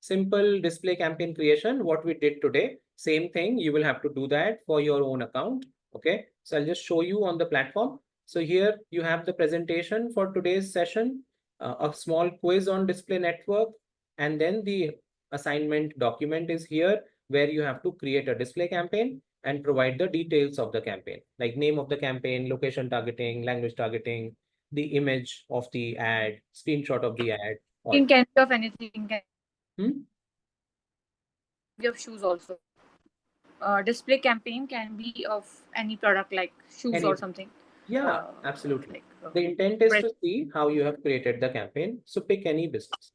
Simple display campaign creation, what we did today, same thing, you will have to do that for your own account. Okay, so I'll just show you on the platform. So here you have the presentation for today's session, a small quiz on display network, and then the assignment document is here where you have to create a display campaign and provide the details of the campaign, like name of the campaign, location targeting, language targeting, the image of the ad, screenshot of the ad. It can be of anything. Can be of shoes also. Display campaign can be of any product like shoes or something. Yeah, absolutely. The intent is to see how you have created the campaign. So pick any business.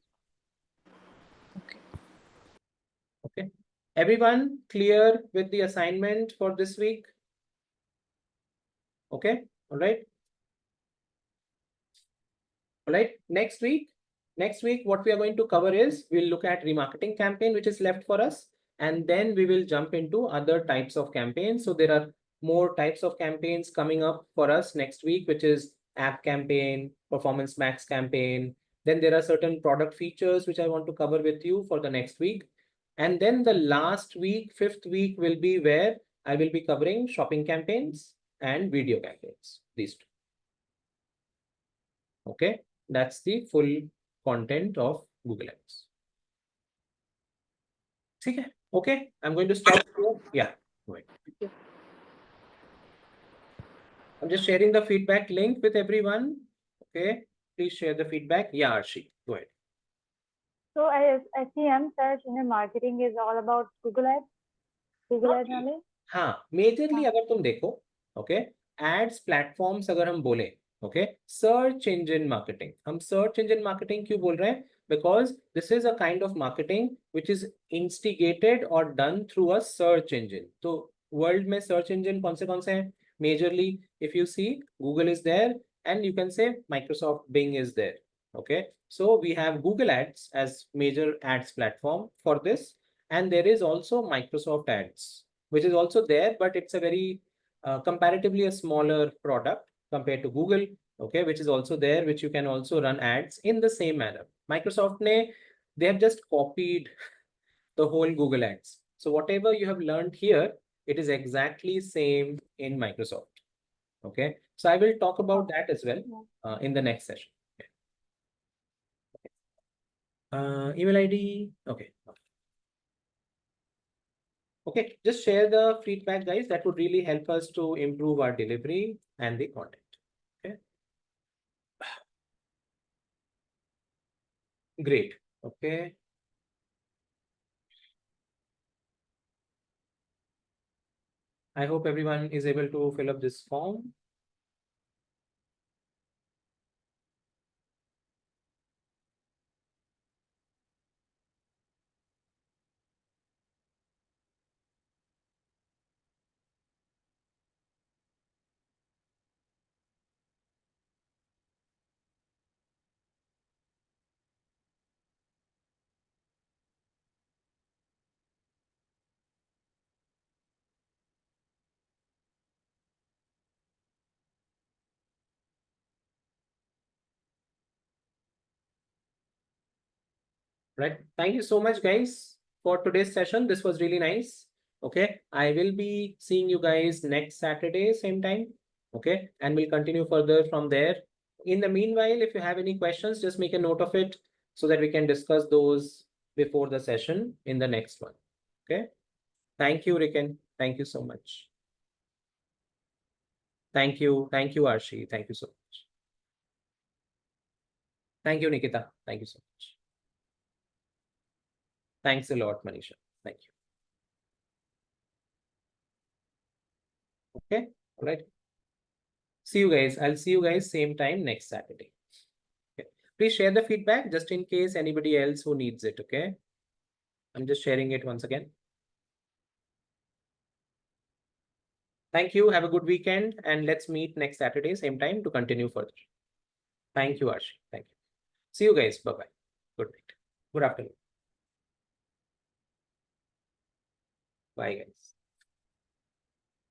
Okay. Everyone clear with the assignment for this week? Okay. All right. All right. Next week, what we are going to cover is we'll look at remarketing campaign, which is left for us. And then we will jump into other types of campaigns. So there are more types of campaigns coming up for us next week, which is app campaign, performance max campaign. Then there are certain product features which I want to cover with you for the next week. And then the last week, 5th week, will be where I will be covering shopping campaigns and video campaigns, these two. Okay, that's the full content of Google Ads. Okay, I'm going to stop here. Yeah, go ahead. I'm just sharing the feedback link with everyone. Okay, please share the feedback. Yeah, Arshi, go ahead. So as SEM, search engine marketing, is all about Google Ads. Google Ads only. हाँ, majorly अगर तुम देखो, okay, ads platforms अगर हम बोले, okay, search engine marketing. हम search engine marketing क्यों बोल रहे हैं? Because this is a kind of marketing which is instigated or done through a search engine. तो world में search engine कौन से हैं? Majorly, if you see, Google is there, and you can say Microsoft Bing is there. Okay, so we have Google Ads as major ads platform for this, and there is also Microsoft Ads, which is also there, but it's a very comparatively a smaller product compared to Google. Okay, which is also there, which you can also run ads in the same manner. Microsoft they have just copied the whole Google Ads. So whatever you have learned here, it is exactly same in Microsoft. Okay, so I will talk about that as well in the next session. Email ID. Okay. Okay, just share the feedback, guys. That would really help us to improve our delivery and the content. Okay. Great. Okay. I hope everyone is able to fill up this form. Right. Thank you so much, guys, for today's session. This was really nice. Okay. I will be seeing you guys next Saturday, same time. Okay. And we'll continue further from there. In the meanwhile, if you have any questions, just make a note of it so that we can discuss those before the session in the next one. Okay. Thank you, Riken. Thank you so much. Thank you. Thank you, Arshi. Thank you so much. Thank you, Nikita. Thank you so much. Thanks a lot, Manisha. Thank you. Okay. All right. See you guys. I'll see you guys same time next Saturday. Okay. Please share the feedback just in case anybody else who needs it. Okay. I'm just sharing it once again. Thank you. Have a good weekend, and let's meet next Saturday, same time, to continue further. Thank you, Arshi. Thank you. See you guys. Bye-bye. Good night. Good afternoon. Bye, guys.